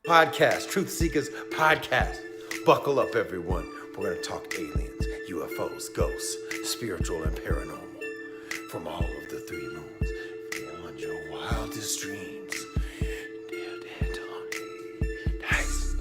Podcast, TruthSeekahs podcast. Buckle up, everyone. We're going to talk aliens, UFOs, ghosts, spiritual and paranormal. From all of the three moons, beyond your wildest dreams. Dead Tony. Nice.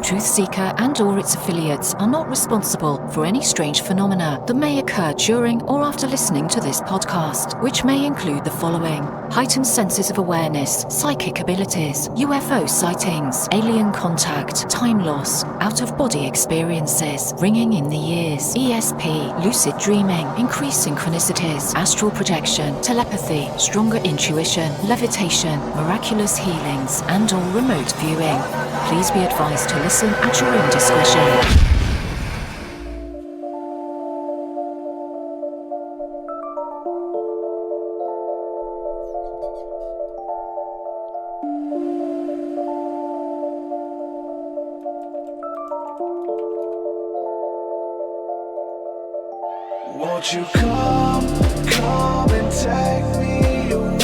TruthSeekah and or its affiliates are not responsible for any strange phenomena that may occur during or after listening to this podcast, which may include the following: heightened senses of awareness, psychic abilities, UFO sightings, alien contact, time loss, out-of-body experiences, ringing in the ears, ESP, lucid dreaming, increased synchronicities, astral projection, telepathy, stronger intuition, levitation, miraculous healings, and or remote viewing. Please be advised to listen at your own discretion. Won't you come and take me away?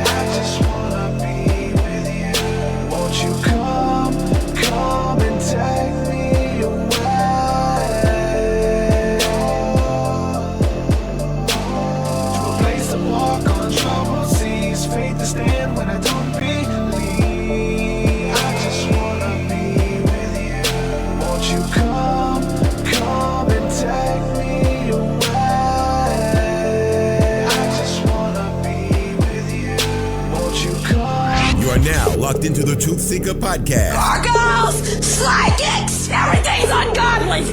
I just wanna be with you. Won't you come and take me away? To a place to walk on troubled seas, faith to stand when I don't believe. I just wanna be with you. Won't you come and take me away? I just wanna be with you. Won't you come? You are now locked into the TruthSeekah podcast. Gargoyles! Psychics! Everything's ungodly!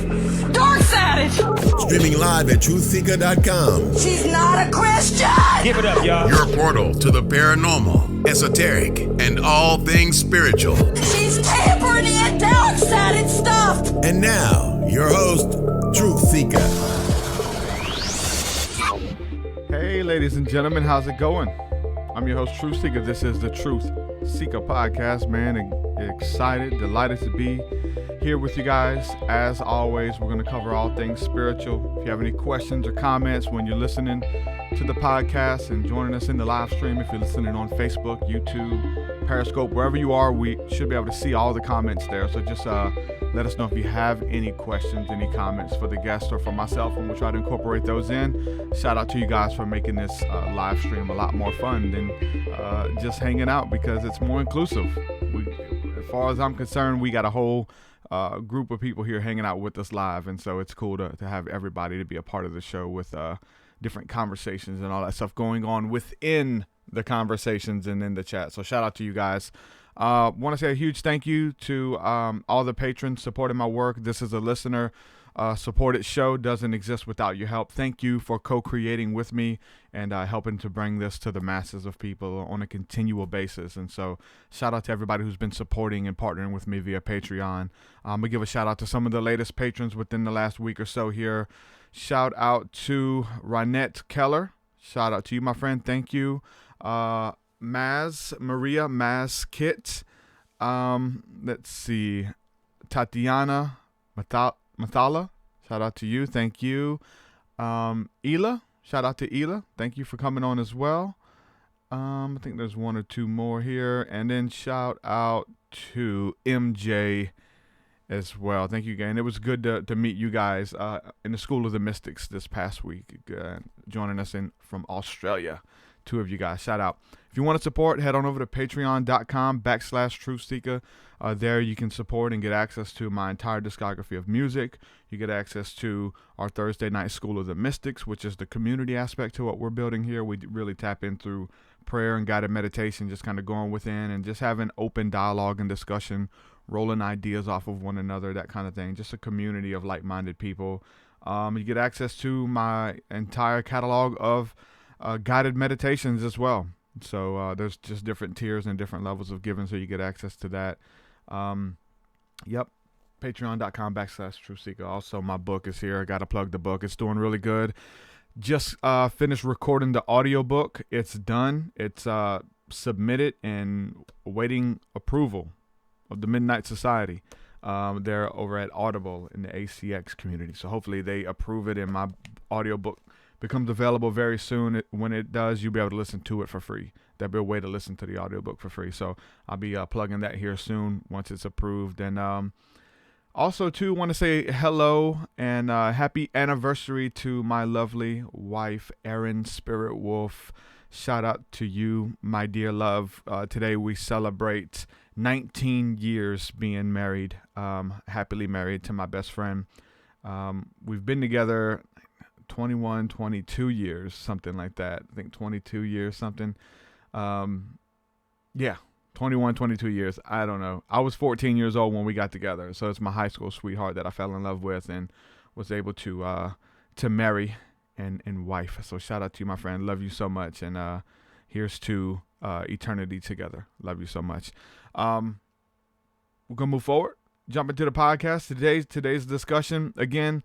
Dark savage! Streaming live at TruthSeekah.com. She's not a Christian! Give it up, y'all. Your portal to the paranormal, esoteric, and all things spiritual. She's tampering in dark-sided stuff! And now, your host, TruthSeekah. Hey, ladies and gentlemen, how's it going? I'm your host, TruthSeekah. This is the TruthSeekah podcast, man. Excited, delighted to be here with you guys. As always, we're going to cover all things spiritual. If you have any questions or comments when you're listening to the podcast and joining us in the live stream, if you're listening on Facebook, YouTube, Periscope, wherever you are, we should be able to see all the comments there. So just let us know if you have any questions, any comments for the guest or for myself, and we'll try to incorporate those in. Shout out to you guys for making this live stream a lot more fun than just hanging out, because it's more inclusive. As far as I'm concerned, we got a whole group of people here hanging out with us live, and so it's cool to have everybody to be a part of the show with different conversations and all that stuff going on within the conversations and in the chat. So shout out to you guys. Want to say a huge thank you to all the patrons supporting my work. This is a listener supported show, doesn't exist without your help. Thank you for co-creating with me and helping to bring this to the masses of people on a continual basis. And so shout out to everybody who's been supporting and partnering with me via Patreon. I'm going to give a shout out to some of the latest patrons within the last week or so here. Shout out to Rynette Keller. Shout out to you, my friend. Thank you. Maria Kit. Let's see. Tatiana Mathala. Shout out to you. Thank you. Ela. Shout out to Ela. Thank you for coming on as well. I think there's one or two more here. And then shout out to MJ as well. Thank you again. It was good to meet you guys in the School of the Mystics this past week, joining us in from Australia. Two of you guys. Shout out. If you want to support, head on over to patreon.com/TruthSeekah. There you can support and get access to my entire discography of music. You get access to our Thursday night School of the Mystics, which is the community aspect to what we're building here. We really tap in through prayer and guided meditation, just kind of going within and just having open dialogue and discussion, rolling ideas off of one another, that kind of thing. Just a community of like-minded people. You get access to my entire catalog of guided meditations as well. So there's just different tiers and different levels of giving, so you get access to that. Yep. Patreon.com/TruthSeekah. Also, my book is here. I got to plug the book. It's doing really good. Just finished recording the audiobook. It's done. It's submitted and awaiting approval of the Midnight Society. They're over at Audible in the ACX community. So hopefully they approve it and my audiobook becomes available very soon. When it does, you'll be able to listen to it for free. There'll be a way to listen to the audiobook for free. So I'll be plugging that here soon once it's approved. And also, too, want to say hello and happy anniversary to my lovely wife, Erin Spirit Wolf. Shout out to you, my dear love. Today we celebrate 19 years being married, happily married to my best friend. We've been together 21, 22 years, something like that. I think 22 years, something. Yeah, 21, 22 years. I don't know. I was 14 years old when we got together. So it's my high school sweetheart that I fell in love with and was able to marry and wife. So shout out to you, my friend. Love you so much. And here's to eternity together. Love you so much. We're going to move forward. Jump into the podcast. Today's discussion, again,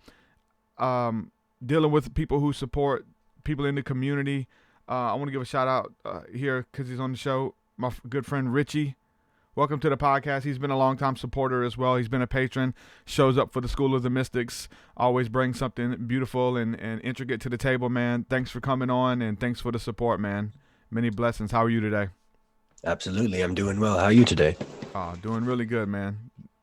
dealing with people who support people in the community. I want to give a shout out here because he's on the show. My good friend Richie. Welcome to the podcast. He's been a long-time supporter as well. He's been a patron, shows up for the School of the Mystics, always brings something beautiful and intricate to the table, man. Thanks for coming on, and thanks for the support, man. Many blessings. How are you today? Absolutely. I'm doing well. How are you today? Doing really good, man.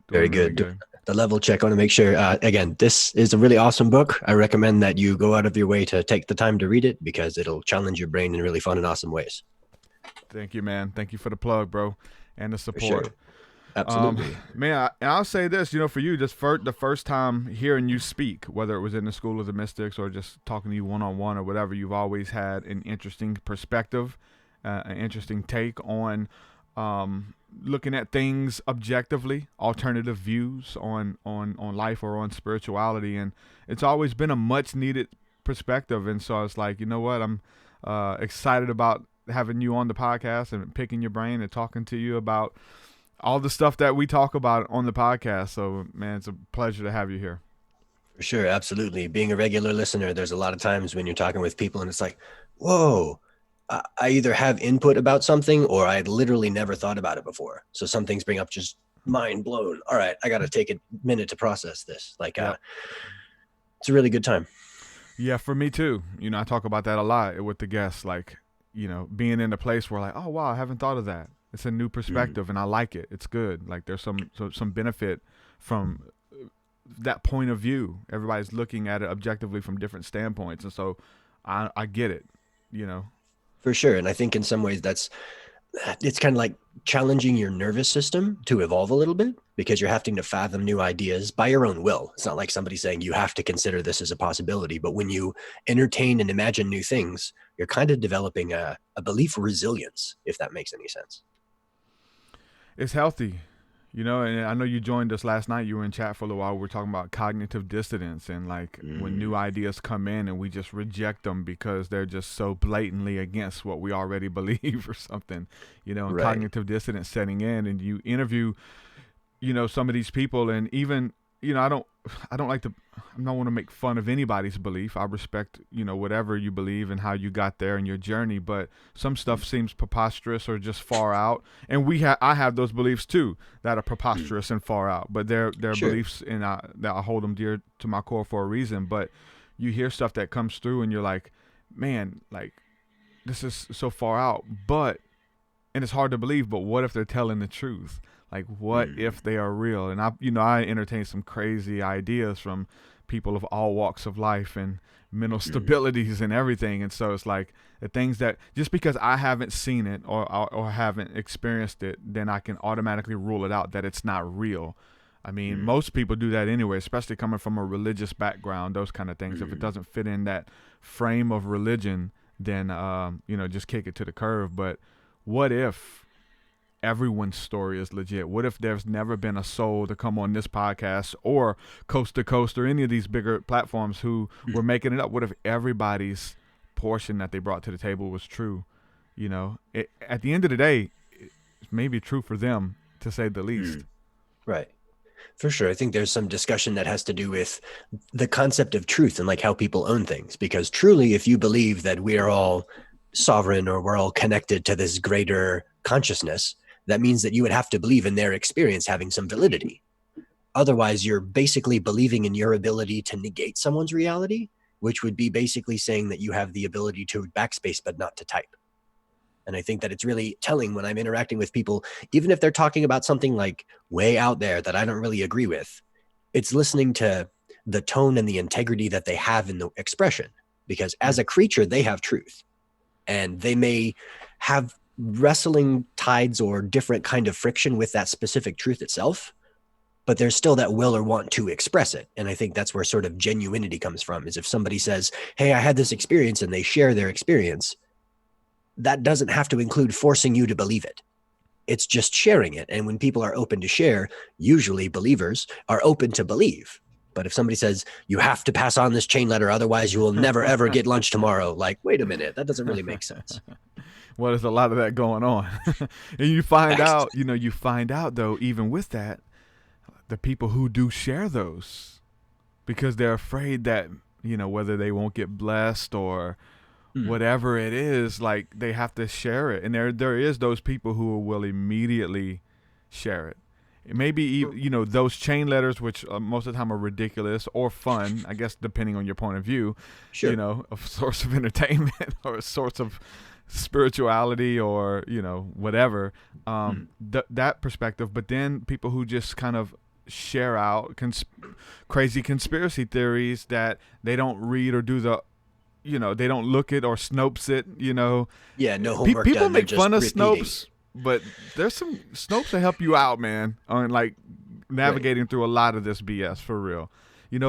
Very good. The level check. I want to make sure, again, this is a really awesome book. I recommend that you go out of your way to take the time to read it because it'll challenge your brain in really fun and awesome ways. Thank you, man. Thank you for the plug, bro. And the support. For sure. Absolutely. Man, I'll say this, for you, just for the first time hearing you speak, whether it was in the School of the Mystics or just talking to you one-on-one or whatever, you've always had an interesting perspective, an interesting take on looking at things objectively, alternative views on life or on spirituality. And it's always been a much-needed perspective. And so I was like, you know what, I'm excited about having you on the podcast and picking your brain and talking to you about all the stuff that we talk about on the podcast. So, man, it's a pleasure to have you here. For sure. Absolutely. Being a regular listener, there's a lot of times when you're talking with people and it's like, whoa, I either have input about something or I had literally never thought about it before. So some things bring up just mind blown. All right, I got to take a minute to process this. It's a really good time. Yeah, for me too. I talk about that a lot with the guests, like, being in a place where like, oh, wow, I haven't thought of that. It's a new perspective and I like it. It's good. Like there's some benefit from that point of view. Everybody's looking at it objectively from different standpoints. And so I get it, For sure. And I think in some ways it's kind of like challenging your nervous system to evolve a little bit because you're having to fathom new ideas by your own will. It's not like somebody saying you have to consider this as a possibility, but when you entertain and imagine new things, you're kind of developing a belief resilience, if that makes any sense. It's healthy, and I know you joined us last night. You were in chat for a little while. We were talking about cognitive dissonance and like when new ideas come in and we just reject them because they're just so blatantly against what we already believe or something, and Right. Cognitive dissonance setting in, and you interview, some of these people, and even, I don't want to make fun of anybody's belief. I respect, whatever you believe and how you got there and your journey, but some stuff seems preposterous or just far out. And I have those beliefs too that are preposterous and far out, but they're Sure. beliefs and that I hold them dear to my core for a reason. But you hear stuff that comes through and you're like, man, like this is so far out, and it's hard to believe, but what if they're telling the truth? Like, what if they are real? And I entertain some crazy ideas from people of all walks of life and mental stabilities and everything. And so it's like the things that just because I haven't seen it or haven't experienced it, then I can automatically rule it out that it's not real. I mean, most people do that anyway, especially coming from a religious background, those kind of things. If it doesn't fit in that frame of religion, then, just kick it to the curb. But what if everyone's story is legit? What if there's never been a soul to come on this podcast or Coast to Coast or any of these bigger platforms who were making it up? What if everybody's portion that they brought to the table was true? At the end of the day, it's maybe true for them, to say the least. Right. For sure. I think there's some discussion that has to do with the concept of truth and like how people own things, because truly, if you believe that we are all sovereign or we're all connected to this greater consciousness, that means that you would have to believe in their experience having some validity. Otherwise, you're basically believing in your ability to negate someone's reality, which would be basically saying that you have the ability to backspace but not to type. And I think that it's really telling when I'm interacting with people, even if they're talking about something like way out there that I don't really agree with, it's listening to the tone and the integrity that they have in the expression. Because as a creature, they have truth. And they may have wrestling tides or different kind of friction with that specific truth itself, but there's still that will or want to express it. And I think that's where sort of genuinity comes from, is if somebody says, hey, I had this experience, and they share their experience, that doesn't have to include forcing you to believe it. It's just sharing it. And when people are open to share, usually believers are open to believe. But if somebody says, you have to pass on this chain letter, otherwise you will never, ever get lunch tomorrow. Like, wait a minute, that doesn't really make sense. Well, there's a lot of that going on. And you find out, though, even with that, the people who do share those, because they're afraid that, whether they won't get blessed or whatever it is, like they have to share it. And there is those people who will immediately share it. Maybe, those chain letters, which most of the time are ridiculous or fun, I guess, depending on your point of view, Sure. a source of entertainment or a source of spirituality or, whatever, that perspective. But then people who just kind of share out crazy conspiracy theories that they don't read or do they don't look at or Snopes it, Yeah, no homework people done. make They're fun of just repeating. Snopes, but there's some Snopes that help you out, man, on like navigating through a lot of this BS for real.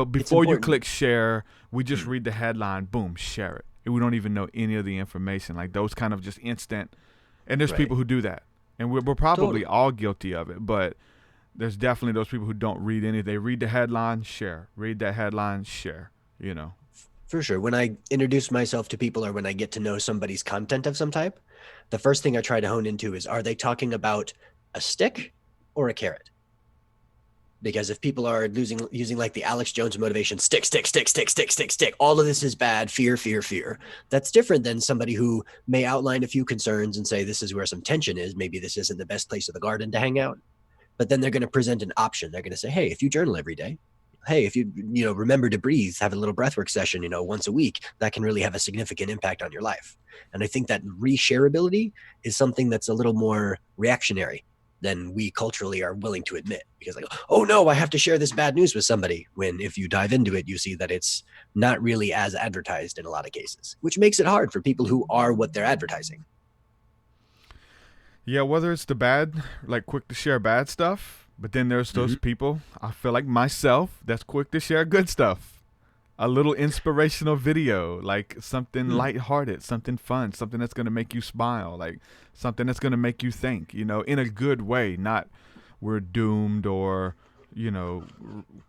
Before you click share, we just read the headline, boom, share it. And we don't even know any of the information, like those kind of just instant. And there's people who do that, and we're probably all guilty of it, but there's definitely those people who don't read any. They read the headline, share. Read that headline, share. For sure. When I introduce myself to people or when I get to know somebody's content of some type, the first thing I try to hone into is, are they talking about a stick or a carrot? Because if people are using like the Alex Jones motivation, stick, all of this is bad, fear, that's different than somebody who may outline a few concerns and say, this is where some tension is. Maybe this isn't the best place of the garden to hang out. But then they're going to present an option. They're going to say, hey, if you journal every day, hey, if you remember to breathe, have a little breathwork session, once a week, that can really have a significant impact on your life. And I think that reshareability is something that's a little more reactionary than we culturally are willing to admit. Because like, oh no, I have to share this bad news with somebody. When if you dive into it, you see that it's not really as advertised in a lot of cases, which makes it hard for people who are what they're advertising. Yeah, whether it's the bad, like quick to share bad stuff, but then there's those people, I feel like myself, that's quick to share good stuff. A little inspirational video, like something lighthearted, something fun, something that's going to make you smile, like something that's going to make you think, in a good way, not we're doomed or,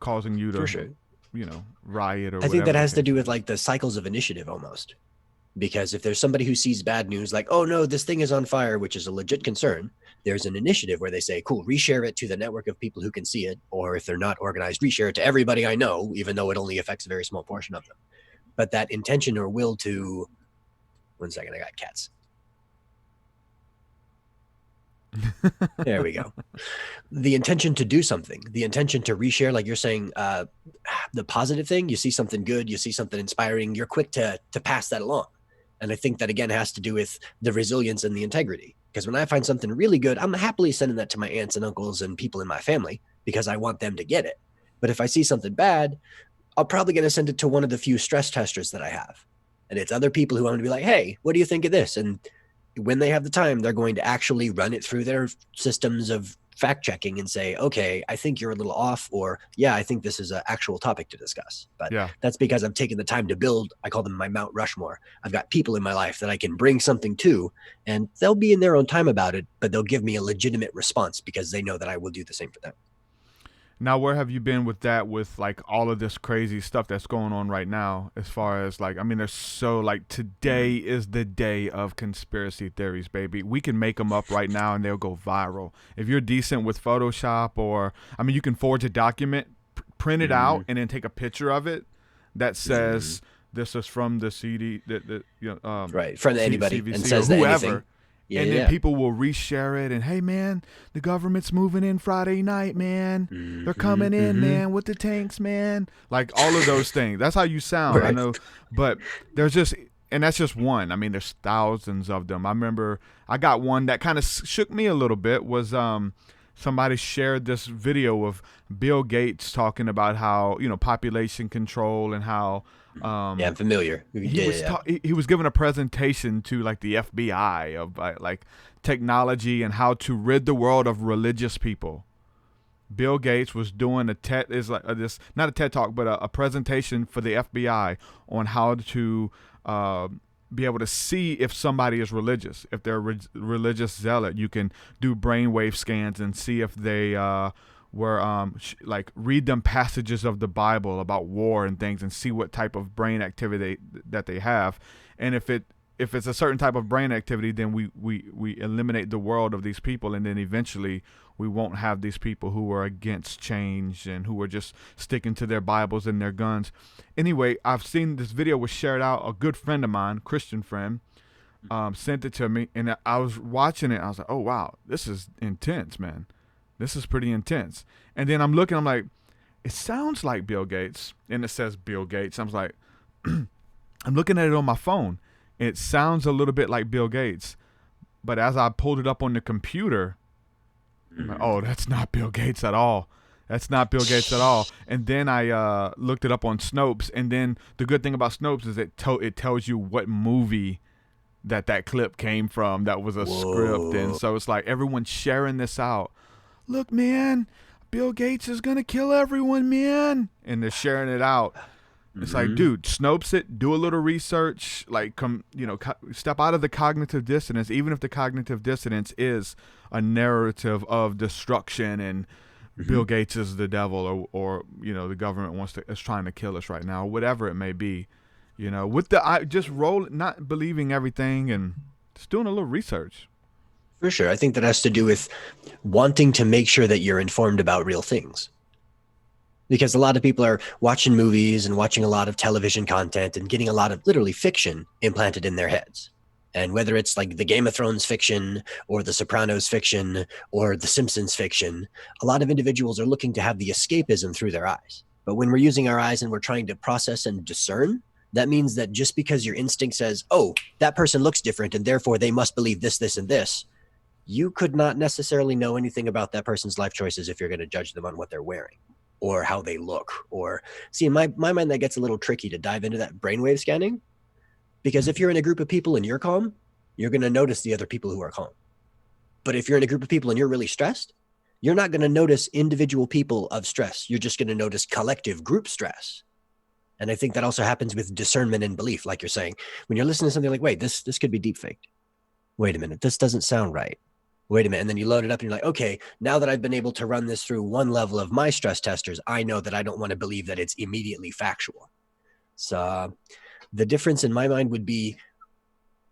causing you to, For sure. riot or whatever. I think that has to do with like the cycles of initiative almost. Because if there's somebody who sees bad news, like, oh no, this thing is on fire, which is a legit concern, there's an initiative where they say, cool, reshare it to the network of people who can see it. Or if they're not organized, reshare it to everybody I know, even though it only affects a very small portion of them. But that intention or will to, one second, I got cats. There we go. The intention to do something, the intention to reshare, like you're saying, the positive thing, you see something good, you see something inspiring, you're quick to pass that along. And I think that, again, has to do with the resilience and the integrity. Because when I find something really good, I'm happily sending that to my aunts and uncles and people in my family because I want them to get it. But if I see something bad, I'm probably going to send it to one of the few stress testers that I have. And it's other people who want to be like, hey, what do you think of this? And when they have the time, they're going to actually run it through their systems of fact checking and say, okay, I think you're a little off, or yeah, I think this is an actual topic to discuss. But that's because I've taken the time to build, I call them my Mount Rushmore. I've got people in my life that I can bring something to, and they'll be in their own time about it, but they'll give me a legitimate response because they know that I will do the same for them. Now, where have you been with that, with like all of this crazy stuff that's going on right now, as far as like, I mean, there's so like today is the day of conspiracy theories, baby. We can make them up right now and they'll go viral. If you're decent with Photoshop, or, I mean, you can forge a document, print it out, and then take a picture of it that says this is from the CD, right, from anybody, CVC, and says whoever. anything. Yeah, and then yeah. people will reshare it and, hey man, the government's moving in Friday night, man. They're coming in, man, with the tanks, man. Like all of those things. That's how you sound. I Right. know, but there's just, and that's just one. I mean, there's thousands of them. I remember I got one that kind of shook me a little bit. Was somebody shared this video of Bill Gates talking about how, population control and how Yeah, I'm familiar. he was giving a presentation to like the FBI of like technology and how to rid the world of religious people. Bill Gates was doing not a TED talk, but a presentation for the FBI on how to be able to see if somebody is religious. If they're a religious zealot, you can do brainwave scans and see if they were like read them passages of the Bible about war and things and see what type of brain activity that they have. And if it's a certain type of brain activity, then we eliminate the world of these people, and then eventually we won't have these people who are against change and who are just sticking to their Bibles and their guns. Anyway, I've seen this video was shared out. A good friend of mine, Christian friend, sent it to me, and I was watching it. I was like, oh wow, this is intense, man. This is pretty intense. And then I'm looking, I'm like, it sounds like Bill Gates, and it says Bill Gates. I was like, I'm looking at it on my phone. It sounds a little bit like Bill Gates, but as I pulled it up on the computer, I'm like, oh, that's not Bill Gates at all. That's not Bill Gates at all. And then I looked it up on Snopes, and then the good thing about Snopes is it tells you what movie that clip came from. That was a script, and so it's like everyone's sharing this out. Look, man, Bill Gates is gonna kill everyone, man, and they're sharing it out. It's like, dude, Snopes it, do a little research, like step out of the cognitive dissonance, even if the cognitive dissonance is a narrative of destruction and Bill Gates is the devil, or the government is trying to kill us right now, whatever it may be, with just not believing everything and just doing a little research. For sure. I think that has to do with wanting to make sure that you're informed about real things. Because a lot of people are watching movies and watching a lot of television content and getting a lot of literally fiction implanted in their heads. And whether it's like the Game of Thrones fiction or the Sopranos fiction or the Simpsons fiction, a lot of individuals are looking to have the escapism through their eyes. But when we're using our eyes and we're trying to process and discern, that means that just because your instinct says, oh, that person looks different and therefore they must believe this, this, and this, you could not necessarily know anything about that person's life choices if you're going to judge them on what they're wearing or how they look. Or see, in my mind, that gets a little tricky to dive into that brainwave scanning, because if you're in a group of people and you're calm, you're going to notice the other people who are calm. But if you're in a group of people and you're really stressed, you're not going to notice individual people of stress. You're just going to notice collective group stress. And I think that also happens with discernment and belief. Like you're saying, when you're listening to something like, wait, this could be deep faked. Wait a minute, this doesn't sound right. Wait a minute. And then you load it up and you're like, okay, now that I've been able to run this through one level of my stress testers, I know that I don't want to believe that it's immediately factual. So the difference in my mind would be,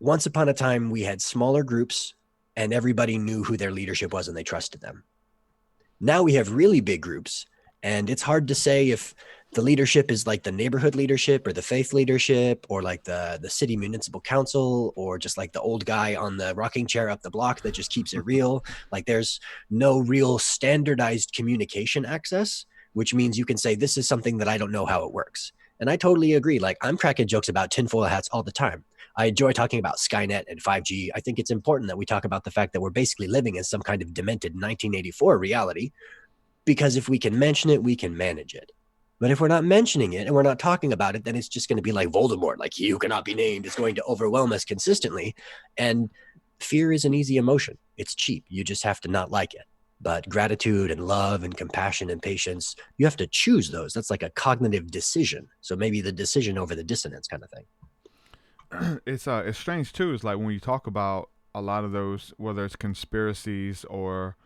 once upon a time, we had smaller groups and everybody knew who their leadership was and they trusted them. Now we have really big groups, and it's hard to say if the leadership is like the neighborhood leadership or the faith leadership or like the city municipal council or just like the old guy on the rocking chair up the block that just keeps it real. Like there's no real standardized communication access, which means you can say, this is something that I don't know how it works. And I totally agree. Like I'm cracking jokes about tinfoil hats all the time. I enjoy talking about Skynet and 5G. I think it's important that we talk about the fact that we're basically living in some kind of demented 1984 reality, because if we can mention it, we can manage it. But if we're not mentioning it and we're not talking about it, then it's just going to be like Voldemort, like he who cannot be named is going to overwhelm us consistently. And fear is an easy emotion. It's cheap. You just have to not like it. But gratitude and love and compassion and patience, you have to choose those. That's like a cognitive decision. So maybe the decision over the dissonance kind of thing. It's strange too. It's like when you talk about a lot of those, whether it's conspiracies or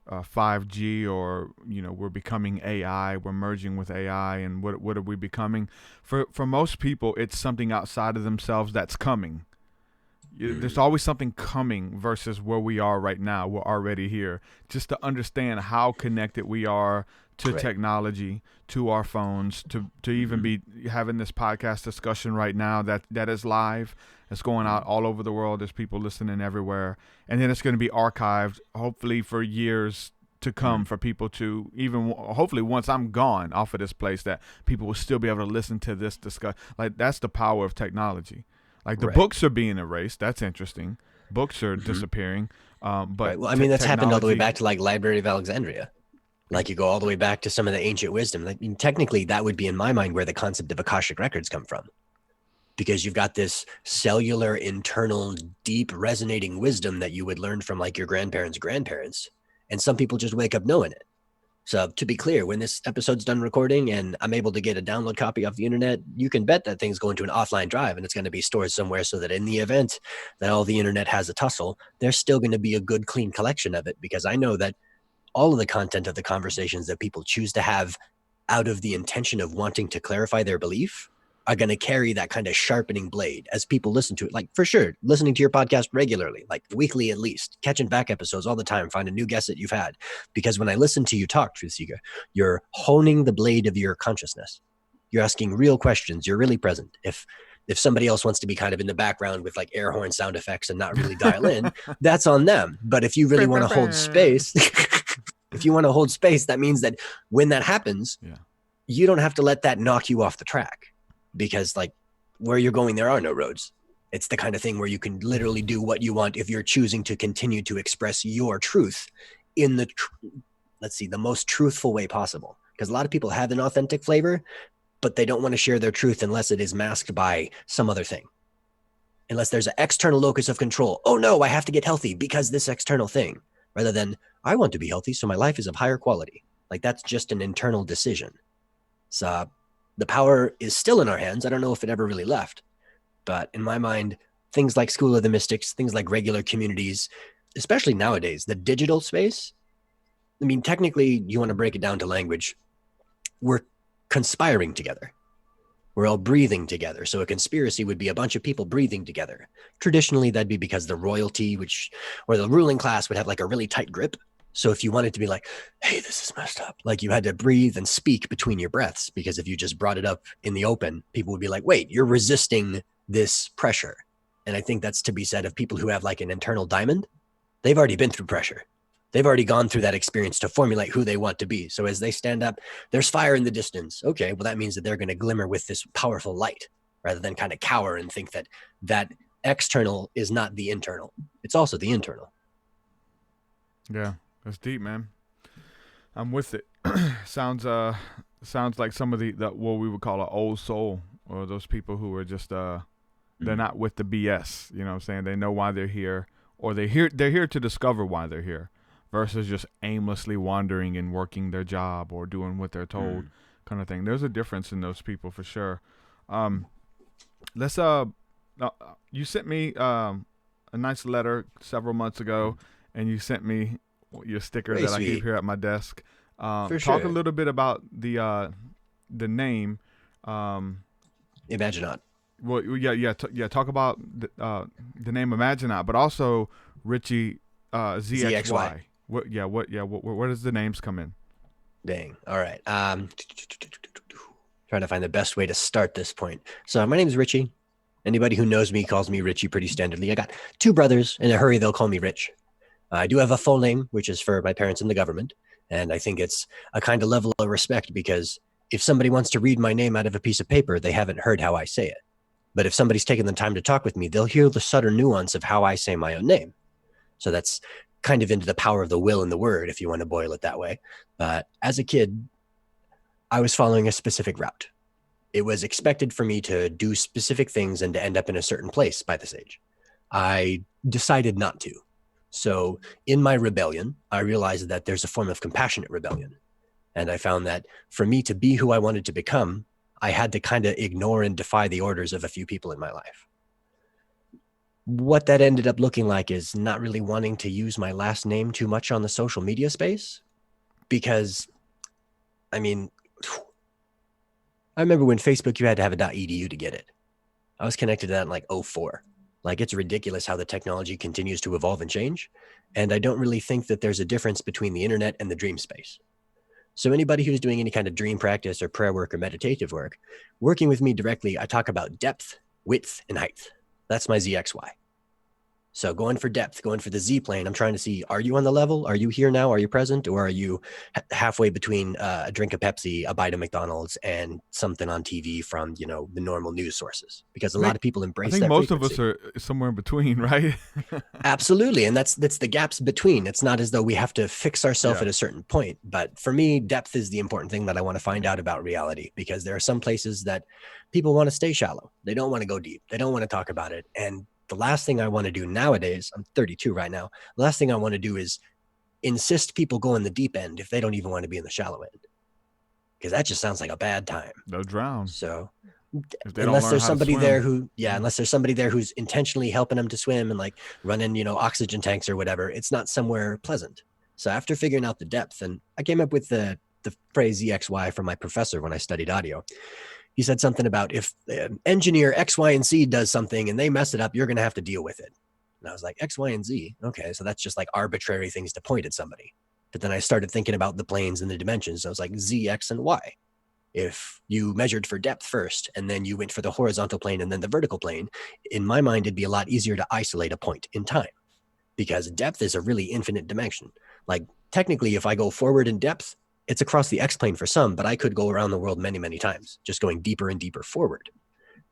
5G, or we're becoming AI, we're merging with AI, and what are we becoming? For most people, it's something outside of themselves that's coming. There's always something coming versus where we are right now. We're already here. Just to understand how connected we are to Right. technology, to our phones, to even be having this podcast discussion right now that is live. It's going out all over the world. There's people listening everywhere. And then it's going to be archived, hopefully for years to come, for people to even, hopefully once I'm gone off of this place, that people will still be able to listen to this discuss. Like, that's the power of technology. Like, the Right. books are being erased. That's interesting. Books are disappearing. But Right. Well, I mean, that's happened all the way technology- back to like Library of Alexandria. Like, you go all the way back to some of the ancient wisdom. I mean, technically, that would be in my mind where the concept of Akashic records come from, because you've got this cellular, internal, deep, resonating wisdom that you would learn from like your grandparents, and some people just wake up knowing it. So to be clear, when this episode's done recording and I'm able to get a download copy off the internet, you can bet that thing's going to an offline drive and it's going to be stored somewhere, so that in the event that all the internet has a tussle, there's still going to be a good, clean collection of it, because I know that all of the content of the conversations that people choose to have out of the intention of wanting to clarify their belief are going to carry that kind of sharpening blade as people listen to it. Like, for sure, listening to your podcast regularly, like weekly at least, catching back episodes all the time, find a new guest that you've had. Because when I listen to you talk, TruthSeekah, you're honing the blade of your consciousness. You're asking real questions. You're really present. If somebody else wants to be kind of in the background with like air horn sound effects and not really dial in, that's on them. But if you really want to hold space, that means that when that happens, you don't have to let that knock you off the track. Because like where you're going, there are no roads. It's the kind of thing where you can literally do what you want if you're choosing to continue to express your truth in the, the most truthful way possible. Because a lot of people have an authentic flavor, but they don't want to share their truth unless it is masked by some other thing. Unless there's an external locus of control. Oh no, I have to get healthy because this external thing. Rather than, I want to be healthy, so my life is of higher quality. Like, that's just an internal decision. So the power is still in our hands. I don't know if it ever really left. But in my mind, things like School of the Mystics, things like regular communities, especially nowadays, the digital space, I mean, technically, you want to break it down to language, we're conspiring together. We're all breathing together. So a conspiracy would be a bunch of people breathing together. Traditionally, that'd be because the royalty, or the ruling class would have like a really tight grip. So if you wanted to be like, hey, this is messed up, like you had to breathe and speak between your breaths, because if you just brought it up in the open, people would be like, wait, you're resisting this pressure. And I think that's to be said of people who have like an internal diamond. They've already been through pressure. They've already gone through that experience to formulate who they want to be. So as they stand up, there's fire in the distance. Okay, well, that means that they're going to glimmer with this powerful light, rather than kind of cower and think that that external is not the internal. It's also the internal. Yeah. That's deep, man. I'm with it. Sounds like some of the what we would call an old soul, or those people who are just they're not with the BS. You know what I'm saying? They know why they're here, or they're here to discover why they're here, versus just aimlessly wandering and working their job or doing what they're told, kind of thing. There's a difference in those people for sure. You sent me a nice letter several months ago, and you sent me your sticker Very that sweet. I keep here at my desk. For Talk sure. a little bit about the name. Imaginaut. Well, talk about the name Imaginaut, but also Richie Zxy. What does the names come in? Dang. All right. Trying to find the best way to start this point. So my name is Richie. Anybody who knows me calls me Richie pretty standardly. I got two brothers. In a hurry, they'll call me Rich. I do have a full name, which is for my parents in the government. And I think it's a kind of level of respect, because if somebody wants to read my name out of a piece of paper, they haven't heard how I say it. But if somebody's taken the time to talk with me, they'll hear the subtle nuance of how I say my own name. So that's kind of into the power of the will in the word, if you want to boil it that way. But as a kid, I was following a specific route. It was expected for me to do specific things and to end up in a certain place by this age. I decided not to. So in my rebellion, I realized that there's a form of compassionate rebellion. And I found that for me to be who I wanted to become, I had to kind of ignore and defy the orders of a few people in my life. What that ended up looking like is not really wanting to use my last name too much on the social media space, because, I mean, I remember when Facebook, you had to have a .edu to get it. I was connected to that in like 2004. Like, it's ridiculous how the technology continues to evolve and change. And I don't really think that there's a difference between the internet and the dream space. So anybody who's doing any kind of dream practice or prayer work or meditative work, working with me directly, I talk about depth, width, and height. That's my ZXY. So going for depth, going for the Z plane, I'm trying to see, are you on the level? Are you here now? Are you present? Or are you halfway between a drink of Pepsi, a bite of McDonald's, and something on TV from, you know, the normal news sources? Because a lot of people embrace that. I think most of us are somewhere in between, right? Absolutely. And that's the gaps between. It's not as though we have to fix ourselves at a certain point. But for me, depth is the important thing that I want to find out about reality, because there are some places that people want to stay shallow. They don't want to go deep. They don't want to talk about it. And the last thing I want to do nowadays, I'm 32 right now, the last thing I want to do is insist people go in the deep end if they don't even want to be in the shallow end. Because that just sounds like a bad time. They'll drown. So unless there's somebody there who, unless there's somebody there who's intentionally helping them to swim and like running, you know, oxygen tanks or whatever, it's not somewhere pleasant. So after figuring out the depth, and I came up with the phrase ZXY from my professor when I studied audio. He said something about if engineer X, Y, and Z does something and they mess it up, you're going to have to deal with it. And I was like, X, Y, and Z. Okay, so that's just like arbitrary things to point at somebody. But then I started thinking about the planes and the dimensions. So I was like, Z, X, and Y. If you measured for depth first, and then you went for the horizontal plane and then the vertical plane, in my mind, it'd be a lot easier to isolate a point in time, because depth is a really infinite dimension. Like technically, if I go forward in depth, it's across the X plane for some, but I could go around the world many, many times, just going deeper and deeper forward.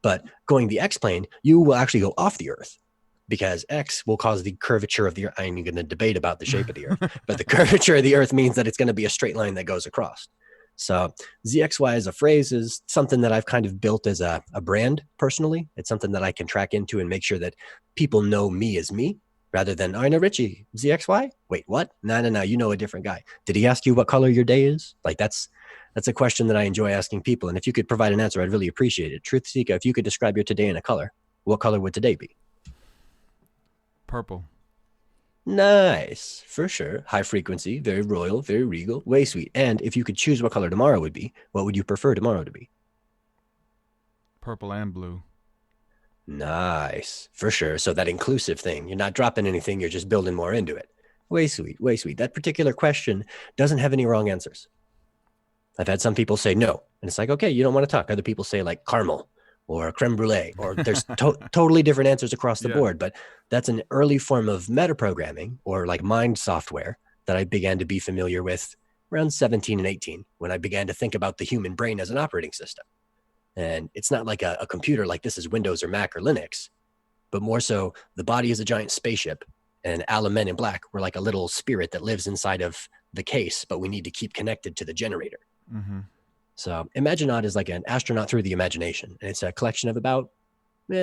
But going the X plane, you will actually go off the Earth, because X will cause the curvature of the Earth. I'm going to debate about the shape of the Earth, but the curvature of the Earth means that it's going to be a straight line that goes across. So ZXY as a phrase is something that I've kind of built as a brand personally. It's something that I can track into and make sure that people know me as me, rather than, I know Richie, ZXY? Wait, what? No, you know a different guy. Did he ask you what color your day is? Like that's a question that I enjoy asking people. And if you could provide an answer, I'd really appreciate it. TruthSeekah, if you could describe your today in a color, what color would today be? Purple. Nice, for sure. High frequency, very royal, very regal, way sweet. And if you could choose what color tomorrow would be, what would you prefer tomorrow to be? Purple and blue. Nice, for sure. So that inclusive thing, you're not dropping anything, you're just building more into it. Way sweet, way sweet. That particular question doesn't have any wrong answers. I've had some people say no, and it's like, okay, you don't want to talk. Other people say like caramel or creme brulee, or there's totally different answers across the board. But that's an early form of metaprogramming, or like mind software, that I began to be familiar with around 17 and 18, when I began to think about the human brain as an operating system. And it's not like a computer like this is Windows or Mac or Linux, but more so the body is a giant spaceship, and Ala Men in Black, we're like a little spirit that lives inside of the case, but we need to keep connected to the generator. Mm-hmm. So Imaginaut is like an astronaut through the imagination. And it's a collection of about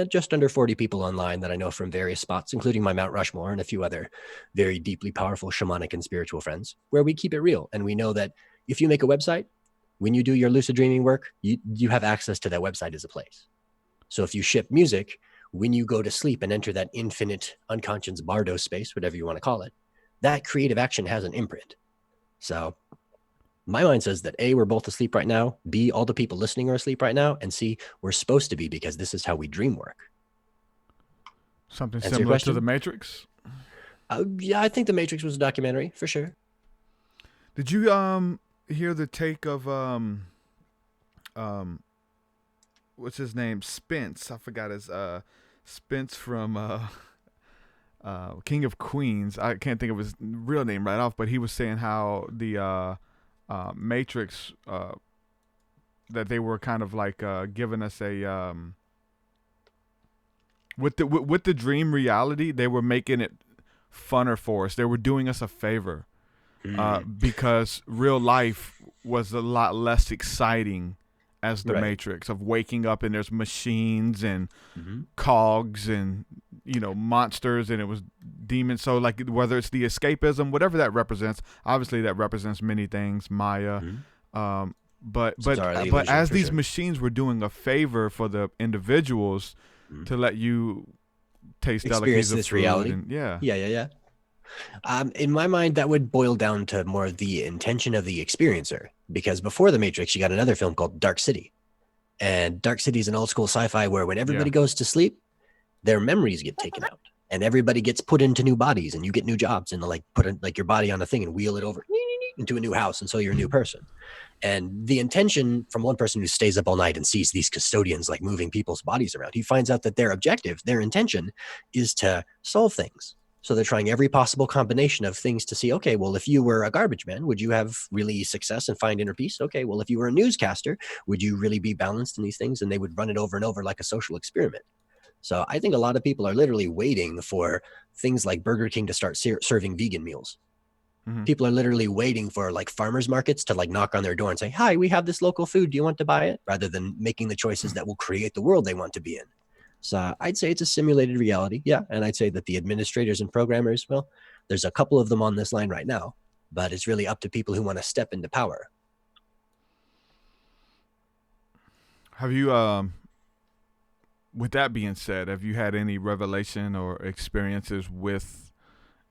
just under 40 people online that I know from various spots, including my Mount Rushmore and a few other very deeply powerful shamanic and spiritual friends, where we keep it real. And we know that if you make a website, when you do your lucid dreaming work, you have access to that website as a place. So if you ship music, when you go to sleep and enter that infinite unconscious bardo space, whatever you want to call it, that creative action has an imprint. So my mind says that A, we're both asleep right now. B, all the people listening are asleep right now. And C, we're supposed to be, because this is how we dream work. Something similar to The Matrix? Yeah, I think The Matrix was a documentary, for sure. Did you hear the take of what's his name? Spence. I forgot his Spence from King of Queens. I can't think of his real name right off, but he was saying how the Matrix, that they were kind of like giving us a with the dream reality, they were making it funner for us. They were doing us a favor, because real life was a lot less exciting as the Matrix, of waking up and there's machines and cogs and monsters, and it was demons. So like whether it's the escapism, whatever that represents, obviously that represents many things, Maya. But as these machines were doing a favor for the individuals to let you taste delicacies of this food reality. And, yeah. In my mind, that would boil down to more the intention of the experiencer, because before The Matrix, you got another film called Dark City. And Dark City is an old school sci-fi where when everybody goes to sleep, their memories get taken out and everybody gets put into new bodies, and you get new jobs, and like put your body on a thing and wheel it over. into a new house, and so you're a new person. And the intention from one person who stays up all night and sees these custodians like moving people's bodies around, he finds out that their objective, their intention is to solve things. So they're trying every possible combination of things to see, okay, well, if you were a garbage man, would you have really success and find inner peace? Okay, well, if you were a newscaster, would you really be balanced in these things? And they would run it over and over like a social experiment. So I think a lot of people are literally waiting for things like Burger King to start serving vegan meals. Mhm. People are literally waiting for like farmers markets to like knock on their door and say, hi, we have this local food. Do you want to buy it? Rather than making the choices that will create the world they want to be in. So I'd say it's a simulated reality. Yeah. And I'd say that the administrators and programmers, well, there's a couple of them on this line right now, but it's really up to people who want to step into power. Have you, with that being said, have you had any revelation or experiences with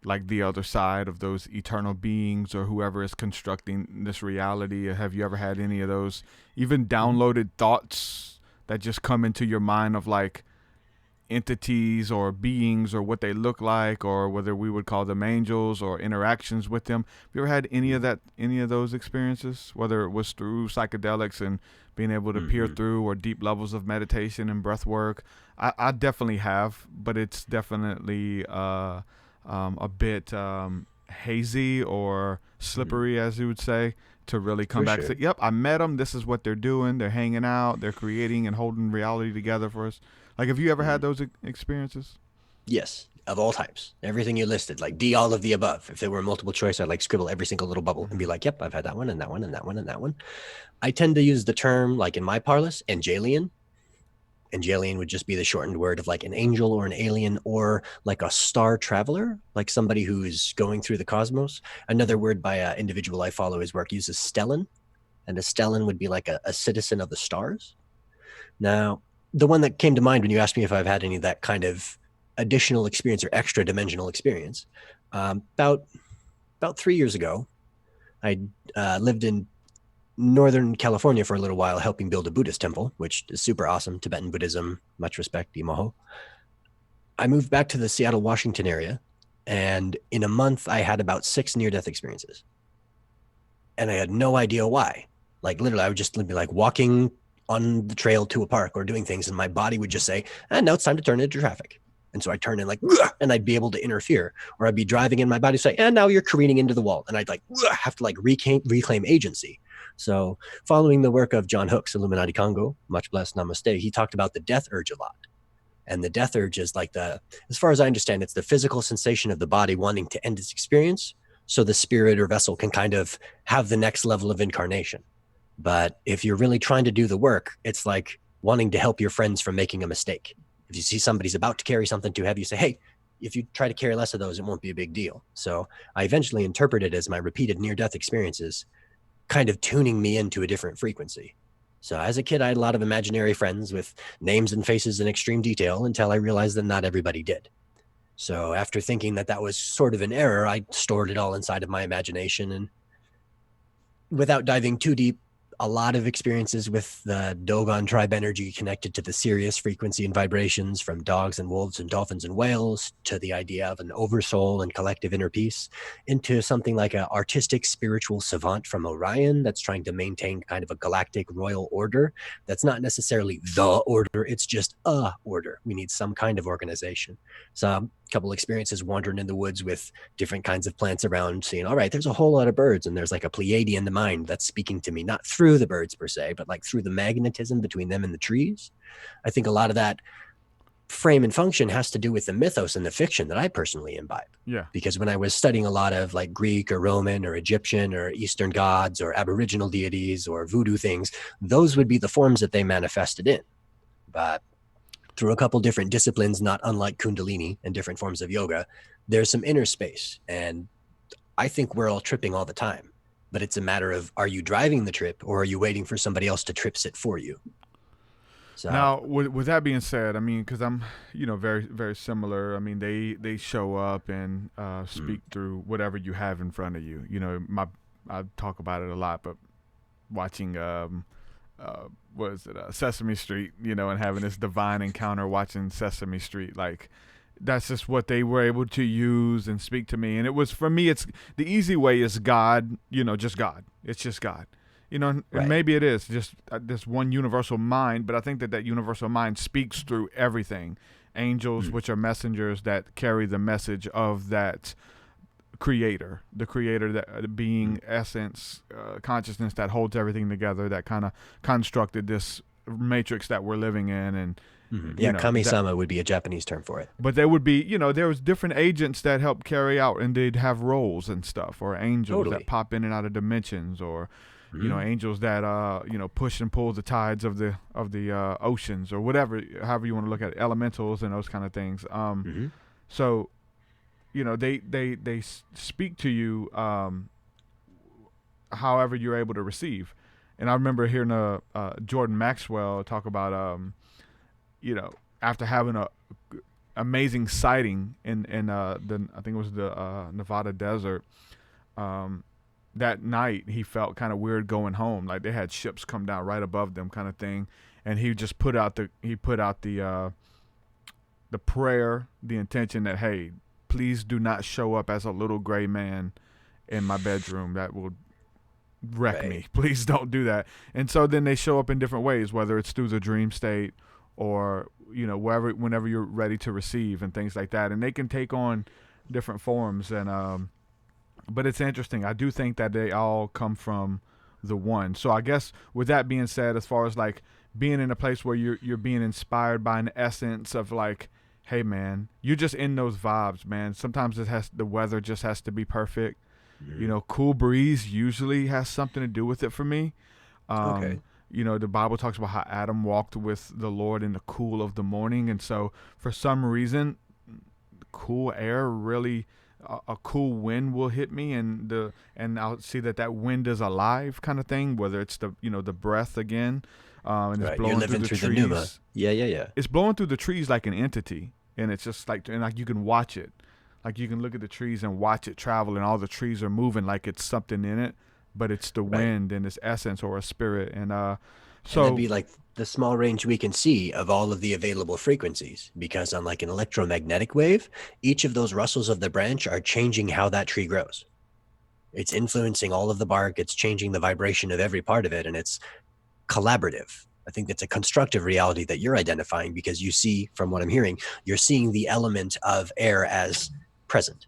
like the other side of those eternal beings or whoever is constructing this reality? Have you ever had any of those even downloaded thoughts that just come into your mind of like entities or beings or what they look like, or whether we would call them angels, or interactions with them? Have you ever had any of those experiences, whether it was through psychedelics and being able to peer through, or deep levels of meditation and breath work? I definitely have, but it's definitely a bit hazy or slippery, as you would say, to really come back and say, yep, I met them. This is what they're doing. They're hanging out. They're creating and holding reality together for us. Like, have you ever had those experiences? Yes, of all types. Everything you listed, like D, all of the above. If there were a multiple choice, I'd like scribble every single little bubble and be like, yep, I've had that one and that one and that one and that one. I tend to use the term, like in my parlance, angelian. Angelian would just be the shortened word of like an angel or an alien, or like a star traveler, like somebody who's going through the cosmos. Another word by an individual I follow his work uses stellan, and a stellan would be like a citizen of the stars. Now, the one that came to mind when you asked me if I've had any of that kind of additional experience or extra dimensional experience, about 3 years ago, I lived in Northern California for a little while, helping build a Buddhist temple, which is super awesome. Tibetan Buddhism, much respect, Imaho. I moved back to the Seattle, Washington area, and in a month, I had about 6 near-death experiences. And I had no idea why. Like, literally, I would just be like walking on the trail to a park or doing things, and my body would just say, and now it's time to turn into traffic. And so I'd turn in like, and I'd be able to interfere. Or I'd be driving and my body would say, and now you're careening into the wall. And I'd like have to like reclaim agency. So following the work of John Hooks, Illuminati Congo, much blessed, namaste, he talked about the death urge a lot. And the death urge is like as far as I understand, it's the physical sensation of the body wanting to end its experience so the spirit or vessel can kind of have the next level of incarnation. But if you're really trying to do the work, it's like wanting to help your friends from making a mistake. If you see somebody's about to carry something too heavy, you say, hey, if you try to carry less of those, it won't be a big deal. So I eventually interpret it as my repeated near-death experiences kind of tuning me into a different frequency. So as a kid, I had a lot of imaginary friends with names and faces in extreme detail until I realized that not everybody did. So after thinking that that was sort of an error, I stored it all inside of my imagination. And without diving too deep, a lot of experiences with the Dogon tribe energy connected to the Sirius frequency and vibrations, from dogs and wolves and dolphins and whales, to the idea of an oversoul and collective inner peace, into something like an artistic spiritual savant from Orion that's trying to maintain kind of a galactic royal order. That's not necessarily the order, it's just a order. We need some kind of organization. So a couple experiences wandering in the woods with different kinds of plants around, seeing, all right, there's a whole lot of birds, and there's like a Pleiadian mind that's speaking to me, not through the birds per se, but like through the magnetism between them and the trees. I think a lot of that frame and function has to do with the mythos and the fiction that I personally imbibe. Yeah. Because when I was studying a lot of like Greek or Roman or Egyptian or Eastern gods or Aboriginal deities or voodoo things, those would be the forms that they manifested in. But through a couple different disciplines, not unlike Kundalini and different forms of yoga, there's some inner space. And I think we're all tripping all the time, but it's a matter of, are you driving the trip, or are you waiting for somebody else to trip sit for you? So now, with that being said, I mean, because I'm, very, very similar. I mean, they show up and speak through whatever you have in front of you. I talk about it a lot, but watching Sesame Street, and having this divine encounter watching Sesame Street, like that's just what they were able to use and speak to me. And it was, for me, it's the easy way is God, just God. It's just God, and maybe it is just this one universal mind, but I think that universal mind speaks through everything. Angels, which are messengers that carry the message of that creator, the creator, that being, essence, consciousness that holds everything together, that kind of constructed this matrix that we're living in. And kami-sama would be a Japanese term for it. But there would be, there was different agents that help carry out, and they'd have roles and stuff, or angels that pop in and out of dimensions, or angels that push and pull the tides of the oceans, or whatever, however you want to look at it, elementals and those kind of things. So, they speak to you however you're able to receive. And I remember hearing Jordan Maxwell talk about after having a amazing sighting in I think it was the Nevada desert, that night he felt kind of weird going home, like they had ships come down right above them, kind of thing. And he just put out the prayer, the intention that, hey, please do not show up as a little gray man in my bedroom. That will wreck me. Please don't do that. And so then they show up in different ways, whether it's through the dream state or whenever you're ready to receive, and things like that. And they can take on different forms. And but it's interesting. I do think that they all come from the one. So I guess with that being said, as far as like being in a place where you're being inspired by an essence of like, hey man, you're just in those vibes, man. Sometimes the weather just has to be perfect. Cool breeze usually has something to do with it for me. The Bible talks about how Adam walked with the Lord in the cool of the morning. And so for some reason, cool air really, a cool wind will hit me, and I'll see that wind is alive, kind of thing, whether it's the breath again. And it's blowing through the trees. The pneuma. Yeah. It's blowing through the trees like an entity. And it's just like, and like you can watch it. Like you can look at the trees and watch it travel, and all the trees are moving like it's something in it, but it's the wind and its essence, or a spirit. And so that'd be like the small range we can see of all of the available frequencies, because on like an electromagnetic wave, each of those rustles of the branch are changing how that tree grows. It's influencing all of the bark. It's changing the vibration of every part of it. And it's collaborative. I think that's a constructive reality that you're identifying, because you see, from what I'm hearing, you're seeing the element of air as present.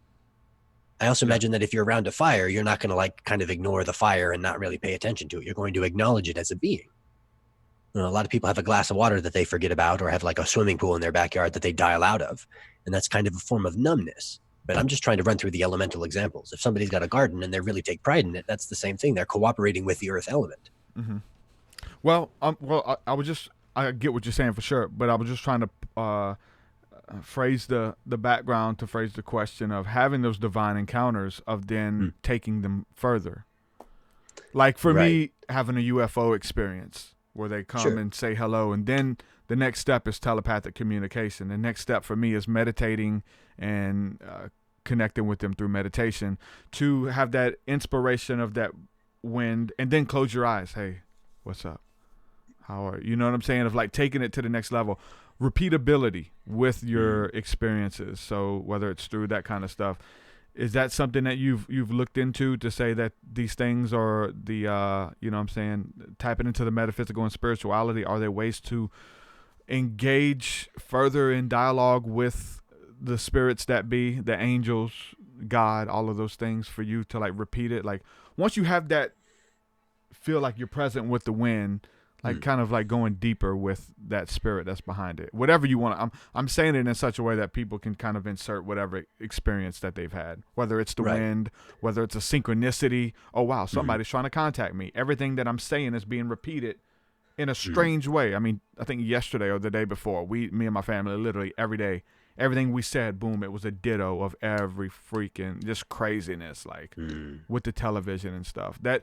I also imagine that if you're around a fire, you're not going to like kind of ignore the fire and not really pay attention to it. You're going to acknowledge it as a being. A lot of people have a glass of water that they forget about, or have like a swimming pool in their backyard that they dial out of. And that's kind of a form of numbness. But I'm just trying to run through the elemental examples. If somebody's got a garden and they really take pride in it, that's the same thing. They're cooperating with the earth element. Mm-hmm. Well, I get what you're saying for sure, but I was just trying to phrase the background to phrase the question of having those divine encounters, of then taking them further. Like for me, having a UFO experience where they come and say hello, and then the next step is telepathic communication. The next step for me is meditating and connecting with them through meditation, to have that inspiration of that wind, and then close your eyes. Hey, what's up? How are you? You know what I'm saying? Of like taking it to the next level. Repeatability with your experiences. So whether it's through that kind of stuff, is that something that you've looked into, to say that these things are the tapping into the metaphysical and spirituality? Are there ways to engage further in dialogue with the spirits that be, the angels, God, all of those things, for you to like repeat it? Like once you have that, feel like you're present with the wind, like kind of like going deeper with that spirit that's behind it. Whatever you want. I'm saying it in such a way that people can kind of insert whatever experience that they've had, whether it's the wind, whether it's a synchronicity. Oh, wow, somebody's trying to contact me. Everything that I'm saying is being repeated in a strange way. I mean, I think yesterday or the day before, me and my family, literally every day, everything we said, boom, it was a ditto of every freaking just craziness, like with the television and stuff. That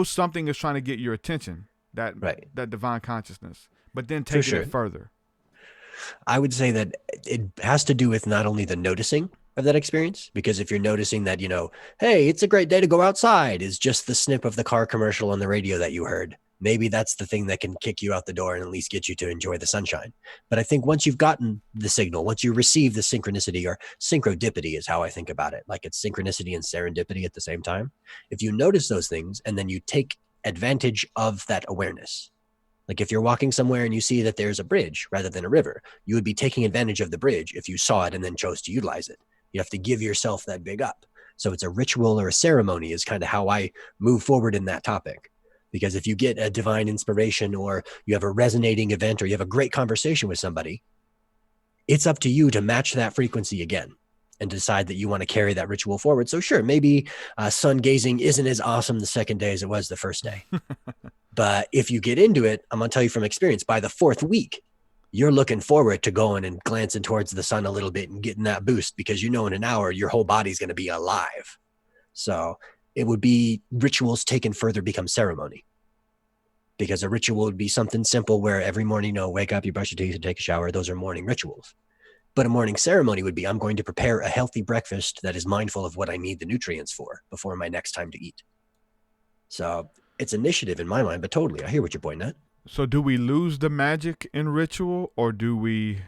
something is trying to get your attention. That divine consciousness, but then taking it further. I would say that it has to do with not only the noticing of that experience, because if you're noticing that, hey, it's a great day to go outside, is just the snip of the car commercial on the radio that you heard, maybe that's the thing that can kick you out the door and at least get you to enjoy the sunshine. But I think once you've gotten the signal, once you receive the synchronicity, or synchrodipity is how I think about it, like it's synchronicity and serendipity at the same time. If you notice those things and then you take advantage of that awareness, like if you're walking somewhere and you see that there's a bridge rather than a river, you would be taking advantage of the bridge if you saw it and then chose to utilize it. You have to give yourself that big up. So it's a ritual or a ceremony is kind of how I move forward in that topic. Because if you get a divine inspiration, or you have a resonating event, or you have a great conversation with somebody, it's up to you to match that frequency again and decide that you want to carry that ritual forward. So sure, maybe sun gazing isn't as awesome the second day as it was the first day. But if you get into it, I'm going to tell you from experience, by the fourth week, you're looking forward to going and glancing towards the sun a little bit and getting that boost, because you know in an hour, your whole body's going to be alive. So it would be rituals taken further become ceremony, because a ritual would be something simple where every morning, wake up, you brush your teeth, and take a shower. Those are morning rituals. But a morning ceremony would be, I'm going to prepare a healthy breakfast that is mindful of what I need the nutrients for before my next time to eat. So it's initiative in my mind, but totally, I hear what you're pointing at. So do we lose the magic in ritual, or do we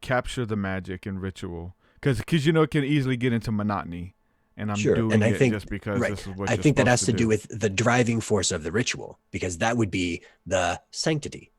capture the magic in ritual? Because it can easily get into monotony. And I'm doing it just because this is what I think that has to do with the driving force of the ritual, because that would be the sanctity.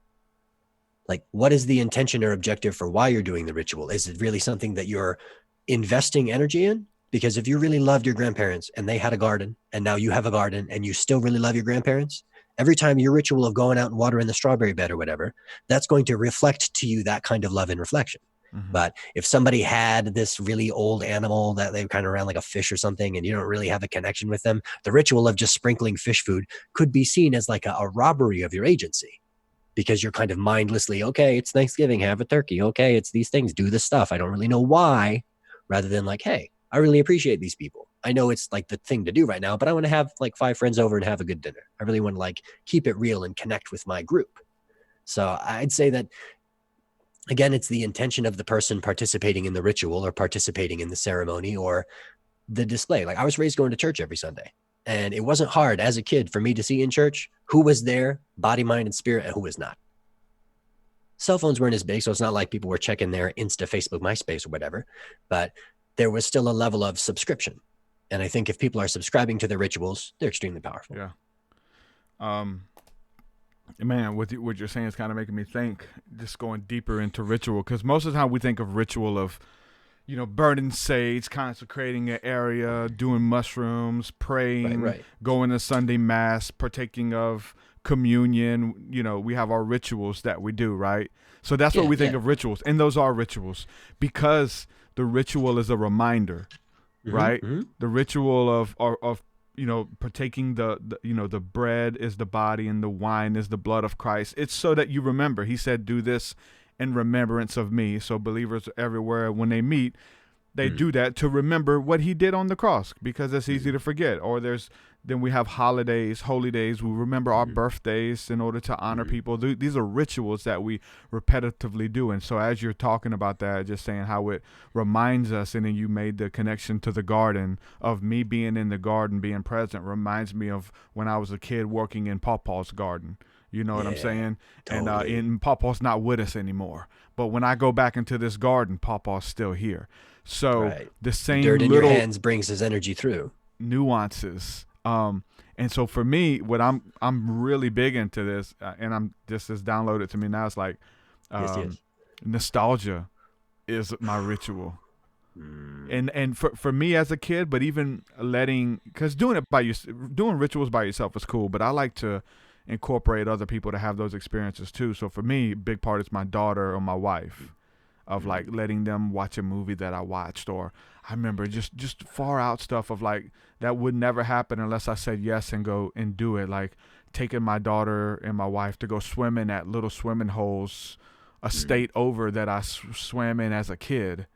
Like, what is the intention or objective for why you're doing the ritual? Is it really something that you're investing energy in? Because if you really loved your grandparents and they had a garden, and now you have a garden and you still really love your grandparents, every time your ritual of going out and watering the strawberry bed or whatever, that's going to reflect to you that kind of love and reflection. Mm-hmm. But if somebody had this really old animal that they kind of ran like a fish or something, and you don't really have a connection with them, the ritual of just sprinkling fish food could be seen as like a robbery of your agency, because you're kind of mindlessly, okay, it's Thanksgiving, have a turkey. Okay, it's these things, do this stuff. I don't really know why, rather than like, hey, I really appreciate these people. I know it's like the thing to do right now, but I want to have like 5 friends over and have a good dinner. I really want to like keep it real and connect with my group. So I'd say that, again, it's the intention of the person participating in the ritual or participating in the ceremony or the display. Like, I was raised going to church every Sunday, and it wasn't hard as a kid for me to see in church who was there, body, mind, and spirit, and who was not. Cell phones weren't as big, so it's not like people were checking their Insta, Facebook, MySpace, or whatever, but there was still a level of subscription. And I think if people are subscribing to their rituals, they're extremely powerful. Yeah. Man, what you're saying is kind of making me think, just going deeper into ritual, because most of the time we think of ritual of, burning sage, consecrating an area, doing mushrooms, praying, right. Going to Sunday mass, partaking of communion. We have our rituals that we do, right? So that's what we think of rituals, and those are rituals, because the ritual is a reminder, right? Mm-hmm. The ritual of partaking the bread is the body and the wine is the blood of Christ. It's so that you remember. He said, do this in remembrance of me. So believers everywhere, when they meet, they do that to remember what he did on the cross, because it's easy to forget. Or then we have holidays, holy days. We remember our birthdays in order to honor people. These are rituals that we repetitively do. And so as you're talking about that, just saying how it reminds us, and then you made the connection to the garden, of me being in the garden, being present, reminds me of when I was a kid working in Pawpaw's garden. You know what I'm saying? Totally. And Pawpaw's not with us anymore. But when I go back into this garden, Pawpaw's still here. So the same dirt in your hands brings his energy through. Nuances. And so for me, what I'm really big into this, and I'm just as downloaded to me now, it's like nostalgia is my ritual. And for me as a kid, but even because doing rituals by yourself is cool, but I like to incorporate other people to have those experiences too. So for me, a big part is my daughter or my wife, of like letting them watch a movie that I watched, or I remember just far out stuff of like that would never happen unless I said yes and go and do it. Like taking my daughter and my wife to go swimming at little swimming holes a state over that I swam in as a kid.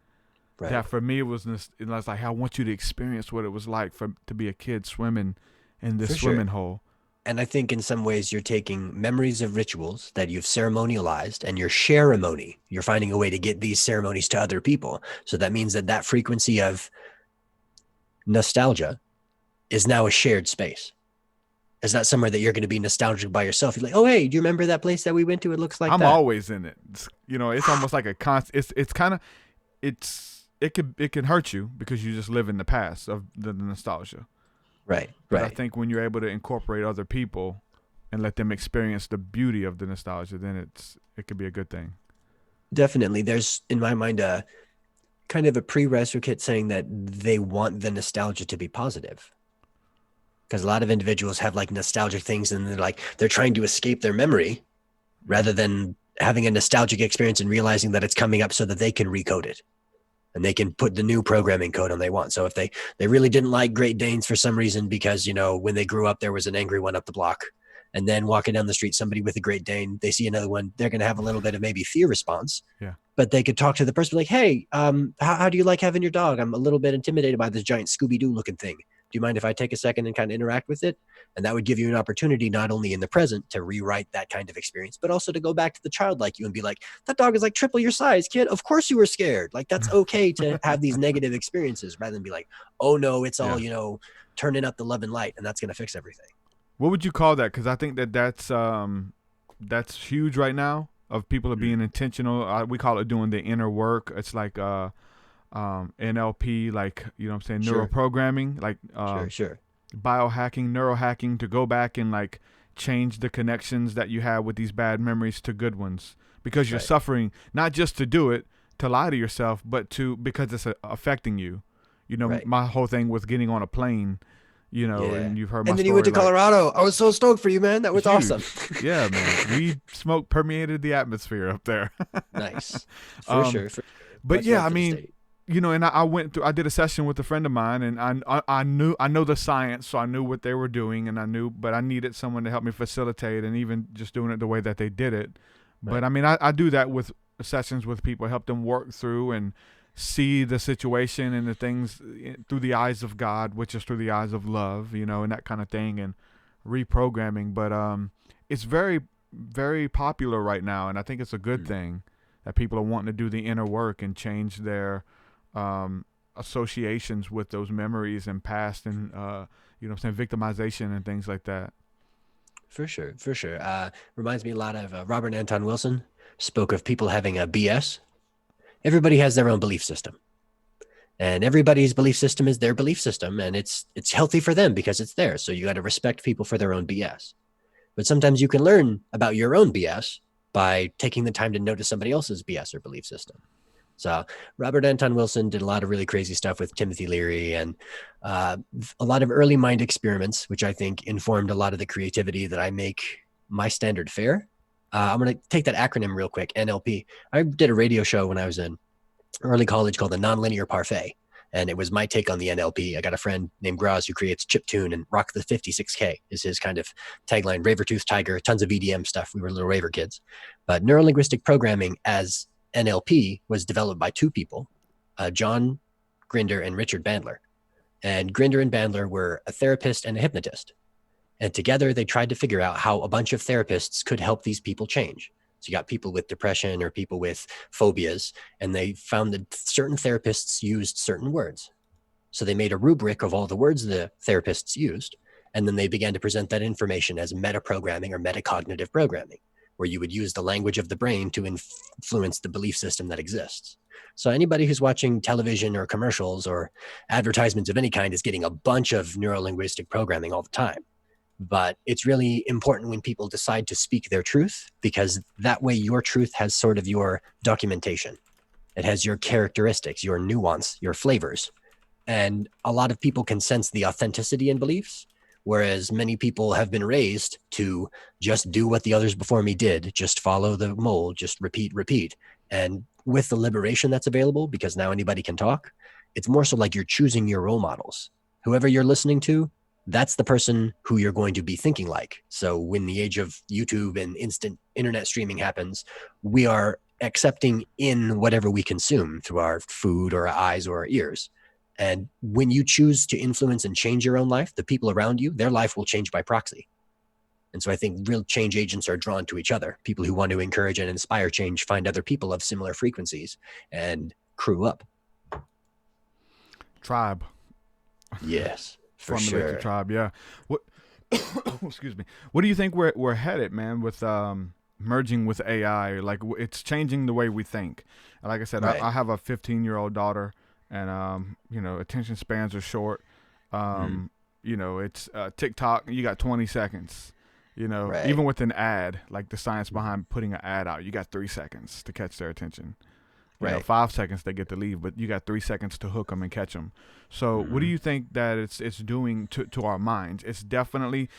Right. That for me it was like, I want you to experience what it was like to be a kid swimming in this swimming hole. And I think in some ways you're taking memories of rituals that you've ceremonialized, and your ceremony, you're finding a way to get these ceremonies to other people. So that means that frequency of nostalgia is now a shared space. It's not somewhere that you're going to be nostalgic by yourself. You're like, oh, hey, do you remember that place that we went to? It looks like I'm that. always in it. It's almost like a constant. It can hurt you because you just live in the past of the nostalgia. Right. But I think when you're able to incorporate other people and let them experience the beauty of the nostalgia, then it could be a good thing. Definitely. There's, in my mind, a kind of a prerequisite saying that they want the nostalgia to be positive. Because a lot of individuals have like nostalgic things and they're trying to escape their memory rather than having a nostalgic experience and realizing that it's coming up so that they can recode it and they can put the new programming code on they want. So if they really didn't like Great Danes for some reason, because, when they grew up, there was an angry one up the block, and then walking down the street, somebody with a Great Dane, they see another one, they're going to have a little bit of maybe fear response. Yeah. But they could talk to the person like, hey, how do you like having your dog? I'm a little bit intimidated by this giant Scooby-Doo looking thing. Do you mind if I take a second and kind of interact with it? And that would give you an opportunity, not only in the present to rewrite that kind of experience, but also to go back to the child like you and be like, that dog is like triple your size, kid. Of course you were scared. Like, that's okay to have these negative experiences rather than be like, oh no, it's all, turning up the love and light and that's going to fix everything. What would you call that? Because I think that's huge right now, of people are being intentional. We call it doing the inner work. It's like NLP, like, what I'm saying, Sure. neuroprogramming, like Sure. biohacking, neurohacking, to go back and like change the connections that you have with these bad memories to good ones, because you're suffering, not just to do it, to lie to yourself, but because it's affecting you. My whole thing with getting on a plane, and you've heard my story. And then you went to Colorado. I was so stoked for you, man. That was Huge. awesome. Yeah, man. Weed smoke permeated the atmosphere up there. Nice. For sure. But Much yeah, love I to the mean, state. and I did a session with a friend of mine, and I know the science, so I knew what they were doing, but I needed someone to help me facilitate, and even just doing it the way that they did it. Right. But I mean, I do that with sessions with people, help them work through and see the situation and the things through the eyes of God, which is through the eyes of love, and that kind of thing, and reprogramming. But it's very, very popular right now, and I think it's a good thing that people are wanting to do the inner work and change their associations with those memories and past and victimization and things like that. For sure. Reminds me a lot of Robert Anton Wilson spoke of people having a BS. Everybody has their own belief system, and everybody's belief system is their belief system, and it's healthy for them because it's theirs. So you got to respect people for their own BS. But sometimes you can learn about your own BS by taking the time to notice somebody else's BS or belief system. So Robert Anton Wilson did a lot of really crazy stuff with Timothy Leary and a lot of early mind experiments, which I think informed a lot of the creativity that I make my standard fare. I'm going to take that acronym real quick, NLP. I did a radio show when I was in early college called the Nonlinear Parfait, and it was my take on the NLP. I got a friend named Graz who creates chiptune, and Rock the 56K is his kind of tagline, Raver-Tooth Tiger, tons of EDM stuff. We were little raver kids. But neurolinguistic programming as NLP was developed by two people, John Grinder and Richard Bandler. And Grinder and Bandler were a therapist and a hypnotist. And together they tried to figure out how a bunch of therapists could help these people change. So you got people with depression or people with phobias, and they found that certain therapists used certain words. So they made a rubric of all the words the therapists used, and then they began to present that information as metaprogramming or metacognitive programming, where you would use the language of the brain to influence the belief system that exists. So anybody who's watching television or commercials or advertisements of any kind is getting a bunch of neurolinguistic programming all the time. But it's really important when people decide to speak their truth, because that way your truth has sort of your documentation. It has your characteristics, your nuance, your flavors. And a lot of people can sense the authenticity in beliefs, whereas many people have been raised to just do what the others before me did, just follow the mold, just repeat. And with the liberation that's available, because now anybody can talk, it's more so like you're choosing your role models. Whoever you're listening to, that's the person who you're going to be thinking like. So when the age of YouTube and instant internet streaming happens, we are accepting in whatever we consume through our food or our eyes or our ears. And when you choose to influence and change your own life, the people around you, their life will change by proxy. And so I think real change agents are drawn to each other. People who want to encourage and inspire change find other people of similar frequencies and crew up. Tribe. Yes, for Formulate sure. the tribe, yeah. excuse me. What do you think we're headed, man, with merging with AI? Like it's changing the way we think. Like I said, Right. I have a 15-year-old daughter, and attention spans are short. It's TikTok. You got 20 seconds. Right. Even with an ad, like the science behind putting an ad out, you got 3 seconds to catch their attention. Right. 5 seconds they get to leave, but you got 3 seconds to hook them and catch them. So what do you think that it's doing to our minds? It's definitely,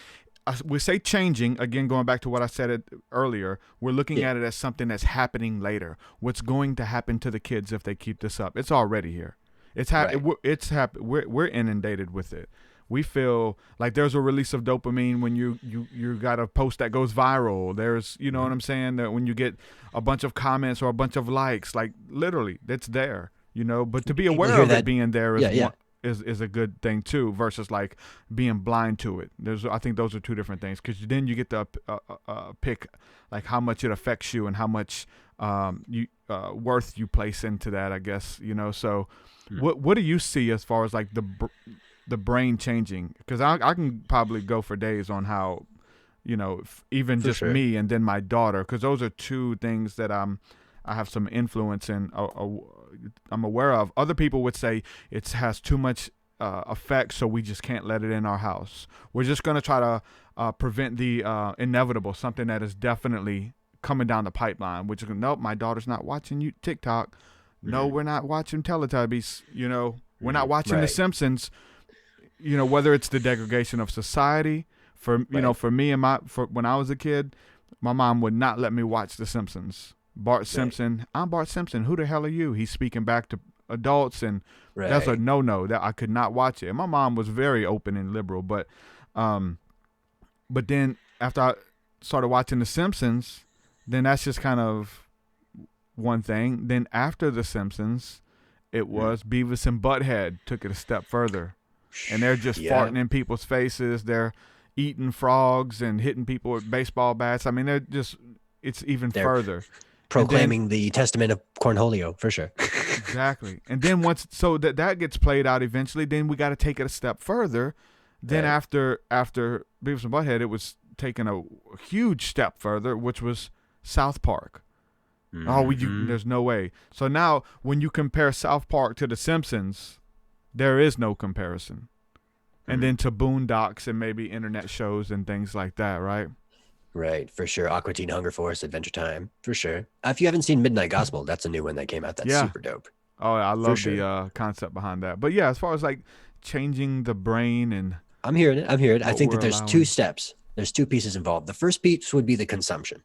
we say changing, again, going back to what I said earlier, we're looking at it as something that's happening later. What's going to happen to the kids if they keep this up? It's already here. It's we're inundated with it. We feel like there's a release of dopamine when you got a post that goes viral. There's, you know what I'm saying, that when you get a bunch of comments or a bunch of likes, like literally it's there, but to be aware of it being there is a good thing too, versus like being blind to it. I think those are two different things, because then you get to pick like how much it affects you and how much worth you place into that, I guess, so what do you see as far as like the brain changing? Because I can probably go for days on how, even just me and then my daughter, because those are two things that I have some influence in. I'm aware of. Other people would say it has too much effect, so we just can't let it in our house. We're just going to try to prevent the inevitable, something that is definitely coming down the pipeline, which is, nope, my daughter's not watching TikTok. No, we're not watching Teletubbies. We're not watching The Simpsons. Whether it's the degradation of society, for me and when I was a kid, my mom would not let me watch The Simpsons. Bart Simpson, I'm Bart Simpson. Who the hell are you? He's speaking back to adults, and that's a no. That I could not watch it. And my mom was very open and liberal, but then after I started watching The Simpsons, then that's just kind of one thing. Then after The Simpsons, it was Beavis and Butthead took it a step further. And they're just farting in people's faces. They're eating frogs and hitting people with baseball bats. I mean, it's even further. Proclaiming the testament of Cornholio, for sure. Exactly. And then so that gets played out eventually, then we got to take it a step further. Then after Beavis and Butthead, it was taken a huge step further, which was South Park. There's no way. So now when you compare South Park to The Simpsons, there is no comparison. And then to Boondocks and maybe internet shows and things like that, right? Right, for sure. Aqua Teen Hunger Force, Adventure Time, for sure. If you haven't seen Midnight Gospel, that's a new one that came out. That's super dope. Oh, I love the concept behind that. But yeah, as far as like changing the brain and... I'm hearing it. I think that there's 2 steps. There's 2 pieces involved. The first piece would be the consumption.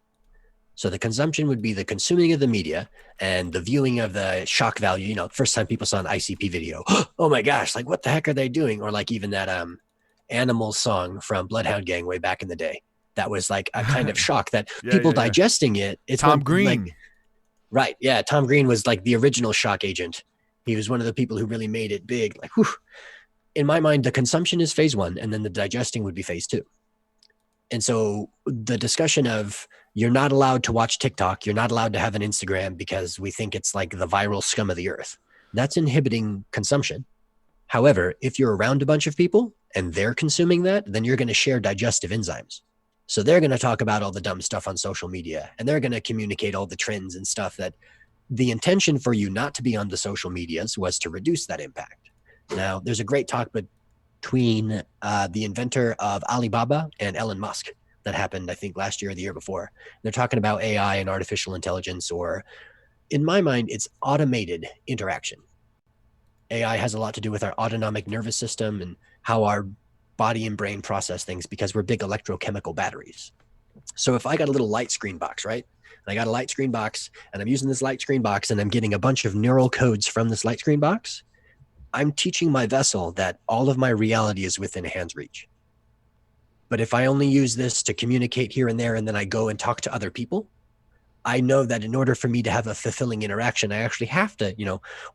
So the consumption would be the consuming of the media and the viewing of the shock value. First time people saw an ICP video, oh my gosh, like what the heck are they doing? Or like even that Animals song from Bloodhound Gang way back in the day. That was like a kind of shock that people digesting it. It's Tom Green. Right. Yeah. Tom Green was like the original shock agent. He was one of the people who really made it big. Like, whew. In my mind, the consumption is phase 1, and then the digesting would be phase 2. And so the discussion of you're not allowed to watch TikTok, you're not allowed to have an Instagram because we think it's like the viral scum of the earth. That's inhibiting consumption. However, if you're around a bunch of people and they're consuming that, then you're going to share digestive enzymes. So they're going to talk about all the dumb stuff on social media, and they're going to communicate all the trends and stuff that the intention for you not to be on the social medias was to reduce that impact. Now, there's a great talk between the inventor of Alibaba and Elon Musk that happened, I think, last year or the year before. They're talking about AI and artificial intelligence, or in my mind, it's automated interaction. AI has a lot to do with our autonomic nervous system and how our body and brain process things, because we're big electrochemical batteries. So if I got a little light screen box, right? And I got a light screen box and I'm using this light screen box and I'm getting a bunch of neural codes from this light screen box, I'm teaching my vessel that all of my reality is within a hand's reach. But if I only use this to communicate here and there, and then I go and talk to other people, I know that in order for me to have a fulfilling interaction, I actually have to,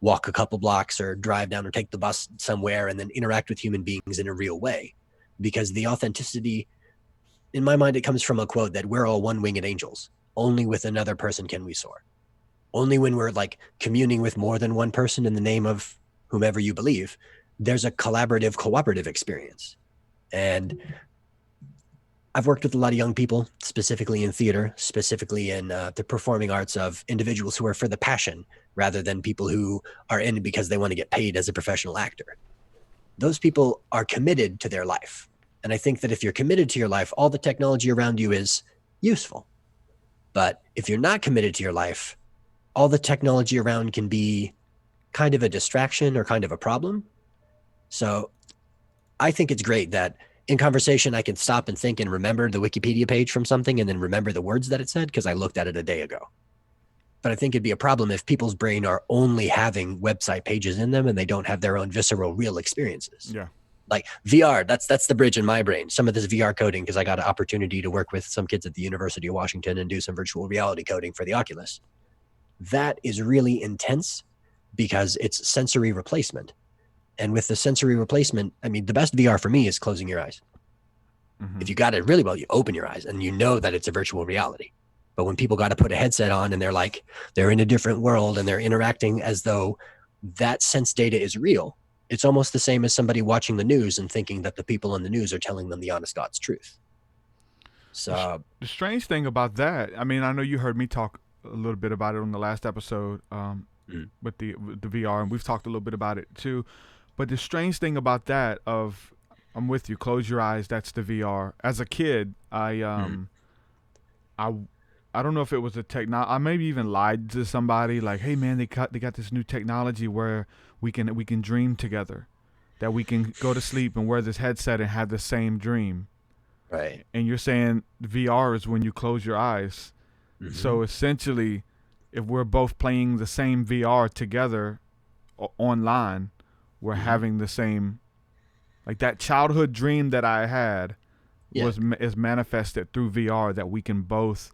walk a couple blocks or drive down or take the bus somewhere and then interact with human beings in a real way. Because the authenticity, in my mind, it comes from a quote that we're all one-winged angels. Only with another person can we soar. Only when we're like communing with more than one person in the name of whomever you believe, there's a collaborative, cooperative experience. And I've worked with a lot of young people, specifically in theater, specifically in the performing arts, of individuals who are for the passion rather than people who are in it because they want to get paid as a professional actor. Those people are committed to their life. And I think that if you're committed to your life, all the technology around you is useful. But if you're not committed to your life, all the technology around can be kind of a distraction or kind of a problem. So I think it's great that in conversation, I can stop and think and remember the Wikipedia page from something and then remember the words that it said because I looked at it a day ago. But I think it'd be a problem if people's brain are only having website pages in them and they don't have their own visceral, real experiences. Yeah. Like VR, that's the bridge in my brain. Some of this VR coding, because I got an opportunity to work with some kids at the University of Washington and do some virtual reality coding for the Oculus. That is really intense because it's sensory replacement. And with the sensory replacement, I mean, the best VR for me is closing your eyes. Mm-hmm. If you got it really well, you open your eyes and you know that it's a virtual reality. But when people got to put a headset on and they're in a different world and they're interacting as though that sense data is real, it's almost the same as somebody watching the news and thinking that the people on the news are telling them the honest God's truth. So the strange thing about that, I mean, I know you heard me talk a little bit about it on the last episode with the VR, and we've talked a little bit about it too. But the strange thing about that I'm with you, close your eyes, that's the VR. As a kid, I don't know if it was a I maybe even lied to somebody like, hey man, they got this new technology where we can dream together, that we can go to sleep and wear this headset and have the same dream. Right. And you're saying VR is when you close your eyes. Mm-hmm. So essentially, if we're both playing the same VR together online, we're having the same, like that childhood dream that I had is manifested through VR, that we can both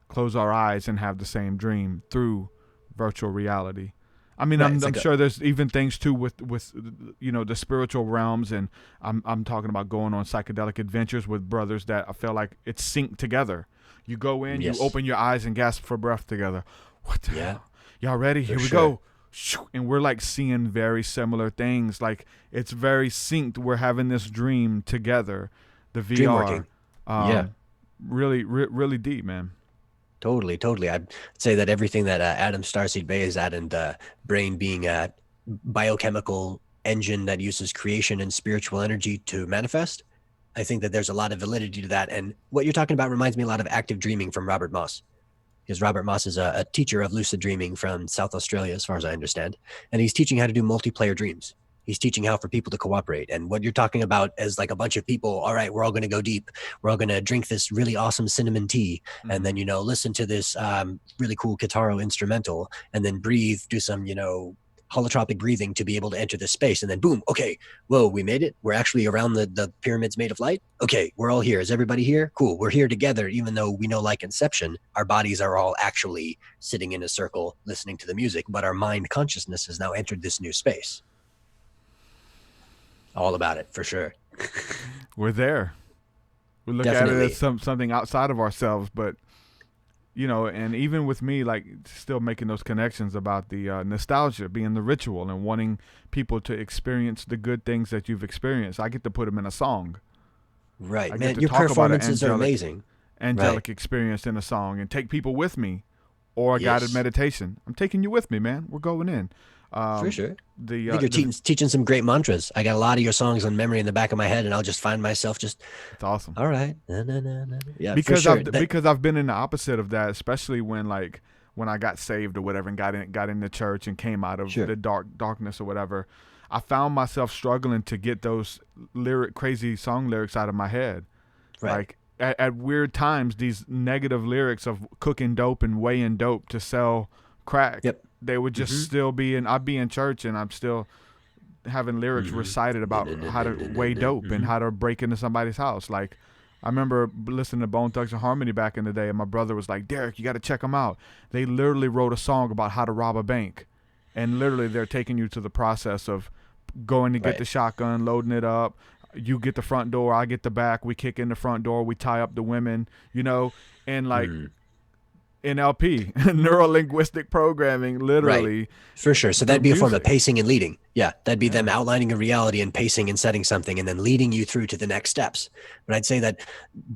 close our eyes and have the same dream through virtual reality. I mean, right, I'm sure there's even things too with the spiritual realms, and I'm talking about going on psychedelic adventures with brothers that I feel like it's synced together. You go in, you open your eyes and gasp for breath together. What the hell? Y'all ready? Here we go. And we're like seeing very similar things. Like it's very synced. We're having this dream together. The VR, really deep, man. Totally. I'd say that everything that Adam Starseed Bay is at, and brain being a biochemical engine that uses creation and spiritual energy to manifest, I think that there's a lot of validity to that. And what you're talking about reminds me a lot of active dreaming from Robert Moss. Because Robert Moss is a teacher of lucid dreaming from South Australia, as far as I understand. And he's teaching how to do multiplayer dreams. He's teaching how for people to cooperate. And what you're talking about is like a bunch of people, all right, we're all going to go deep. We're all going to drink this really awesome cinnamon tea. Mm-hmm. And then, listen to this really cool Kitaro instrumental, and then breathe, do some, holotropic breathing to be able to enter this space. And then boom, okay, whoa, we made it. We're actually around the pyramids made of light. Okay, we're all here. Is everybody here? Cool. We're here together, even though we know, like Inception, our bodies are all actually sitting in a circle listening to the music, but our mind consciousness has now entered this new space. All about it, for sure. We're there. We look Definitely. at it as something outside of ourselves, but and even with me, like still making those connections about the nostalgia being the ritual and wanting people to experience the good things that you've experienced. I get to put them in a song. Right, man. Your performances are amazing. Angelic experience in a song, and take people with me, or a guided meditation. I'm taking you with me, man. We're going in. For sure. I think you're teaching some great mantras. I got a lot of your songs on memory in the back of my head, and I'll just find myself just. It's awesome. All right. No. Yeah, because for sure. Because I've been in the opposite of that, especially when I got saved or whatever and got into church and came out of the darkness or whatever. I found myself struggling to get those crazy song lyrics out of my head. Right. Like at weird times, these negative lyrics of cooking dope and weighing dope to sell crack. Yep. They would just still be I'd be in church and I'm still having lyrics recited about how to weigh dope and how to break into somebody's house. Like, I remember listening to Bone Thugs and Harmony back in the day, and my brother was like, Derek, you got to check them out. They literally wrote a song about how to rob a bank. And literally they're taking you to the process of going to get the shotgun, loading it up. You get the front door, I get the back. We kick in the front door. We tie up the women, and like NLP, neuro linguistic programming, literally. Right. For sure. So through that'd be a form of music. pacing and leading. Yeah. That'd be them outlining a reality and pacing and setting something and then leading you through to the next steps. But I'd say that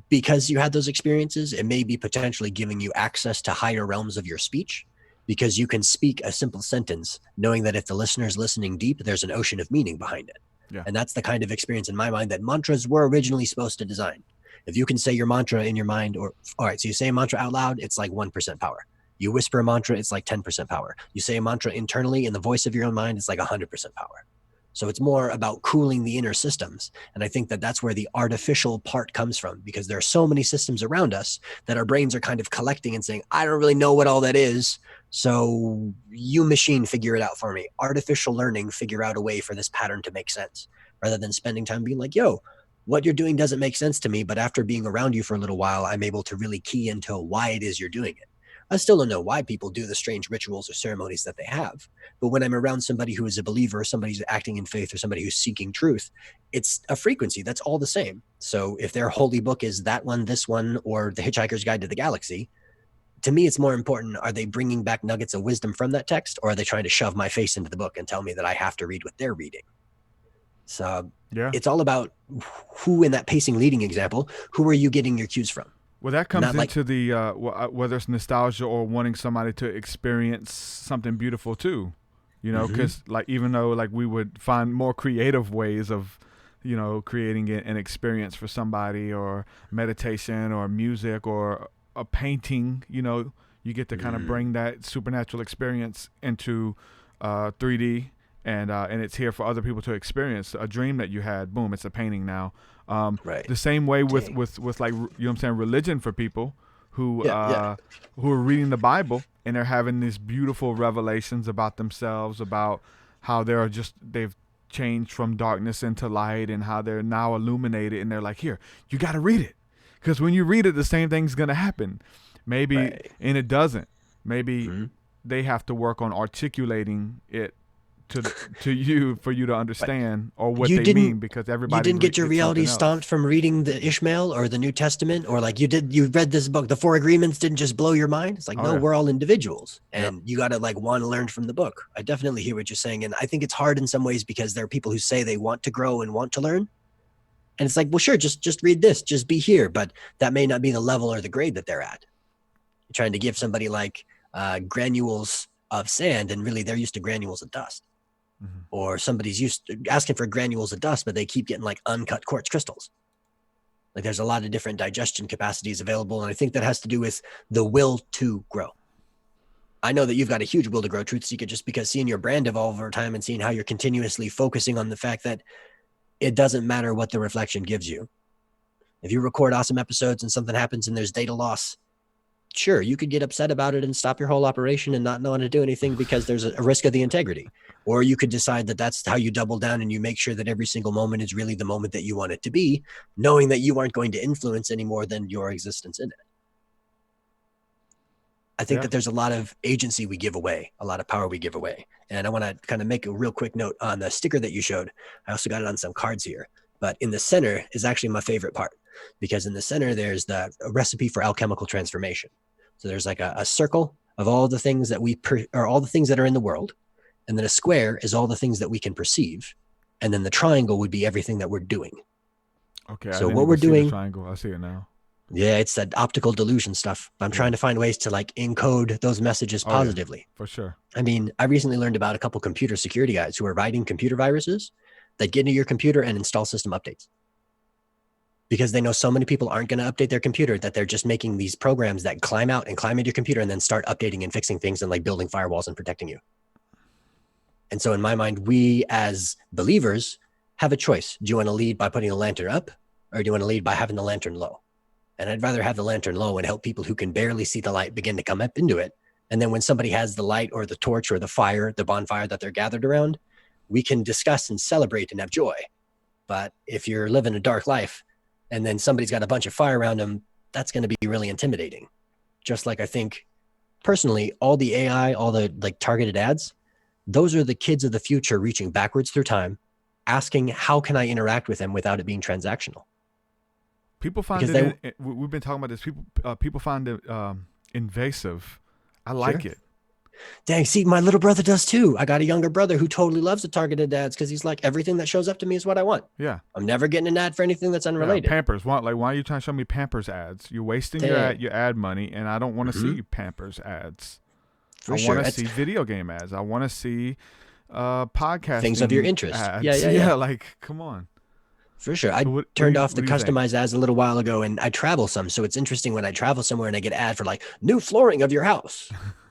because you had those experiences, it may be potentially giving you access to higher realms of your speech, because you can speak a simple sentence knowing that if the listener's listening deep, there's an ocean of meaning behind it. Yeah. And that's the kind of experience in my mind that mantras were originally supposed to design. If you can say your mantra in your mind, or all right, so you say a mantra out loud, it's like 1% power. You whisper a mantra, it's like 10% power. You say a mantra internally in the voice of your own mind, it's like 100% power. So it's more about cooling the inner systems. And I think that that's where the artificial part comes from, because there are so many systems around us that our brains are kind of collecting and saying, I don't really know what all that is. So you machine figure it out for me. Artificial learning figure out a way for this pattern to make sense, rather than spending time being like, yo, what you're doing doesn't make sense to me. But after being around you for a little while, I'm able to really key into why it is you're doing it. I still don't know why people do the strange rituals or ceremonies that they have. But when I'm around somebody who is a believer, somebody who's acting in faith, or somebody who's seeking truth, it's a frequency that's all the same. So if their holy book is that one, this one, or The Hitchhiker's Guide to the Galaxy, to me, it's more important, are they bringing back nuggets of wisdom from that text, or are they trying to shove my face into the book and tell me that I have to read what they're reading? So it's all about who, in that pacing leading example, who are you getting your cues from? Well, that comes Not like- into the whether it's nostalgia or wanting somebody to experience something beautiful too, you know, because like, even though like we would find more creative ways of, you know, creating an experience for somebody, or meditation or music or a painting, you know, you get to kind of bring that supernatural experience into 3D, and it's here for other people to experience. A dream that you had, boom, it's a painting now. Right. The same way with like, you know what I'm saying, religion for people who who are reading the Bible and they're having these beautiful revelations about themselves, about how they've changed from darkness into light, and how they're now illuminated, and they're like, here, you got to read it, because when you read it, the same thing's going to happen. Maybe, and it doesn't. Maybe they have to work on articulating it to you, for you to understand, or what they mean, because everybody. You didn't get your reality stomped from reading the Ishmael or the New Testament, or like you read this book, the Four Agreements didn't just blow your mind. It's like, we're all individuals, and you got to like want to learn from the book. I definitely hear what you're saying. And I think it's hard in some ways, because there are people who say they want to grow and want to learn. And it's like, well, sure, just read this, just be here. But that may not be the level or the grade that they're at. You're trying to give somebody like granules of sand, and really they're used to granules of dust. Or somebody's used to asking for granules of dust, but they keep getting like uncut quartz crystals. Like there's a lot of different digestion capacities available. And I think that has to do with the will to grow. I know that you've got a huge will to grow, TruthSeekah, just because seeing your brand evolve over time and seeing how you're continuously focusing on the fact that it doesn't matter what the reflection gives you. If you record awesome episodes and something happens and there's data loss, sure, you could get upset about it and stop your whole operation and not know how to do anything because there's a risk of the integrity. Or you could decide that that's how you double down and you make sure that every single moment is really the moment that you want it to be, knowing that you aren't going to influence any more than your existence in it. I think that there's a lot of agency we give away, a lot of power we give away. And I want to kind of make a real quick note on the sticker that you showed. I also got it on some cards here, but in the center is actually my favorite part, because in the center, there's a recipe for alchemical transformation. So there's like a circle of all the things that all the things that are in the world. And then a square is all the things that we can perceive. And then the triangle would be everything that we're doing. Okay. So what we're doing, the triangle. I see it now. Yeah, it's that optical delusion stuff. I'm trying to find ways to like encode those messages positively. For sure. I mean, I recently learned about a couple computer security guys who are writing computer viruses that get into your computer and install system updates. Because they know so many people aren't going to update their computer that they're just making these programs that climb out and climb into your computer and then start updating and fixing things and like building firewalls and protecting you. And so in my mind, we as believers have a choice. Do you want to lead by putting the lantern up, or do you want to lead by having the lantern low? And I'd rather have the lantern low and help people who can barely see the light begin to come up into it. And then when somebody has the light or the torch or the fire, the bonfire that they're gathered around, we can discuss and celebrate and have joy. But if you're living a dark life and then somebody's got a bunch of fire around them, that's going to be really intimidating. Just like I think personally, all the AI, all the like targeted ads, those are the kids of the future reaching backwards through time, asking, how can I interact with them without it being transactional? People find we've been talking about this. People find it invasive. I like Sure. it. Dang, see, my little brother does too. I got a younger brother who totally loves the targeted ads because he's like, everything that shows up to me is what I want. Yeah. I'm never getting an ad for anything that's Yeah, unrelated. Pampers. Why are you trying to show me Pampers ads? You're wasting your ad money, and I don't want to see Pampers ads. For I sure. want to see video game ads. I want to see podcasting Things of your interest. ads. Yeah. Like, come on. For sure. I So turned off the what do you think? customized ads a little while ago, and I travel some. So it's interesting when I travel somewhere and I get an ad for like new flooring of your house.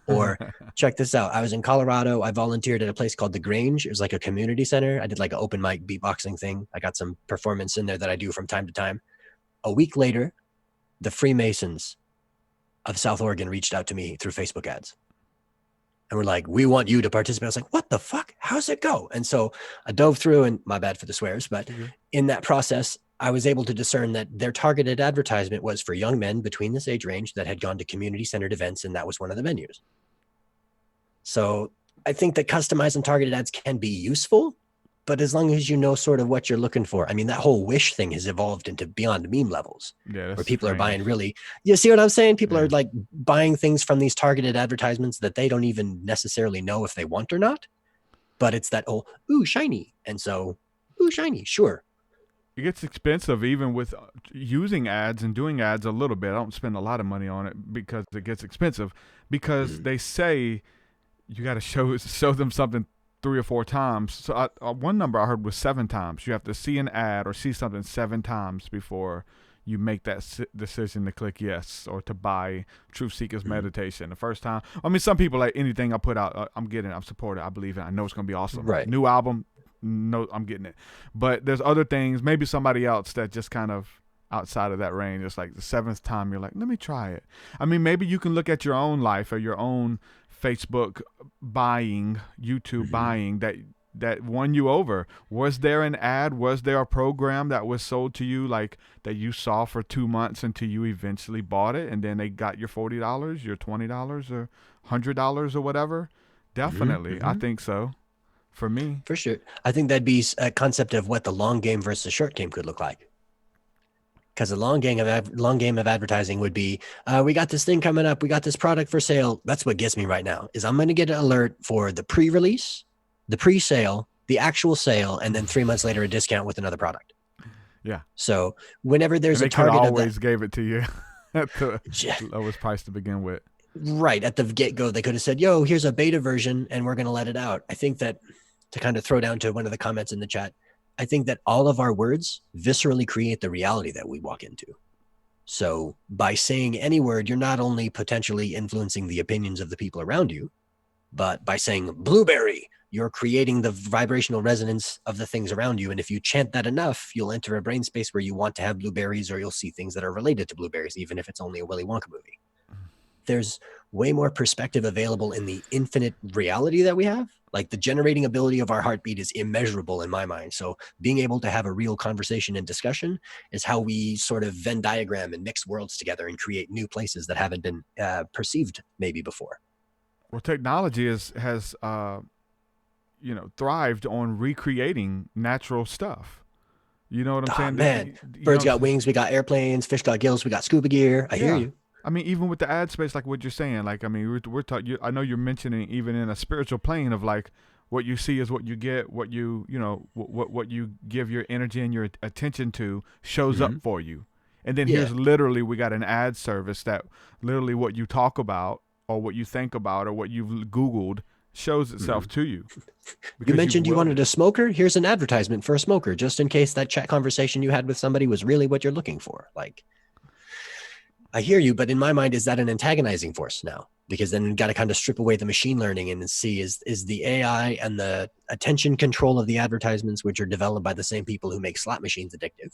Or check this out. I was in Colorado. I volunteered at a place called The Grange. It was like a community center. I did like an open mic beatboxing thing. I got some performance in there that I do from time to time. A week later, the Freemasons of South Oregon reached out to me through Facebook ads. And we're like, we want you to participate. I was like, what the fuck? How's it go? And so I dove through, and my bad for the swears, but in that process, I was able to discern that their targeted advertisement was for young men between this age range that had gone to community-centered events, and that was one of the venues. So I think that customized and targeted ads can be useful, but as long as you know sort of what you're looking for. I mean, that whole Wish thing has evolved into beyond meme levels, Yeah, where people are buying really, you see what I'm saying? People are like buying things from these targeted advertisements that they don't even necessarily know if they want or not, but it's that, oh, ooh, shiny. And so, ooh, shiny, sure. It gets expensive even with using ads and doing ads a little bit. I don't spend a lot of money on it because it gets expensive, because they say you got to show them something 3 or 4 times. So one number I heard was 7 times. You have to see an ad or see something 7 times before you make that decision to click yes or to buy TruthSeekahs meditation. The first time, I mean, some people, like anything I put out, I'm getting it, I'm supporting it, I believe it, I know it's going to be awesome. Right. New album, no, I'm getting it. But there's other things, maybe somebody else that just kind of outside of that range. It's like the 7th time you're like, let me try it. I mean, maybe you can look at your own life or your own Facebook buying, YouTube buying that won you over. Was there an ad? Was there a program that was sold to you, like that you saw for 2 months until you eventually bought it, and then they got your $40, your $20, or $100 or whatever? Definitely, I think so. For me, for sure. I think that'd be a concept of what the long game versus short game could look like. Because the long game of advertising would be, we got this thing coming up. We got this product for sale. That's what gets me right now is I'm going to get an alert for the pre-release, the pre-sale, the actual sale, and then 3 months later, a discount with another product. Yeah. So whenever there's and a target, always gave it to you at the lowest price to begin with. Right at the get-go, they could have said, "Yo, here's a beta version, and we're going to let it out." I think that, to kind of throw down to one of the comments in the chat, I think that all of our words viscerally create the reality that we walk into. So by saying any word, you're not only potentially influencing the opinions of the people around you, but by saying blueberry, you're creating the vibrational resonance of the things around you. And if you chant that enough, you'll enter a brain space where you want to have blueberries, or you'll see things that are related to blueberries, even if it's only a Willy Wonka movie. There's way more perspective available in the infinite reality that we have. Like the generating ability of our heartbeat is immeasurable in my mind. So being able to have a real conversation and discussion is how we sort of Venn diagram and mix worlds together and create new places that haven't been perceived maybe before. Well, technology has thrived on recreating natural stuff. You know what I'm saying? Man, birds got wings, we got airplanes, fish got gills, we got scuba gear. I hear you. I mean, even with the ad space, like what you're saying, like, I mean, we're talking, I know you're mentioning even in a spiritual plane of like, what you see is what you get, what you give your energy and your attention to shows up for you. And then here's literally, we got an ad service that literally what you talk about or what you think about or what you've Googled shows itself to you. You mentioned you wanted a smoker. Here's an advertisement for a smoker, just in case that chat conversation you had with somebody was really what you're looking for. Like, I hear you, but in my mind, is that an antagonizing force now? Because then you got to kind of strip away the machine learning and see is the AI and the attention control of the advertisements, which are developed by the same people who make slot machines addictive.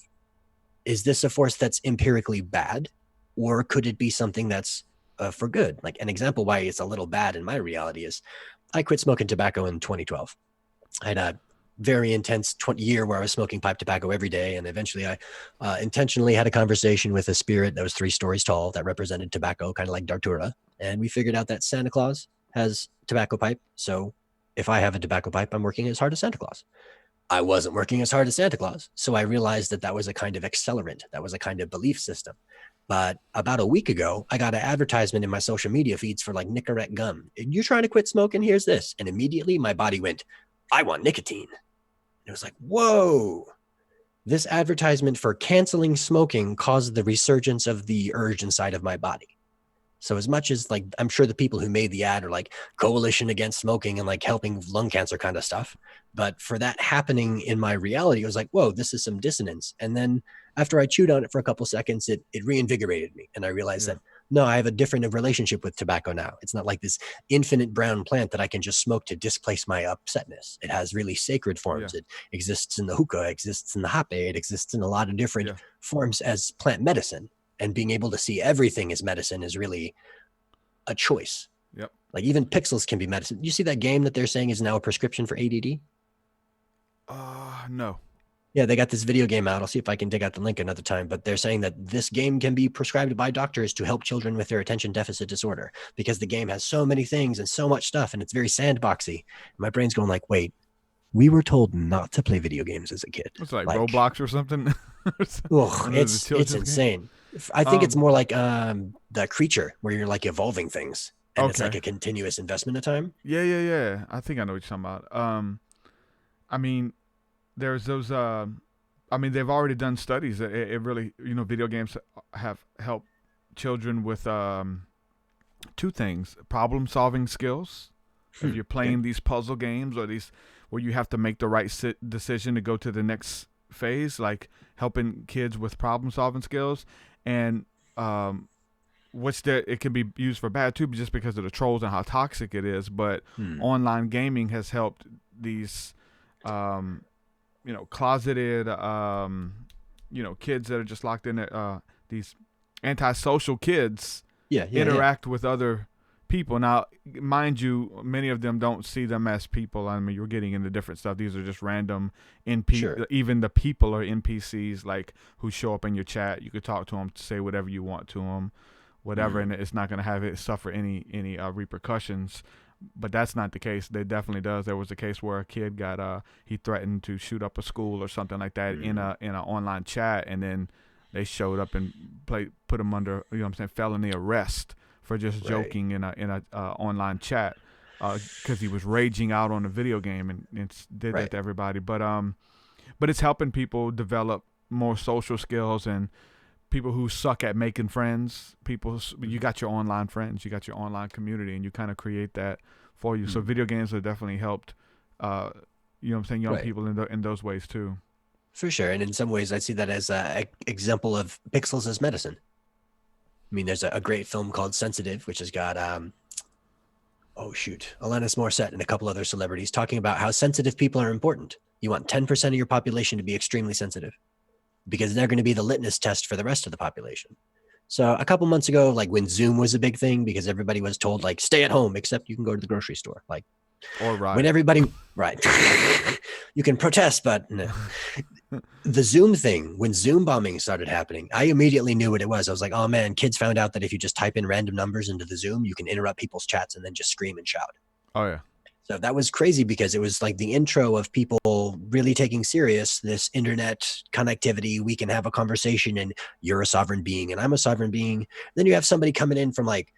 Is this a force that's empirically bad, or could it be something that's for good? Like an example why it's a little bad in my reality is I quit smoking tobacco in 2012. I had a very intense year where I was smoking pipe tobacco every day. And eventually I intentionally had a conversation with a spirit that was 3 stories tall that represented tobacco, kind of like Dartura. And we figured out that Santa Claus has tobacco pipe. So if I have a tobacco pipe, I'm working as hard as Santa Claus. I wasn't working as hard as Santa Claus. So I realized that that was a kind of accelerant. That was a kind of belief system. But about a week ago, I got an advertisement in my social media feeds for like Nicorette gum. You're trying to quit smoking? Here's this. And immediately my body went, I want nicotine. And it was like, whoa. This advertisement for canceling smoking caused the resurgence of the urge inside of my body. So as much as like, I'm sure the people who made the ad are like coalition against smoking and like helping lung cancer kind of stuff. But for that happening in my reality, it was like, whoa, this is some dissonance. And then after I chewed on it for a couple seconds, it reinvigorated me. And I realized that, no, I have a different relationship with tobacco now. It's not like this infinite brown plant that I can just smoke to displace my upsetness. It has really sacred forms. It exists in the hookah, exists in the hape, it exists in a lot of different forms as plant medicine. And being able to see everything as medicine is really a choice. Yep. Like even pixels can be medicine. You see that game that they're saying is now a prescription for ADD? No. Yeah, they got this video game out. I'll see if I can dig out the link another time. But they're saying that this game can be prescribed by doctors to help children with their attention deficit disorder because the game has so many things and so much stuff and it's very sandboxy. My brain's going like, wait, we were told not to play video games as a kid. It's like Roblox or something. It's insane. I think it's more like the Creature where you're like evolving things and it's like a continuous investment of time. Yeah. I think I know what you're talking about. I mean, there's those, I mean, they've already done studies that it really, video games have helped children with two things: problem solving skills. If you're playing these puzzle games or these where you have to make the right decision to go to the next phase, like helping kids with problem solving skills. And it can be used for bad too, just because of the trolls and how toxic it is. But online gaming has helped these, closeted, kids that are just locked in these antisocial kids interact with other people. Now, mind you, many of them don't see them as people. I mean, you're getting into different stuff. These are just random even the people are NPCs, like who show up in your chat. You could talk to them, say whatever you want to them, whatever, and it's not going to have it suffer any repercussions. But that's not the case. It definitely does. There was a case where a kid got he threatened to shoot up a school or something like that in an online chat, and then they showed up and put him under felony arrest for just joking in a online chat because he was raging out on a video game and did that to everybody. But it's helping people develop more social skills, and people who suck at making friends. You got your online friends, you got your online community, and you kind of create that for you. So video games have definitely helped, young people in those ways too. For sure. And in some ways, I see that as an example of pixels as medicine. I mean, there's a great film called Sensitive, which has got, Alanis Morissette and a couple other celebrities talking about how sensitive people are important. You want 10% of your population to be extremely sensitive because they're going to be the litmus test for the rest of the population. So a couple months ago, like when Zoom was a big thing, because everybody was told like, stay at home, except you can go to the grocery store. Like, or right. When everybody, you can protest, but no. The Zoom thing, when Zoom bombing started happening, I immediately knew what it was. I was like, oh man, kids found out that if you just type in random numbers into the Zoom, you can interrupt people's chats and then just scream and shout. Oh yeah. So that was crazy because it was like the intro of people really taking serious this internet connectivity. We can have a conversation and you're a sovereign being and I'm a sovereign being. Then you have somebody coming in from like,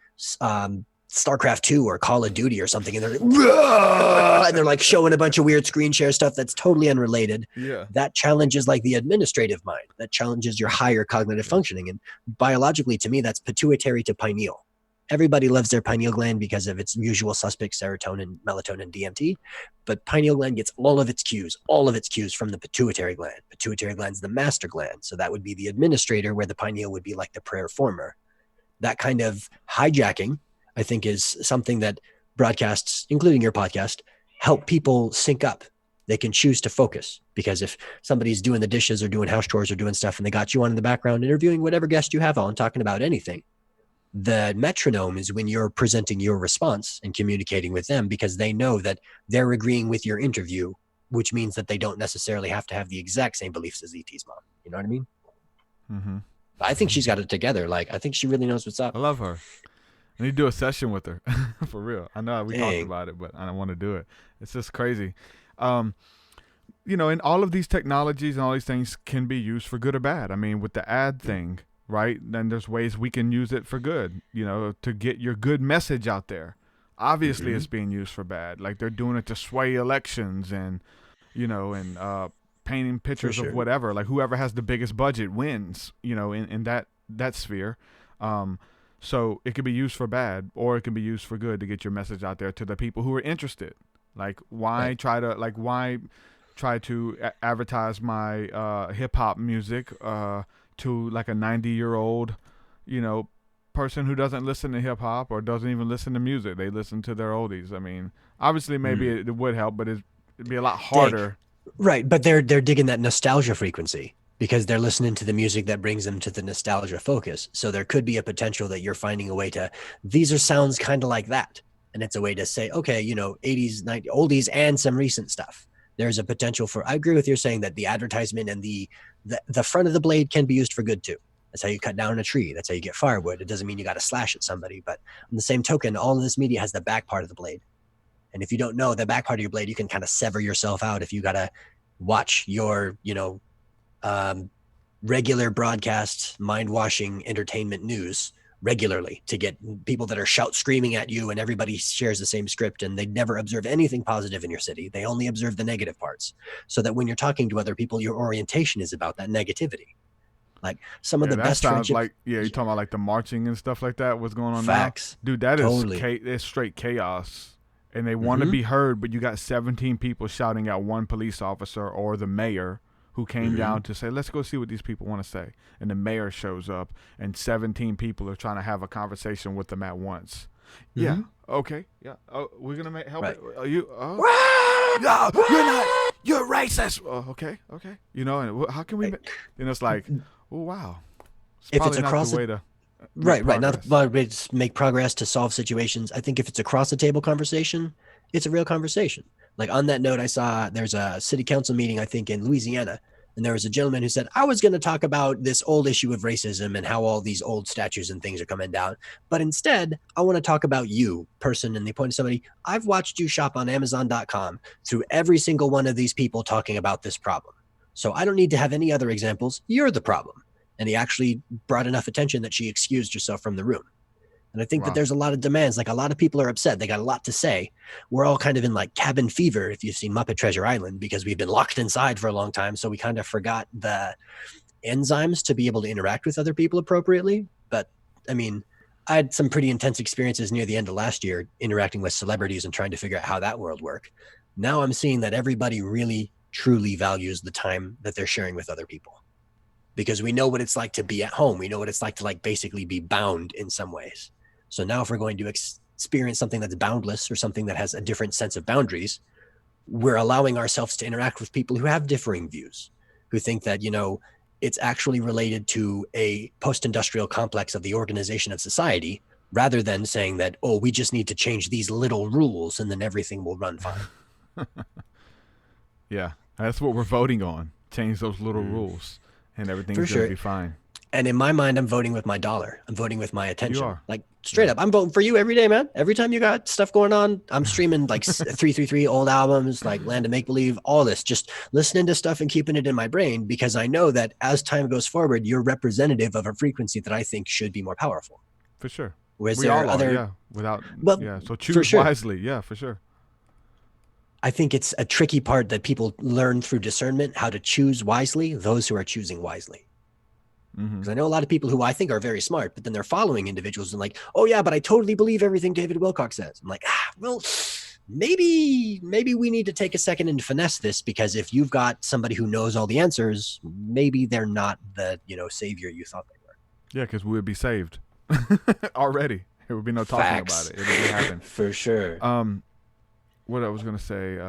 StarCraft 2 or Call of Duty or something, and they're like, and they're like showing a bunch of weird screen share stuff that's totally unrelated. Yeah. That challenges like the administrative mind. That challenges your higher cognitive functioning. And biologically, to me, that's pituitary to pineal. Everybody loves their pineal gland because of its usual suspects, serotonin, melatonin, DMT. But pineal gland gets all of its cues from the pituitary gland. Pituitary gland's the master gland. So that would be the administrator, where the pineal would be like the prayer former. That kind of hijacking, I think, is something that broadcasts, including your podcast, help people sync up. They can choose to focus, because if somebody's doing the dishes or doing house chores or doing stuff and they got you on in the background interviewing whatever guest you have on, talking about anything, the metronome is when you're presenting your response and communicating with them, because they know that they're agreeing with your interview, which means that they don't necessarily have to have the exact same beliefs as ET's mom. You know what I mean? Mm-hmm. I think she's got it together. Like, I think she really knows what's up. I love her. I need to do a session with her for real. I know we talked about it, but I don't want to do it. It's just crazy. And all of these technologies and all these things can be used for good or bad. I mean, with the ad thing, right? Then there's ways we can use it for good, to get your good message out there. Obviously, it's being used for bad. Like they're doing it to sway elections and, painting pictures of whatever. Like whoever has the biggest budget wins, in that sphere. So it could be used for bad, or it can be used for good to get your message out there to the people who are interested. Like why try to advertise my hip hop music to like a 90-year-old, person who doesn't listen to hip hop or doesn't even listen to music. They listen to their oldies. I mean, obviously maybe it would help, but it'd be a lot harder. Right, but they're digging that nostalgia frequency because they're listening to the music that brings them to the nostalgia focus. So there could be a potential that you're finding a way to, these are sounds kind of like that. And it's a way to say, okay, 80s, 90s, oldies, and some recent stuff. There's a potential for, I agree with you saying that the advertisement and the front of the blade can be used for good too. That's how you cut down a tree. That's how you get firewood. It doesn't mean you got to slash at somebody, but on the same token, all of this media has the back part of the blade. And if you don't know the back part of your blade, you can kind of sever yourself out if you got to watch your, regular broadcast, mind-washing entertainment news regularly to get people that are screaming at you and everybody shares the same script and they never observe anything positive in your city. They only observe the negative parts so that when you're talking to other people, your orientation is about that negativity. Like some of the best friendships. Like, you're talking about like the marching and stuff like that. What's going on Facts. now? Dude, that totally. It's straight chaos. And they want to be heard, but you got 17 people shouting at one police officer or the mayor who came down to say, let's go see what these people want to say. And the mayor shows up and 17 people are trying to have a conversation with them at once. Yeah. Okay. Yeah. Oh, we're going to help it. Are you? No, you're not. You're racist. Oh, okay. Okay. And how can we? It's like, oh, wow. If it's across the way to. Right. Not to make progress to solve situations. I think if it's across the table conversation, it's a real conversation. Like on that note, I saw there's a city council meeting, I think in Louisiana, and there was a gentleman who said, I was going to talk about this old issue of racism and how all these old statues and things are coming down. But instead, I want to talk about you, person. And they pointed to somebody, I've watched you shop on Amazon.com through every single one of these people talking about this problem. So I don't need to have any other examples. You're the problem. And he actually brought enough attention that she excused herself from the room. And I think that there's a lot of demands. Like a lot of people are upset. They got a lot to say. We're all kind of in like cabin fever, if you've seen Muppet Treasure Island, because we've been locked inside for a long time. So we kind of forgot the enzymes to be able to interact with other people appropriately. But I mean, I had some pretty intense experiences near the end of last year interacting with celebrities and trying to figure out how that world worked. Now I'm seeing that everybody really, truly values the time that they're sharing with other people. Because we know what it's like to be at home. We know what it's like to like basically be bound in some ways. So now if we're going to experience something that's boundless or something that has a different sense of boundaries, we're allowing ourselves to interact with people who have differing views, who think that, it's actually related to a post-industrial complex of the organization of society, rather than saying that, oh, we just need to change these little rules and then everything will run fine. Yeah, that's what we're voting on. Change those little rules. And everything's going to be fine. And in my mind, I'm voting with my dollar. I'm voting with my attention. You are. Like straight up, I'm voting for you every day, man. Every time you got stuff going on, I'm streaming like 333 old albums, like Land of Make Believe, all this, just listening to stuff and keeping it in my brain because I know that as time goes forward, you're representative of a frequency that I think should be more powerful. For sure. Whereas we there all are other, So choose wisely. Yeah, for sure. I think it's a tricky part that people learn through discernment, how to choose wisely, those who are choosing wisely. Because I know a lot of people who I think are very smart, but then they're following individuals and like, oh yeah, but I totally believe everything David Wilcock says. I'm like, well, maybe we need to take a second and finesse this, because if you've got somebody who knows all the answers, maybe they're not the, savior you thought they were. Yeah, because we would be saved already. There would be no talking about it. It would happen. For sure. What I was going to say.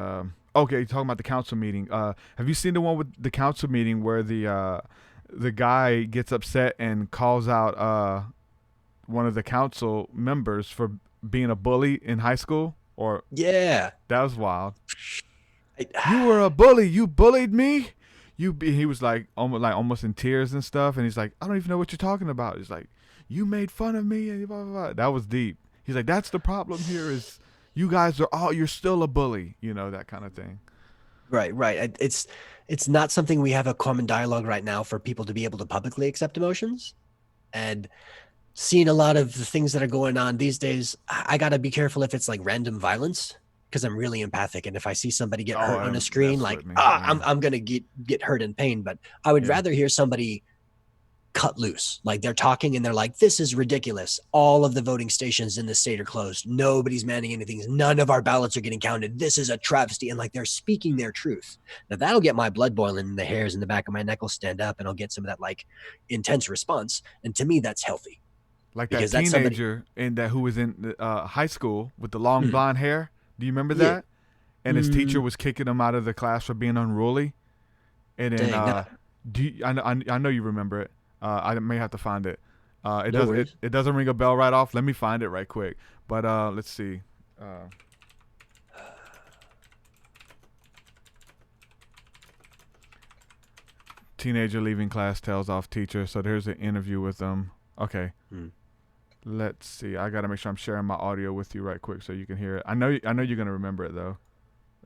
Okay, talking about the council meeting. Have you seen the one with the council meeting where the guy gets upset and calls out one of the council members for being a bully in high school? Or yeah, that was wild. You were a bully. You bullied me. He was like almost in tears and stuff, and he's like, I don't even know what you're talking about. He's like, you made fun of me and blah blah blah. That was deep. He's like, that's the problem here is you guys are you're still a bully. That kind of thing. Right. It's not something we have a common dialogue right now for people to be able to publicly accept emotions. And seeing a lot of the things that are going on these days, I got to be careful if it's like random violence, because I'm really empathic. And if I see somebody get hurt on a screen, like, I'm going to get hurt in pain. But I would rather hear somebody cut loose. Like they're talking and they're like, this is ridiculous. All of the voting stations in the state are closed. Nobody's manning anything. None of our ballots are getting counted. This is a travesty. And like they're speaking their truth. Now that'll get my blood boiling and the hairs in the back of my neck will stand up and I'll get some of that like intense response. And to me, that's healthy. Like that teenager who was in high school with the long blonde hair. Do you remember that? And his teacher was kicking him out of the class for being unruly. And then, I know you remember it. I may have to find it. It doesn't ring a bell right off. Let me find it right quick. But let's see. Teenager leaving class tells off teacher. So there's an interview with them. Okay. Let's see. I gotta make sure I'm sharing my audio with you right quick so you can hear it. I know you're gonna remember it though.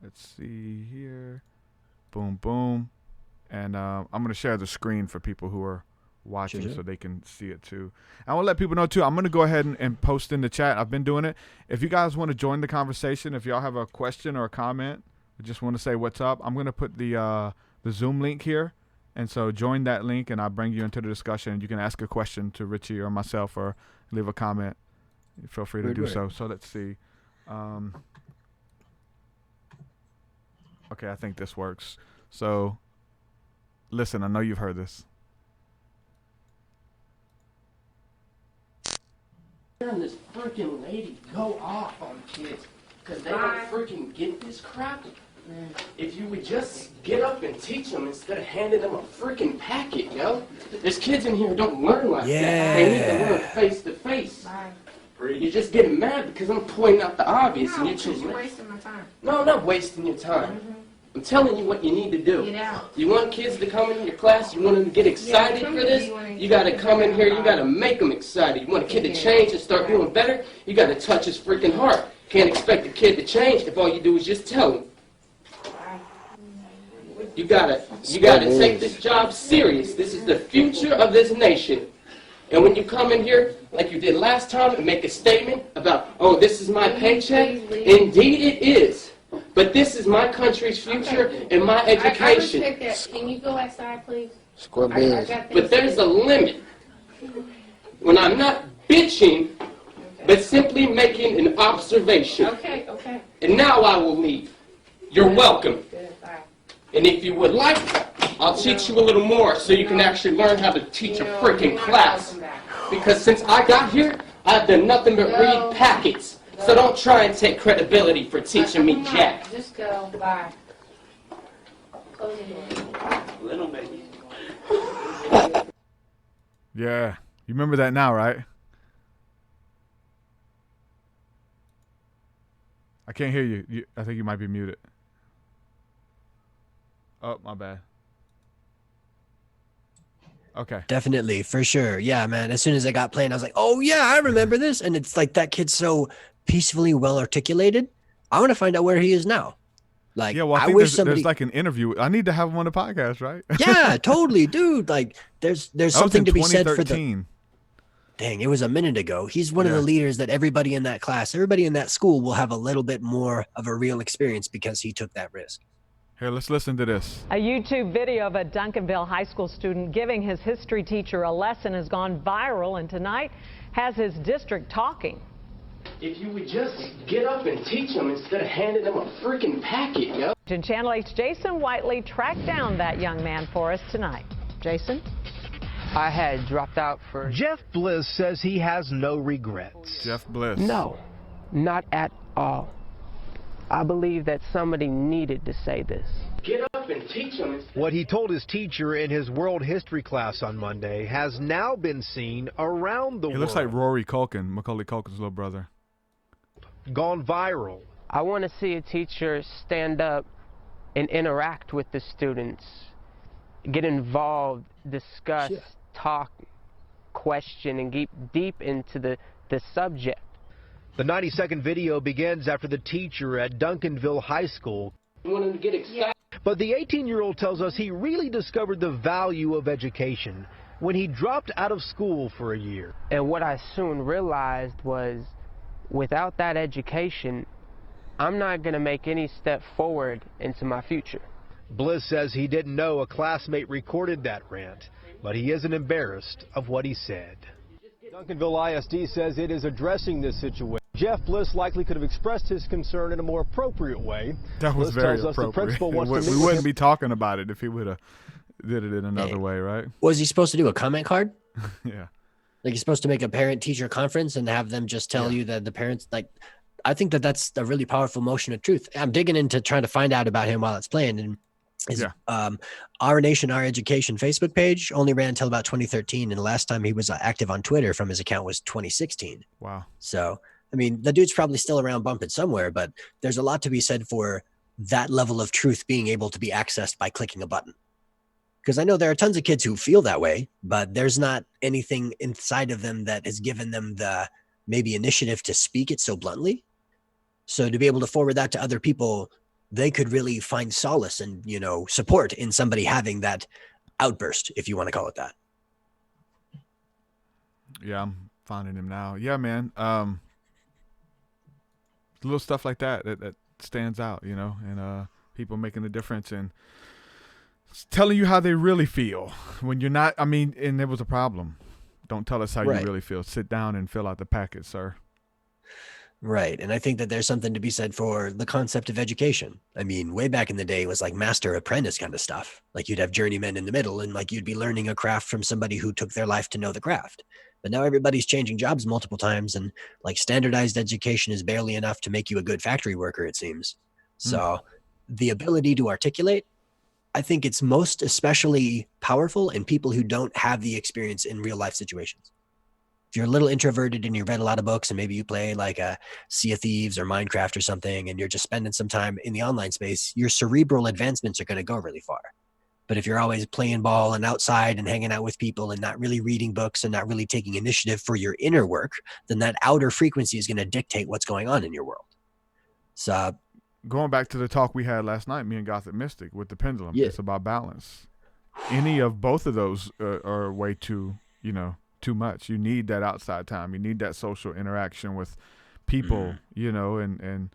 Let's see here. Boom, boom. And I'm gonna share the screen for people who are watching so they can see it too. I want to let people know too, I'm going to go ahead and post in the chat. I've been doing it. If you guys want to join the conversation, if y'all have a question or a comment, or just want to say what's up, I'm going to put the Zoom link here. And so join that link and I'll bring you into the discussion. You can ask a question to Richie or myself or leave a comment. Feel free to do so. So let's see. Okay, I think this works. So listen, I know you've heard this. This freaking lady go off on kids because they don't freaking get this crap. If you would just get up and teach them instead of handing them a freaking packet, yo. There's kids in here who don't learn like that. They need to learn face to face. You're just getting mad because I'm pointing out the obvious and you're just wasting my time. No, I'm not wasting your time. I'm telling you what you need to do. Get out. You want kids to come in your class, you want them to get excited for this, you got to come in here, you got to make them excited. You want a kid to change and start doing better, you got to touch his freaking heart. Can't expect a kid to change if all you do is just tell him. You gotta take this job serious. This is the future of this nation. And when you come in here, like you did last time, and make a statement about, oh, this is my paycheck, indeed it is. But this is my country's future and my education. I respect that. Can you go outside, please? But there's a limit. When I'm not bitching, but simply making an observation. Okay. And now I will leave. You're welcome. Good, bye. And if you would like, I'll teach you a little more so you can actually learn how to teach a freaking class. Because since I got here, I've done nothing but read packets. So don't try and take credibility for teaching me jack. Just go. Bye. Close the door. Little baby. Yeah. You remember that now, right? I can't hear you. I think you might be muted. Oh, my bad. Okay. Definitely, for sure. Yeah, man. As soon as I got playing, I was like, oh, yeah, I remember this. And it's like that kid's so peacefully well articulated. I want to find out where he is now. Like, yeah, well, I think there's like an interview. I need to have him on the podcast, right? Yeah, totally, dude. Like, there's something to be said for the. Dang, it was a minute ago. He's one of the leaders that everybody in that class, everybody in that school will have a little bit more of a real experience because he took that risk. Here, let's listen to this. A YouTube video of a Duncanville high school student giving his history teacher a lesson has gone viral, and tonight has his district talking. If you would just get up and teach them instead of handing them a freaking packet, yo. And Channel 8's Jason Whiteley tracked down that young man for us tonight. Jason? I had dropped out for... Jeff Bliss says he has no regrets. Jeff Bliss. No, not at all. I believe that somebody needed to say this. Get up and teach them. What he told his teacher in his world history class on Monday has now been seen around the world. He looks like Rory Culkin, Macaulay Culkin's little brother. Gone viral. I want to see a teacher stand up and interact with the students, get involved, discuss, talk, question, and get deep into the subject. The 90-second video begins after the teacher at Duncanville High School. You want them to get excited. But the 18-year-old tells us he really discovered the value of education when he dropped out of school for a year. And what I soon realized was, without that education, I'm not going to make any step forward into my future. Bliss says he didn't know a classmate recorded that rant, but he isn't embarrassed of what he said. Duncanville ISD says it is addressing this situation. Jeff Bliss likely could have expressed his concern in a more appropriate way. That was Bliss very tells us the appropriate. principal wants to We meet wouldn't with be talking about it if he would have did it in another way, right? Was he supposed to do a comment card? Yeah. Like he's supposed to make a parent-teacher conference and have them just tell you that the parents, like, I think that that's a really powerful motion of truth. I'm digging into trying to find out about him while it's playing. And his Our Nation, Our Education Facebook page only ran until about 2013. And the last time he was active on Twitter from his account was 2016. Wow. So, I mean, the dude's probably still around bumping somewhere, but there's a lot to be said for that level of truth being able to be accessed by clicking a button. Because I know there are tons of kids who feel that way, but there's not anything inside of them that has given them the maybe initiative to speak it so bluntly. So to be able to forward that to other people, they could really find solace and, you know, support in somebody having that outburst, if you want to call it that. Yeah, I'm finding him now. Yeah, man. Little stuff like that stands out, you know, and people making a difference and telling you how they really feel when you're not. I mean, and there was a problem. Don't tell us how you really feel. Sit down and fill out the packet, sir. Right. And I think that there's something to be said for the concept of education. I mean, way back in the day, it was like master apprentice kind of stuff. Like you'd have journeymen in the middle and like you'd be learning a craft from somebody who took their life to know the craft. But now everybody's changing jobs multiple times and like standardized education is barely enough to make you a good factory worker, it seems. So the ability to articulate, I think it's most especially powerful in people who don't have the experience in real life situations. If you're a little introverted and you read a lot of books and maybe you play like a Sea of Thieves or Minecraft or something, and you're just spending some time in the online space, your cerebral advancements are going to go really far. But if you're always playing ball and outside and hanging out with people and not really reading books and not really taking initiative for your inner work, then that outer frequency is going to dictate what's going on in your world. So going back to the talk we had last night, me and Gothic Mystic with the pendulum, it's about balance. Any of both of those are way too, you know, too much. You need that outside time. You need that social interaction with people, you know, and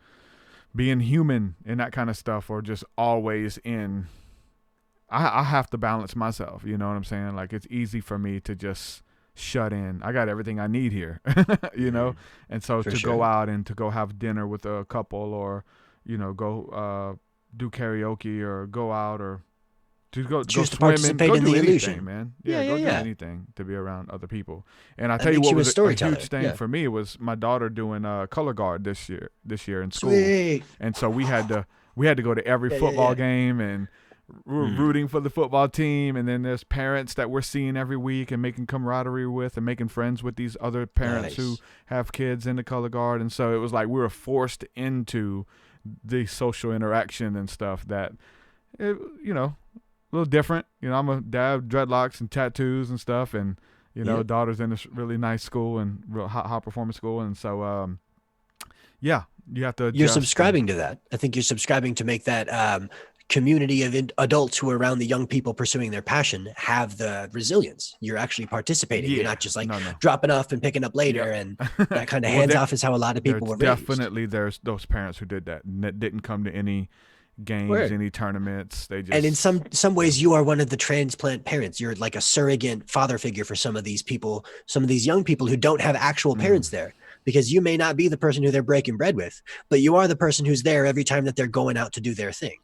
being human and that kind of stuff, or just always in. I have to balance myself. You know what I'm saying? Like it's easy for me to just shut in. I got everything I need here, you know? And so to go out and to go have dinner with a couple or, you know, go do karaoke or go out or to go swimming, go do anything, man. Yeah, go do anything to be around other people. And I tell you what was a huge thing for me was my daughter doing color guard this year in school. Sweet. And so we had to go to every football game, and we're rooting for the football team. And then there's parents that we're seeing every week and making camaraderie with and making friends with these other parents who have kids in the color guard. And so it was like we were forced into the social interaction and stuff that, you know, a little different. You know, I'm a dad, dreadlocks and tattoos and stuff, and you know, daughter's in this really nice school and real high performance school, and so you have to. You're subscribing to that. I think you're subscribing to make that community of adults who are around the young people pursuing their passion have the resilience. You're actually participating. You're not just like dropping off and picking up later, and that kind of hands off is how a lot of people were raised. Definitely, there's those parents who did that didn't come to any games, any tournaments. They just, and in some ways you are one of the transplant parents. You're like a surrogate father figure for some of these people, some of these young people who don't have actual parents there, because you may not be the person who they're breaking bread with, but you are the person who's there every time that they're going out to do their thing.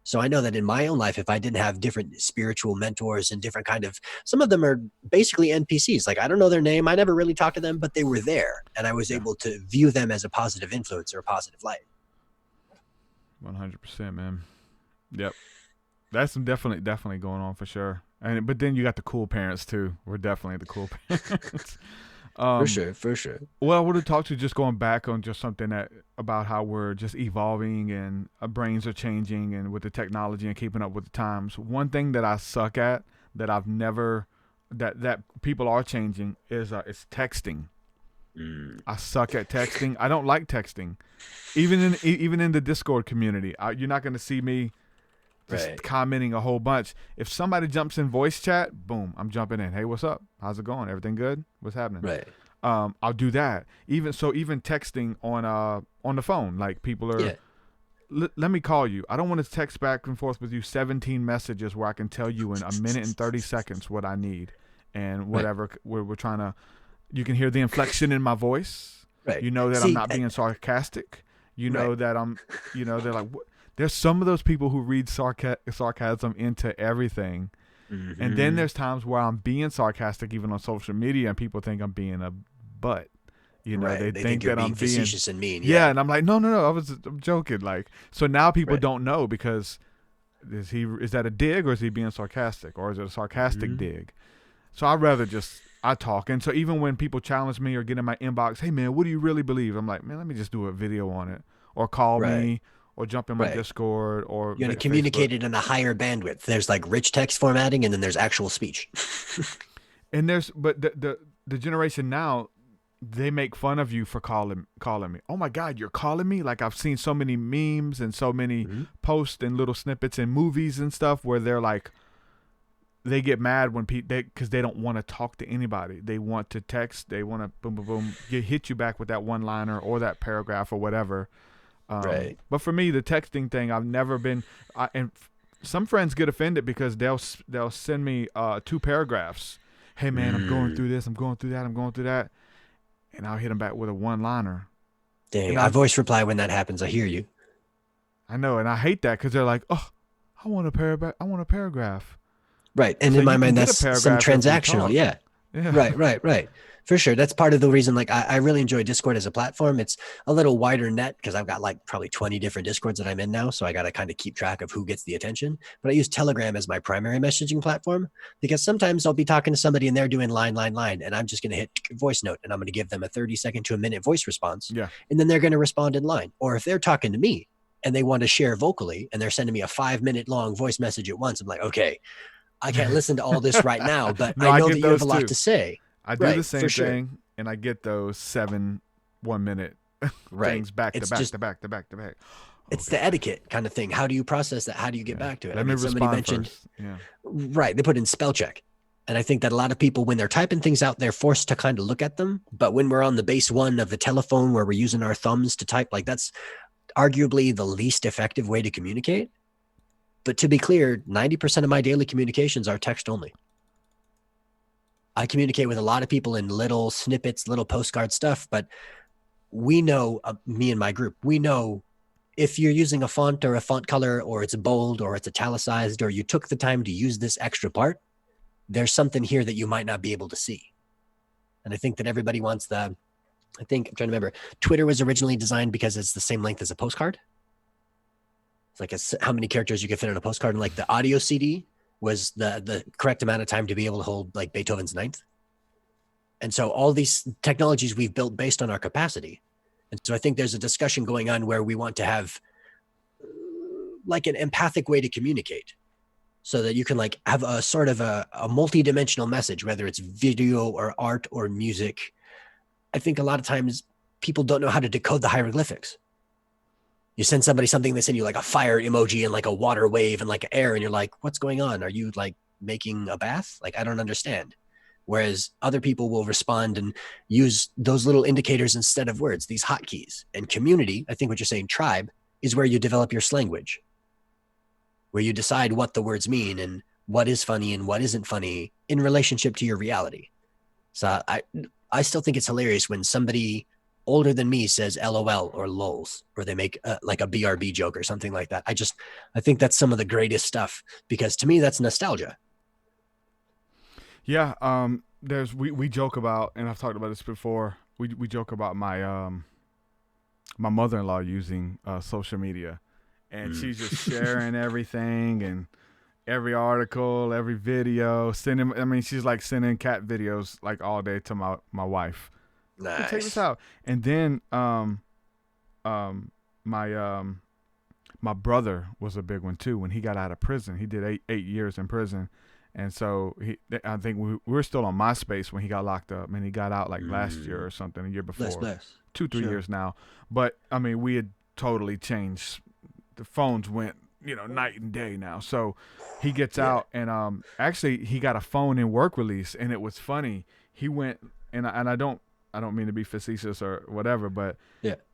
So I know that in my own life, if I didn't have different spiritual mentors and different kind of, some of them are basically NPCs. Like I don't know their name, I never really talked to them, but they were there, and I was able to view them as a positive influence or a positive light. 100%, man. Yep, that's some definitely going on for sure. And but then you got the cool parents too. We're definitely the cool parents. For sure. Well, I would have talked to you just going back on just something that about how we're just evolving and our brains are changing, and with the technology and keeping up with the times. One thing that I suck at that I've never that people are changing is texting. I suck at texting. I don't like texting. Even in the Discord community, you're not going to see me just commenting a whole bunch. If somebody jumps in voice chat, boom, I'm jumping in. Hey, what's up? How's it going? Everything good? What's happening? Right. I'll do that. Even texting on the phone, like people are. Let me call you. I don't want to text back and forth with you 17 messages where I can tell you in a minute and 30 seconds what I need and whatever. We're trying to. You can hear the inflection in my voice. Right. You know that I'm not being sarcastic. You know that I'm. You know, they're like. There's some of those people who read sarcasm into everything. Mm-hmm. And then there's times where I'm being sarcastic even on social media and people think I'm being a butt. You know, they think that I'm being facetious and mean. Yeah, and I'm like, no, I'm joking. Like, so now people don't know because is that a dig or is he being sarcastic or is it a sarcastic dig? So I talk. And so even when people challenge me or get in my inbox, hey man, what do you really believe? I'm like, man, let me just do a video on it or call me. Or jump in my Discord, or you're going to communicate it in a higher bandwidth. There's like rich text formatting, and then there's actual speech. And but the generation now, they make fun of you for calling me. Oh my God, you're calling me! Like I've seen so many memes and so many posts and little snippets in movies and stuff where they're like, they get mad when because they don't want to talk to anybody. They want to text. They want to boom, boom, boom, hit you back with that one liner or that paragraph or whatever. But for me, the texting thing, I've never been. And some friends get offended because they'll send me 2 paragraphs. Hey man, I'm going through this. I'm going through that. I'm going through that, and I'll hit them back with a one-liner. Dang, I voice reply when that happens. I hear you. I know, and I hate that because they're like, oh, I want a paragraph. I want a paragraph. Right, and so in my mind, that's some transactional. Yeah. Right. For sure. That's part of the reason, like, I really enjoy Discord as a platform. It's a little wider net because I've got like probably 20 different Discords that I'm in now. So I got to kind of keep track of who gets the attention. But I use Telegram as my primary messaging platform because sometimes I'll be talking to somebody and they're doing line. And I'm just going to hit voice note and I'm going to give them a 30-second to a minute voice response. Yeah. And then they're going to respond in line. Or if they're talking to me and they want to share vocally and they're sending me a 5-minute long voice message at once, I'm like, okay, I can't listen to all this right now, but I know that you have a lot to say. I do the same thing, and I get those 7 1-minute things back to back. It's the etiquette kind of thing. How do you process that? How do you get back to it? Let me respond first. Yeah. Right. They put in spell check. And I think that a lot of people, when they're typing things out, they're forced to kind of look at them. But when we're on the base 1 of the telephone where we're using our thumbs to type, like that's arguably the least effective way to communicate. But to be clear, 90% of my daily communications are text only. I communicate with a lot of people in little snippets, little postcard stuff, but we know, me and my group, we know if you're using a font or a font color or it's bold or it's italicized or you took the time to use this extra part, there's something here that you might not be able to see. And I think that everybody wants I'm trying to remember, Twitter was originally designed because it's the same length as a postcard. It's like how many characters you can fit on a postcard, and like the audio CD was the correct amount of time to be able to hold like Beethoven's Ninth. And so all these technologies we've built based on our capacity. And so I think there's a discussion going on where we want to have like an empathic way to communicate so that you can like have a sort of a multi-dimensional message, whether it's video or art or music. I think a lot of times people don't know how to decode the hieroglyphics. You send somebody something, they send you like a fire emoji and like a water wave and like air. And you're like, what's going on? Are you like making a bath? Like, I don't understand. Whereas other people will respond and use those little indicators instead of words, these hotkeys. And community, I think what you're saying, tribe, is where you develop your slanguage, where you decide what the words mean and what is funny and what isn't funny in relationship to your reality. So I still think it's hilarious when somebody older than me says LOL or LOLs, or they make like a BRB joke or something like that. I think that's some of the greatest stuff because to me, that's nostalgia. Yeah. We joke about, and I've talked about this before. We joke about my mother-in-law using social media, and she's just sharing everything and every article, every video, she's like sending cat videos like all day to my wife. Nice. Check this out. And then my brother was a big one too. When he got out of prison, he did eight years in prison, and so I think we were still on MySpace when he got locked up, and he got out like last year or something, a year before. Bless. 2-3 years now. But I mean, we had totally changed. The phones went night and day now. So he gets out, and actually he got a phone in work release, and it was funny. He went, and I don't mean to be facetious or whatever, but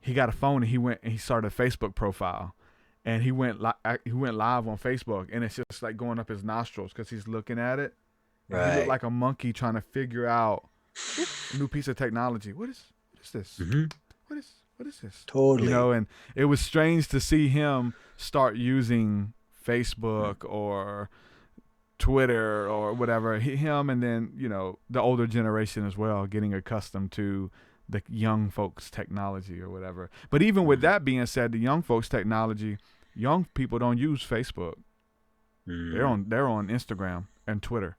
he got a phone, and he went and he started a Facebook profile, and he went live on Facebook, and it's just like going up his nostrils because he's looking at it. And he looked like a monkey trying to figure out a new piece of technology. What is this? Mm-hmm. What is this? Totally. And it was strange to see him start using Facebook or Twitter or whatever. Him, and then the older generation as well, getting accustomed to the young folks' technology or whatever. But even with that being said, the young folks' technology, young people don't use Facebook. They're on Instagram and Twitter.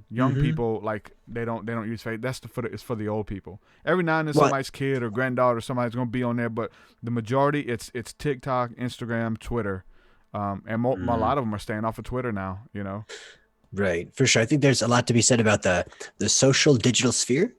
Young people, like, they don't use Facebook. That's it's for the old people. Every now and then somebody's kid or granddaughter or somebody's gonna be on there, but the majority it's TikTok, Instagram, Twitter, and a lot of them are staying off of Twitter now. Right, for sure. I think there's a lot to be said about the social digital sphere,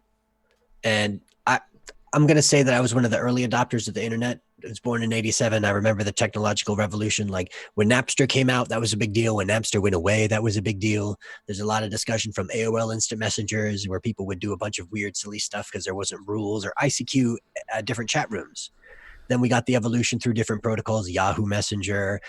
and I'm gonna say that I was one of the early adopters of the internet. I was born in '87. I remember the technological revolution. Like when Napster came out, that was a big deal. When Napster went away, that was a big deal. There's a lot of discussion from AOL Instant Messengers where people would do a bunch of weird, silly stuff because there wasn't rules, or ICQ, different chat rooms. Then we got the evolution through different protocols, Yahoo Messenger.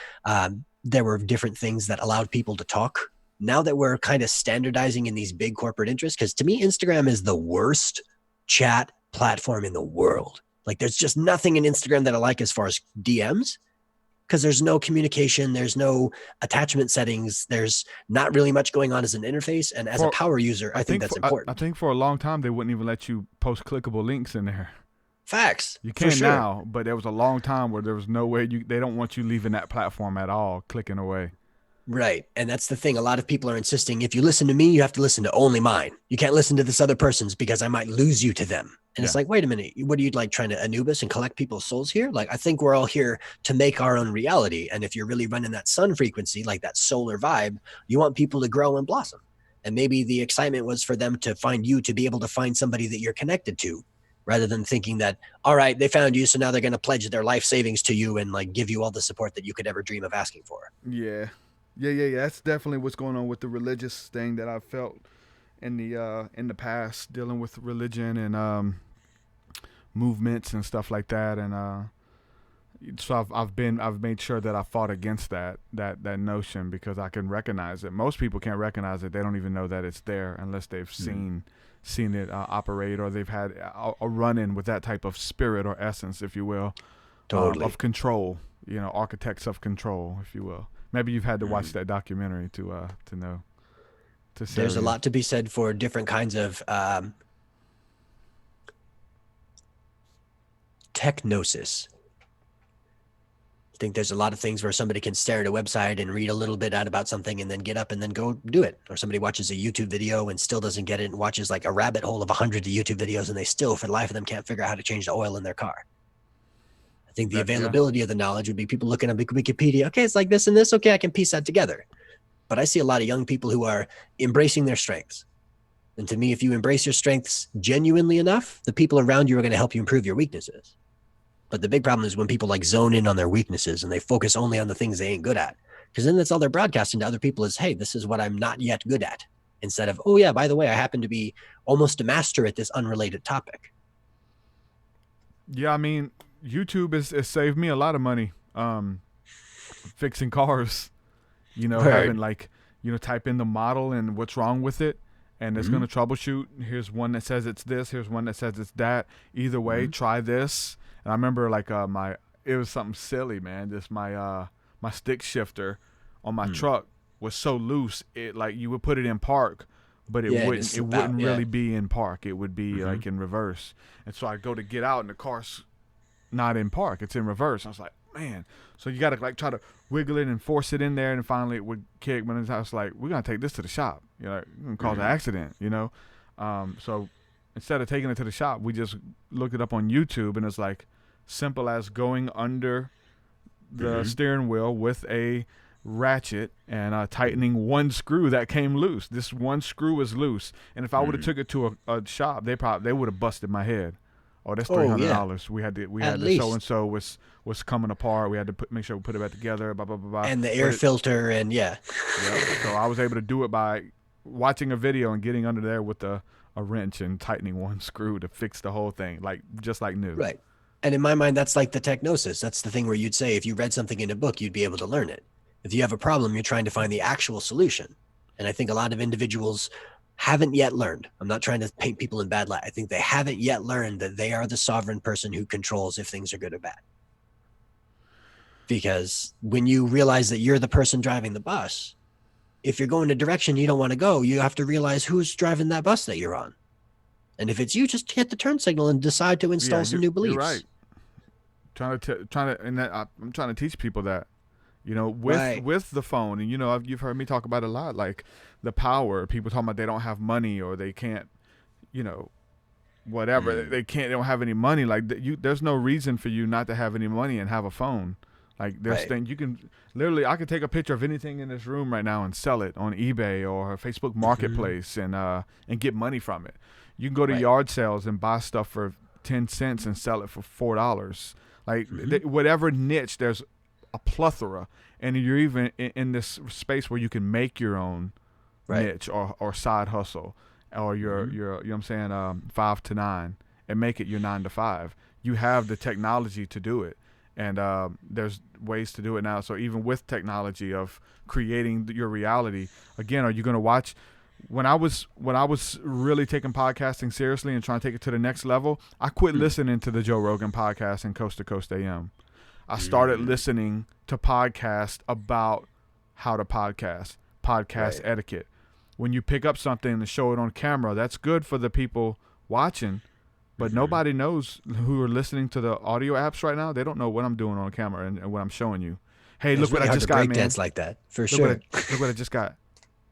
There were different things that allowed people to talk. Now that we're kind of standardizing in these big corporate interests, because to me, Instagram is the worst chat platform in the world. Like there's just nothing in Instagram that I like as far as DMs, because there's no communication, there's no attachment settings, there's not really much going on as an interface. And as a power user, I think that's important. I think for a long time they wouldn't even let you post clickable links in there. Facts. You can now, but there was a long time where there was no way they don't want you leaving that platform at all, clicking away. Right. And that's the thing. A lot of people are insisting, if you listen to me, you have to listen to only mine. You can't listen to this other person's because I might lose you to them. And it's like, wait a minute, what are you like trying to Anubis and collect people's souls here? Like, I think we're all here to make our own reality. And if you're really running that sun frequency, like that solar vibe, you want people to grow and blossom. And maybe the excitement was for them to find you, to be able to find somebody that you're connected to, rather than thinking that, all right, they found you, so now they're going to pledge their life savings to you and like give you all the support that you could ever dream of asking for. Yeah. That's definitely what's going on with the religious thing that I've felt in the past, dealing with religion and movements and stuff like that. And so I've made sure that I fought against that notion, because I can recognize it. Most people can't recognize it. They don't even know that it's there unless they've seen it operate, or they've had a run-in with that type of spirit or essence, if you will, of control. Architects of control, if you will. Maybe you've had to watch that documentary to know. There's a lot to be said for different kinds of technosis. I think there's a lot of things where somebody can stare at a website and read a little bit out about something and then get up and then go do it. Or somebody watches a YouTube video and still doesn't get it, and watches like a rabbit hole of 100 YouTube videos, and they still, for the life of them, can't figure out how to change the oil in their car. I think the availability of the knowledge would be people looking at Wikipedia. Okay, it's like this and this. Okay, I can piece that together. But I see a lot of young people who are embracing their strengths. And to me, if you embrace your strengths genuinely enough, the people around you are going to help you improve your weaknesses. But the big problem is when people like zone in on their weaknesses and they focus only on the things they ain't good at. Because then that's all they're broadcasting to other people is, hey, this is what I'm not yet good at. Instead of, oh yeah, by the way, I happen to be almost a master at this unrelated topic. Yeah, I mean, YouTube has saved me a lot of money fixing cars. Having like, type in the model and what's wrong with it, and it's going to troubleshoot. Here's one that says it's this. Here's one that says it's that. Either way, try this. And I remember like it was something silly, man. Just my stick shifter on my truck was so loose. It like you would put it in park, but it wouldn't really be in park. It would be like in reverse. And so I go to get out and the car's not in park. It's in reverse. I was like, man. So you got to like try to wiggle it and force it in there, and finally it would kick. But I was like, we're going to take this to the shop. It's going to cause an accident, So instead of taking it to the shop, we just looked it up on YouTube, and it's like simple as going under the steering wheel with a ratchet and tightening one screw that came loose. This one screw was loose, and if I would have took it to a shop, they would have busted my head oh, that's Oh, yeah. $300. We had At the least. so and so was coming apart. We had to make sure we put it back together. Blah blah blah blah. And the air filter, and yeah. So I was able to do it by watching a video and getting under there with a wrench and tightening one screw to fix the whole thing, like just like new. Right. And in my mind, that's like the technosis. That's the thing where you'd say if you read something in a book, you'd be able to learn it. If you have a problem, you're trying to find the actual solution. And I think a lot of individuals haven't yet learned. I'm not trying to paint people in bad light. I think they haven't yet learned that they are the sovereign person who controls if things are good or bad. Because when you realize that you're the person driving the bus, if you're going a direction you don't want to go, you have to realize who's driving that bus that you're on. And if it's you, just hit the turn signal and decide to install some new beliefs. You're right. I'm trying to teach people that, with the phone, and you've heard me talk about it a lot, like the power. People talking about they don't have money or they can't, whatever. They don't have any money. Like there's no reason for you not to have any money and have a phone. Like there's things you can literally. I could take a picture of anything in this room right now and sell it on eBay or Facebook Marketplace and get money from it. You can go to yard sales and buy stuff for 10 cents and sell it for $4. Like whatever niche, there's a plethora, and you're even in this space where you can make your own niche or side hustle, or your you know what I'm saying, 5 to 9, and make it your 9 to 5. You have the technology to do it, and there's ways to do it now. So even with technology of creating your reality, again, are you going to watch? When I was really taking podcasting seriously and trying to take it to the next level, I quit listening to the Joe Rogan podcast and Coast to Coast AM. I started listening to podcasts about how to podcast etiquette. When you pick up something and show it on camera, that's good for the people watching, but nobody knows who are listening to the audio apps right now. They don't know what I'm doing on camera and what I'm showing you. Hey, look what I just got, man. Dance like that, for sure. Look what I just got.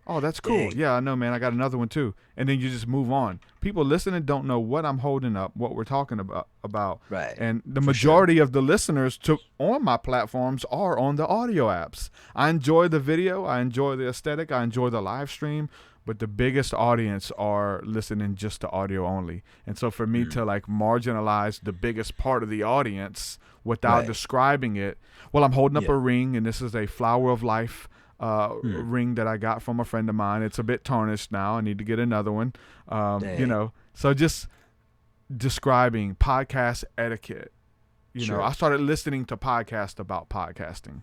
Oh, that's cool. Dang. Yeah, I know, man. I got another one too. And then you just move on. People listening don't know what I'm holding up, what we're talking about. Right. And the majority of the listeners on my platforms are on the audio apps. I enjoy the video. I enjoy the aesthetic. I enjoy the live stream. But the biggest audience are listening just to audio only. And so for me to like marginalize the biggest part of the audience without describing it, well, I'm holding up a ring, and this is a Flower of Life ring that I got from a friend of mine. It's a bit tarnished now. I need to get another one. So just describing podcast etiquette. I started listening to podcasts about podcasting,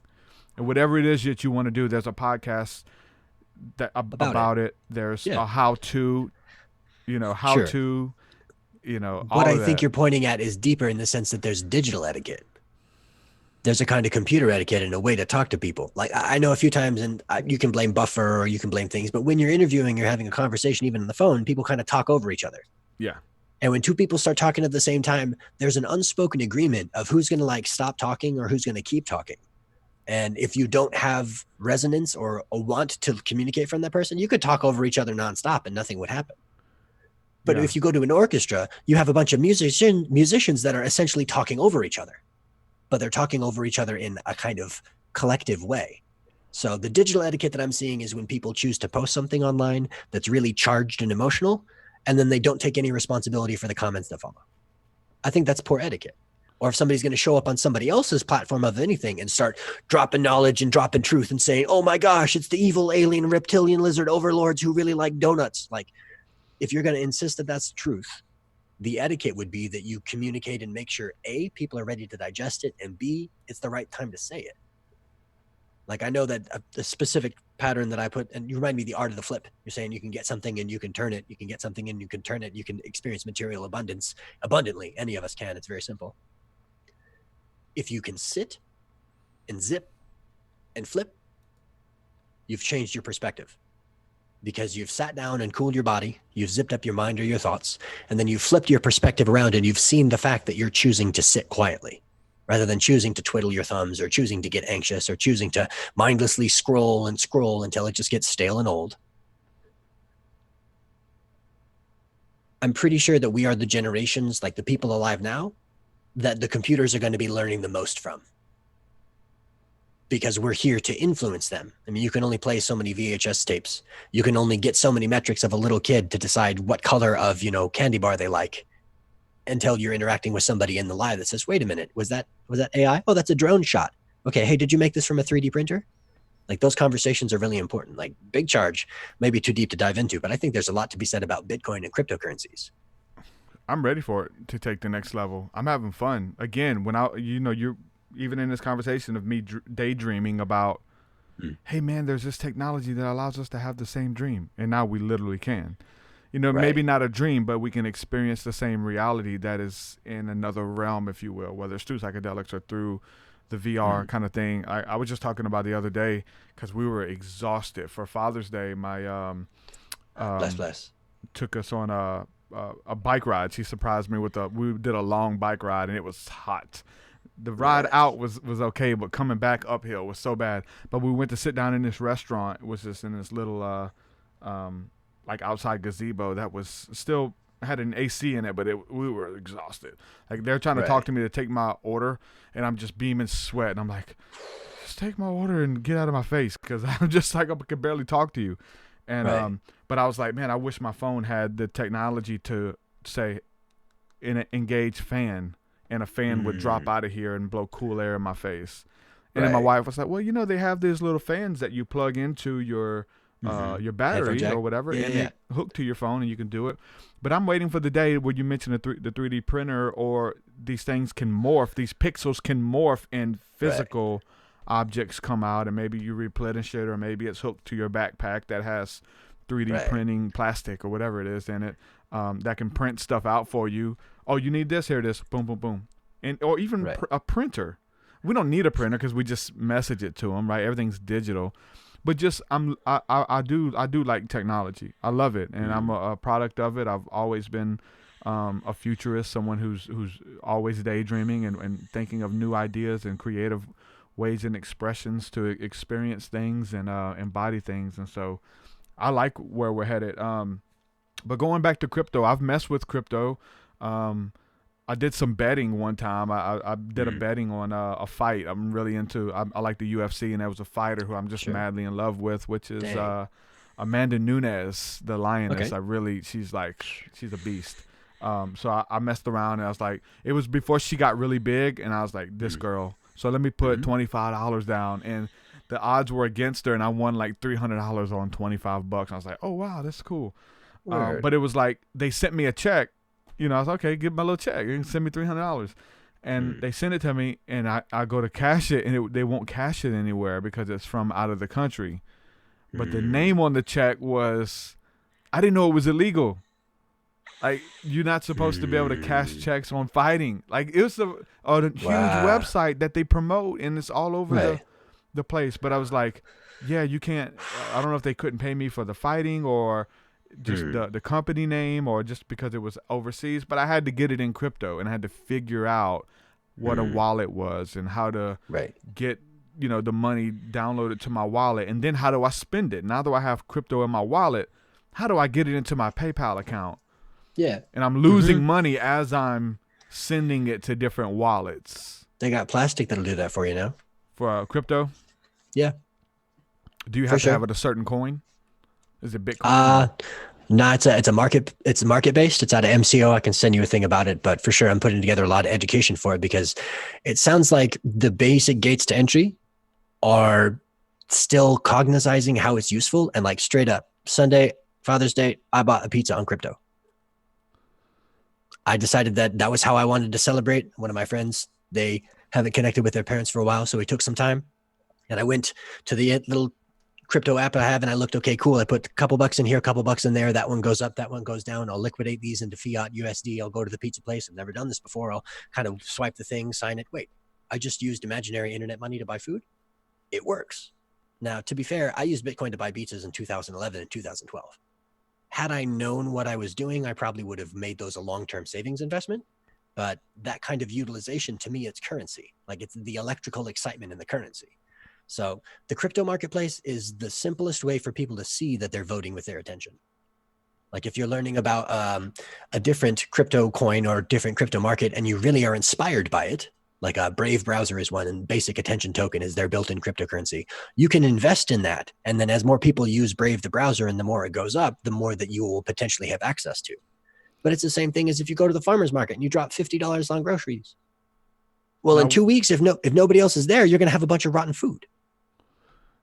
and whatever it is that you want to do, there's a podcast that about it. There's a how-to, how-to, what I think you're pointing at is deeper in the sense that there's digital etiquette. There's a kind of computer etiquette and a way to talk to people. Like I know a few times, and you can blame buffer or you can blame things, but when you're interviewing, you're having a conversation, even on the phone, people kind of talk over each other. Yeah. And when two people start talking at the same time, there's an unspoken agreement of who's going to like stop talking or who's going to keep talking. And if you don't have resonance or a want to communicate from that person, you could talk over each other nonstop and nothing would happen. But if you go to an orchestra, you have a bunch of musicians that are essentially talking over each other, but they're talking over each other in a kind of collective way. So the digital etiquette that I'm seeing is when people choose to post something online that's really charged and emotional, and then they don't take any responsibility for the comments that follow. I think that's poor etiquette. Or if somebody's going to show up on somebody else's platform of anything and start dropping knowledge and dropping truth and saying, oh my gosh, it's the evil alien reptilian lizard overlords who really like donuts. Like, if you're going to insist that that's the truth, the etiquette would be that you communicate and make sure A, people are ready to digest it, and B, it's the right time to say it. Like, I know that a specific pattern that I put, and you remind me of the art of the flip. You're saying you can get something and you can turn it. You can get something and you can turn it. You can experience material abundantly. Any of us can. It's very simple. If you can sit and zip and flip, you've changed your perspective, because you've sat down and cooled your body, you've zipped up your mind or your thoughts, and then you've flipped your perspective around and you've seen the fact that you're choosing to sit quietly rather than choosing to twiddle your thumbs or choosing to get anxious or choosing to mindlessly scroll until it just gets stale and old. I'm pretty sure that we are the generations, like the people alive now, that the computers are going to be learning the most from, because we're here to influence them. I mean, you can only play so many VHS tapes. You can only get so many metrics of a little kid to decide what color of, candy bar they like. until you're interacting with somebody in the live that says, wait a minute, was that AI? Oh, that's a drone shot. Okay. Hey, did you make this from a 3D printer? Like those conversations are really important. Like big charge, maybe too deep to dive into, but I think there's a lot to be said about Bitcoin and cryptocurrencies. I'm ready for it to take the next level. I'm having fun again. When you're even in this conversation of me daydreaming about, hey man, there's this technology that allows us to have the same dream, and now we literally can. Maybe not a dream, but we can experience the same reality that is in another realm, if you will, whether it's through psychedelics or through the VR kind of thing. I was just talking about the other day because we were exhausted for Father's Day. My bless took us on a bike ride. She surprised me with we did a long bike ride, and it was hot. The ride out was okay, but coming back uphill was so bad. But we went to sit down in this restaurant. It was just in this little like outside gazebo that was still had an AC in it, but we were exhausted. Like they're trying to talk to me to take my order, and I'm just beaming sweat, and I'm like, just take my order and get out of my face, because I'm just like, I can barely talk to you. And but I was like, man, I wish my phone had the technology to say in an engaged fan, and a fan would drop out of here and blow cool air in my face. And then my wife was like, well, they have these little fans that you plug into your battery or whatever, and they hook to your phone, and you can do it. But I'm waiting for the day where you mentioned the 3D printer, or these things can morph, these pixels can morph, and physical objects come out, and maybe you replenish it, or maybe it's hooked to your backpack that has 3D printing plastic or whatever it is in it, that can print stuff out for you. Oh, you need this, here it is, boom, boom, boom. Or even a printer. We don't need a printer because we just message it to them, right? Everything's digital. But just I do like technology. I love it, and I'm a product of it. I've always been a futurist, someone who's always daydreaming and thinking of new ideas and creative ways and expressions to experience things and embody things. And so I like where we're headed. But going back to crypto, I've messed with crypto. I did some betting one time. I did a betting on a fight. I'm really into. I like the UFC, and there was a fighter who I'm just madly in love with, which is Amanda Nunes, the Lioness. Okay. She's a beast. So I messed around, and I was like, it was before she got really big, and I was like, this girl. So let me put $25 down, and the odds were against her, and I won like $300 on $25. I was like, oh wow, that's cool. But it was like they sent me a check. I was like, okay, give me a little check. You can send me $300. And they send it to me, and I go to cash it, and they won't cash it anywhere because it's from out of the country. But the name on the check was, I didn't know it was illegal. Like, you're not supposed to be able to cash checks on fighting. Like, it was a huge website that they promote, and it's all over the place. But I was like, yeah, you can't. I don't know if they couldn't pay me for the fighting, or just the company name, or just because it was overseas. But I had to get it in crypto, and I had to figure out what a wallet was and how to get the money downloaded to my wallet, and then how do I spend it. Now that I have crypto in my wallet, how do I get it into my PayPal account? And I'm losing money as I'm sending it to different wallets. They got plastic that'll do that for you now. For crypto? Yeah. Do you have to have it a certain coin? Is it Bitcoin? No, it's market based. It's out of MCO. I can send you a thing about it, but for sure I'm putting together a lot of education for it, because it sounds like the basic gates to entry are still cognizing how it's useful. And like straight up Sunday, Father's Day, I bought a pizza on crypto. I decided that was how I wanted to celebrate. One of my friends, they haven't connected with their parents for a while, so we took some time, and I went to the little crypto app I have, and I looked, okay, cool. I put a couple bucks in here, a couple bucks in there. That one goes up, that one goes down. I'll liquidate these into fiat USD. I'll go to the pizza place. I've never done this before. I'll kind of swipe the thing, sign it. Wait, I just used imaginary internet money to buy food. It works. Now, to be fair, I used Bitcoin to buy pizzas in 2011 and 2012. Had I known what I was doing, I probably would have made those a long-term savings investment. But that kind of utilization, to me, it's currency. Like, it's the electrical excitement in the currency. So the crypto marketplace is the simplest way for people to see that they're voting with their attention. Like, if you're learning about a different crypto coin or different crypto market, and you really are inspired by it, like a Brave browser is one, and Basic Attention Token is their built-in cryptocurrency. You can invest in that. And then as more people use Brave the browser and the more it goes up, the more that you will potentially have access to. But it's the same thing as if you go to the farmer's market and you drop $50 on groceries. Well, Now, in 2 weeks, if nobody else is there, you're going to have a bunch of rotten food.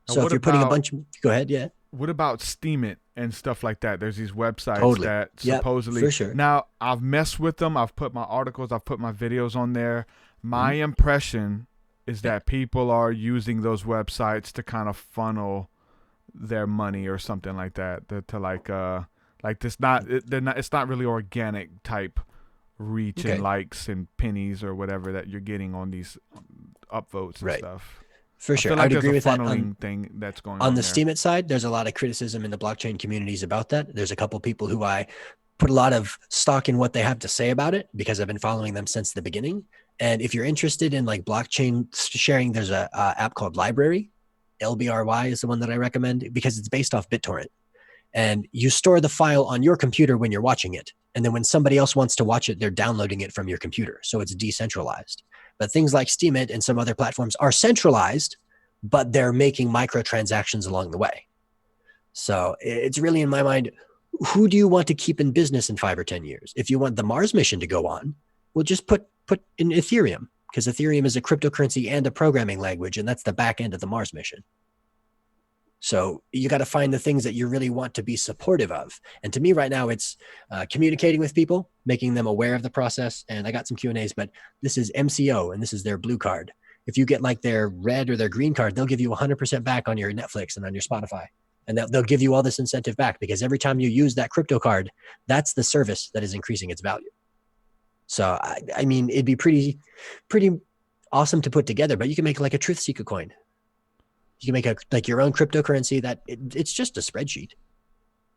So what if you're putting a about- bunch, go ahead. Yeah. What about Steam It and stuff like that? There's these websites Totally. that Yep, supposedly. for sure. Now, I've messed with them. I've put my articles, I've put my videos on there. My Mm-hmm. impression is that people are using those websites to kind of funnel their money or something like that. To like this it's not really organic type reach and likes and pennies or whatever that you're getting on these upvotes and stuff. For I sure. feel I like would there's agree a with that. funneling thing that's going on On the there. Steam It side, there's a lot of criticism in the blockchain communities about that. There's a couple people who I put a lot of stock in what they have to say about it because I've been following them since the beginning. And if you're interested in like blockchain sharing, there's a app called Library. LBRY is the one that I recommend because it's based off BitTorrent. And you store the file on your computer when you're watching it. And then when somebody else wants to watch it, they're downloading it from your computer. So it's decentralized. But things like Steemit and some other platforms are centralized, but they're making microtransactions along the way. So it's really, in my mind, who do you want to keep in business in 5 or 10 years? If you want the Mars mission to go on, well, just put in Ethereum, because Ethereum is a cryptocurrency and a programming language, and that's the back end of the Mars mission. So you got to find the things that you really want to be supportive of. And to me right now, it's communicating with people, making them aware of the process. And I got some Q&As, but this is MCO and this is their blue card. If you get like their red or their green card, they'll give you 100% back on your Netflix and on your Spotify. And they'll give you all this incentive back because every time you use that crypto card, that's the service that is increasing its value. So, I mean, it'd be pretty awesome to put together, but you can make like a TruthSeekah coin. You can make like your own cryptocurrency that it's just a spreadsheet.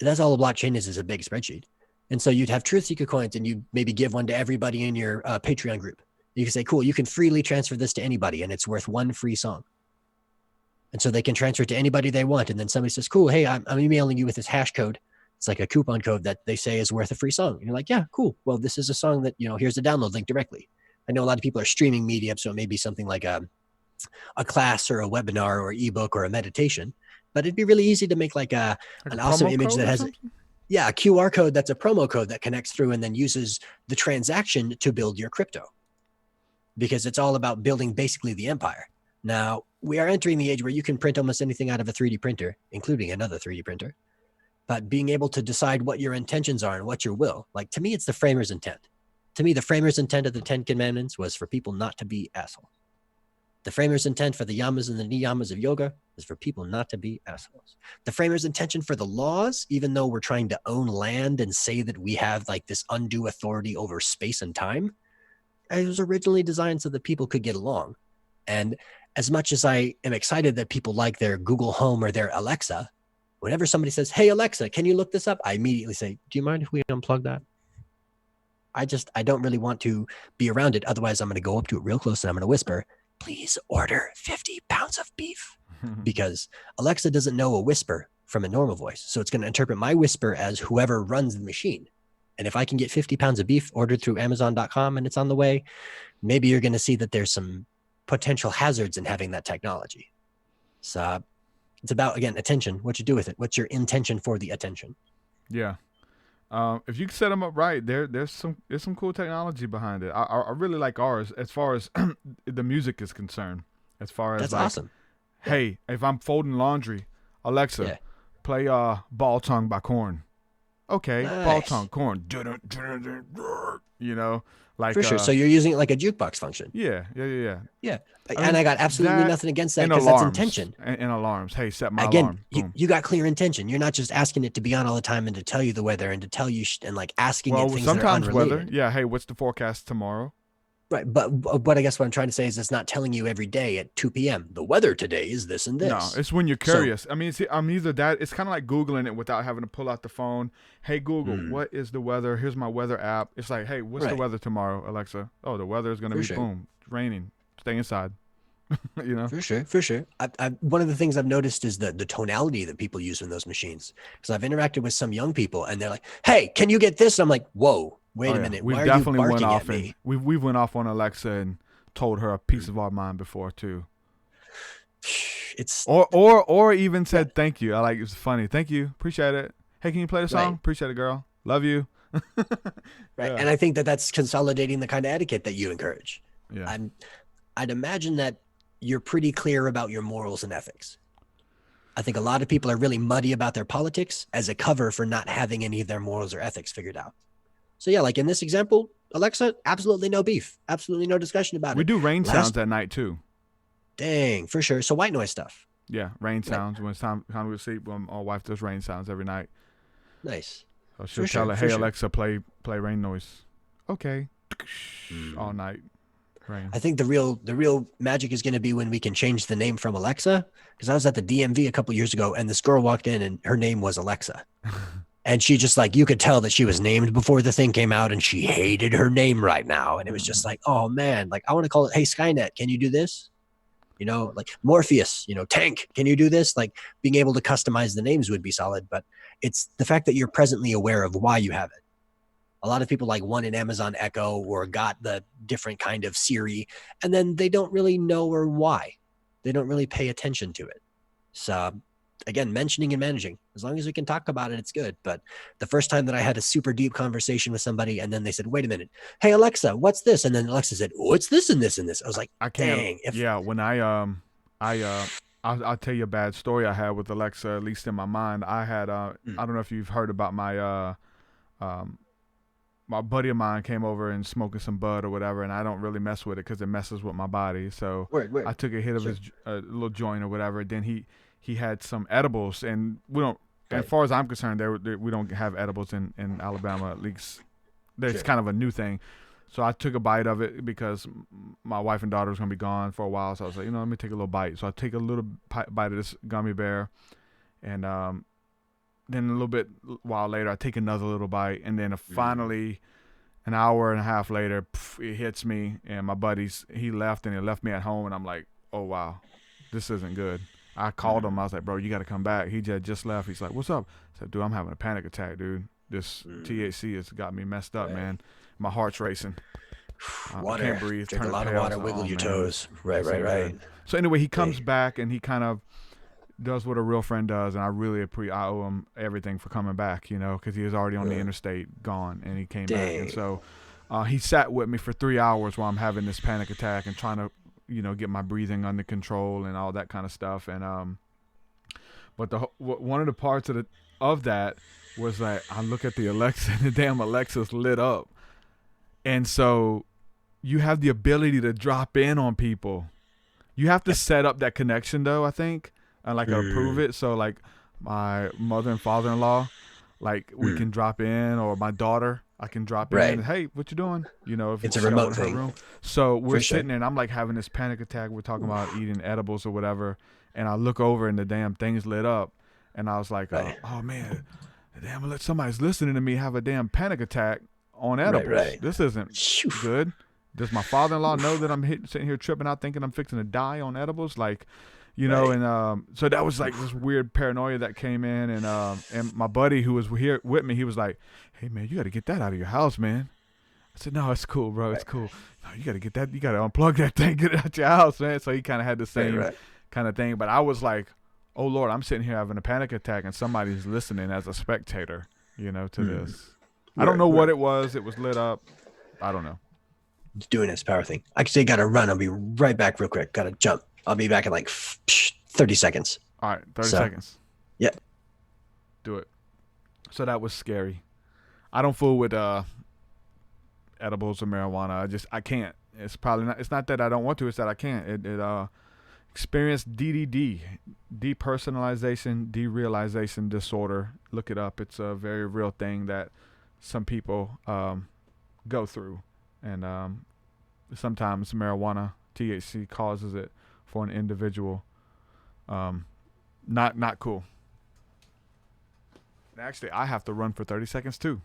That's all a blockchain is a big spreadsheet. And so you'd have TruthSeekah coins and you maybe give one to everybody in your Patreon group. You can say, cool, you can freely transfer this to anybody and it's worth one free song. And so they can transfer it to anybody they want. And then somebody says, cool, hey, I'm emailing you with this hash code. It's like a coupon code that they say is worth a free song. And you're like, yeah, cool. Well, this is a song that, here's the download link directly. I know a lot of people are streaming media, so it may be something like a class or a webinar or ebook or a meditation, but it'd be really easy to make like an awesome image that has a QR code that's a promo code that connects through and then uses the transaction to build your crypto, because it's all about building basically the empire. Now we are entering the age where you can print almost anything out of a 3D printer, including another 3D printer, but being able to decide what your intentions are and what your will, like to me, it's the framer's intent. To me, the framer's intent of the 10 commandments was for people not to be assholes. The framer's intent for the yamas and the niyamas of yoga is for people not to be assholes. The framer's intention for the laws, even though we're trying to own land and say that we have like this undue authority over space and time, it was originally designed so that people could get along. And as much as I am excited that people like their Google Home or their Alexa, whenever somebody says, hey, Alexa, can you look this up? I immediately say, do you mind if we unplug that? I don't really want to be around it. Otherwise, I'm going to go up to it real close and I'm going to whisper, please order 50 pounds of beef, because Alexa doesn't know a whisper from a normal voice. So it's going to interpret my whisper as whoever runs the machine. And if I can get 50 pounds of beef ordered through Amazon.com and it's on the way, maybe you're going to see that there's some potential hazards in having that technology. So it's about, again, attention, what you do with it. What's your intention for the attention? Yeah. If you can set them up right, there's some cool technology behind it. I really like ours as far as the music is concerned. As far as that's like, awesome. Hey, if I'm folding laundry, Alexa, play Ball Tongue by Korn. Okay, nice. Ball Tongue, Korn. Like for sure. So you're using it like a jukebox function. Yeah. And I got absolutely nothing against that because that's intention. And alarms. Hey, set my alarm. Again, you got clear intention. You're not just asking it to be on all the time and to tell you the weather and to tell you and like asking it things sometimes that are unrelated. weather. Yeah. Hey, what's the forecast tomorrow? Right. But I guess what I'm trying to say is it's not telling you every day at 2 p.m. the weather today is this and this. No, it's when you're curious. I mean, I'm either that. It's kind of like Googling it without having to pull out the phone. Hey, Google, what is the weather? Here's my weather app. It's like, hey, what's the weather tomorrow, Alexa? Oh, the weather is going to be boom, raining. Stay inside. For sure. One of the things I've noticed is the tonality that people use in those machines. Because I've interacted with some young people and they're like, hey, can you get this? And I'm like, whoa. Wait a minute. We've Why definitely are you went barking off at me? and we went off on Alexa and told her a piece of our mind before too. It's or even said thank you. It's funny. Thank you. Appreciate it. Hey, can you play the song? Right. Appreciate it, girl. Love you. Right. Yeah. And I think that that's consolidating the kind of etiquette that you encourage. Yeah. I'd imagine that you're pretty clear about your morals and ethics. I think a lot of people are really muddy about their politics as a cover for not having any of their morals or ethics figured out. So yeah, like in this example, Alexa, absolutely no beef, absolutely no discussion about We it. do rain sounds at night too. Dang, for sure. So white noise stuff. Yeah, rain sounds. When it's time to sleep, our wife does rain sounds every night. Nice. So she'll tell her, hey, Alexa, play rain noise. Okay. All night. Rain. I think the real magic is going to be when we can change the name from Alexa. Because I was at the DMV a couple years ago, and this girl walked in, and her name was Alexa. And she just like, you could tell that she was named before the thing came out, and she hated her name right now. And it was just like, oh man, like I want to call it, hey Skynet, can you do this? You know, like Morpheus, you know, Tank, can you do this? Like being able to customize the names would be solid, but it's the fact that you're presently aware of why you have it. A lot of people like won an Amazon Echo or got the different kind of Siri, and then they don't really know or why. They don't really pay attention to it. So again, mentioning and managing, as long as we can talk about it, it's good. But the first time that I had a super deep conversation with somebody, and then they said, wait a minute, hey, Alexa, what's this? And then Alexa said, oh, it's this and this and this. I was like, I can't. Dang. Yeah, when I'll tell you a bad story I had with Alexa, at least in my mind. I had, I don't know if you've heard about my buddy of mine came over and smoking some bud or whatever, and I don't really mess with it because it messes with my body. So I took a hit of his little joint or whatever. Then he had some edibles, and we don't. As far as I'm concerned, we don't have edibles in Alabama. At least it's kind of a new thing. So I took a bite of it because my wife and daughter was gonna be gone for a while. So I was like, let me take a little bite. So I take a little bite of this gummy bear, and then a little bit while later, I take another little bite, and then finally, an hour and a half later, it hits me. And my buddies, he left me at home, and I'm like, oh wow, this isn't good. I called him. I was like, bro, you got to come back. He just left. He's like, what's up? I said, dude, I'm having a panic attack, dude. This THC has got me messed up, man. My heart's racing. Water. I can't breathe. Drink a lot of water. Wiggle your toes. Right. So anyway, he comes back, and he kind of does what a real friend does, and I really I owe him everything for coming back, because he was already on the interstate, gone, and he came back. And so he sat with me for 3 hours while I'm having this panic attack and trying to, get my breathing under control and all that kind of stuff. And but one of the parts of that was that I look at the Alexa, and the damn Alexa's lit up, and so you have the ability to drop in on people. You have to set up that connection, though, I think. And approve it. So like my mother and father-in-law, like we can drop in, or my daughter, I can drop in. And, hey, what you doing? If it's a remote thing. Room. So we're sitting there, and I'm like having this panic attack. We're talking about eating edibles or whatever, and I look over, and the damn thing's lit up, and I was like, oh man, damn, somebody's listening to me have a damn panic attack on edibles. This isn't good. Does my father-in-law know that I'm sitting here tripping out, thinking I'm fixing to die on edibles? Like. And so that was like this weird paranoia that came in, and my buddy who was here with me, he was like, hey man, you got to get that out of your house, man. I said, no, it's cool, bro, it's cool. No, you got to get that, you got to unplug that thing, get it out your house, man. So he kind of had the same kind of thing, but I was like, oh Lord, I'm sitting here having a panic attack, and somebody's listening as a spectator, to this. I don't know what it was. It was lit up. I don't know. It's doing its power thing. I actually got to run. I'll be right back real quick. Got to jump. I'll be back in like 30 seconds. All right, 30 seconds. Yep. Do it. So that was scary. I don't fool with edibles or marijuana. I can't. It's probably not. It's not that I don't want to. It's that I can't. It experienced DDD, depersonalization, derealization disorder. Look it up. It's a very real thing that some people go through, and sometimes marijuana, THC, causes it for an individual. Not cool. Actually, I have to run for 30 seconds too.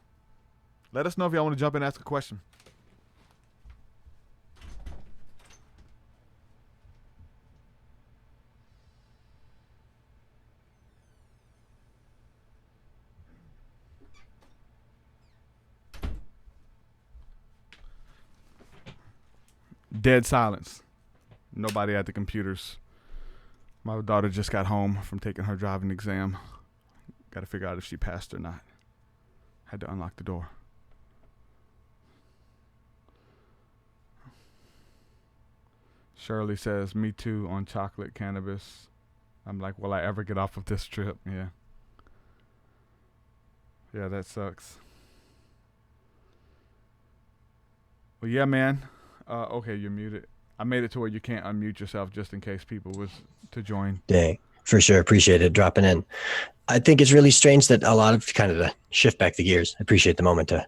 Let us know if y'all want to jump in and ask a question. Dead silence. Nobody at the computers. My daughter just got home from taking her driving exam. Got to figure out if she passed or not. Had to unlock the door. Shirley says, me too on chocolate cannabis. I'm like, will I ever get off of this trip? Yeah. Yeah, that sucks. Well, yeah, man. Okay, you're muted. I made it to where you can't unmute yourself just in case people was to join. Dang, for sure. Appreciate it dropping in. I think it's really strange that a lot of, kind of to shift back the gears, I appreciate the moment to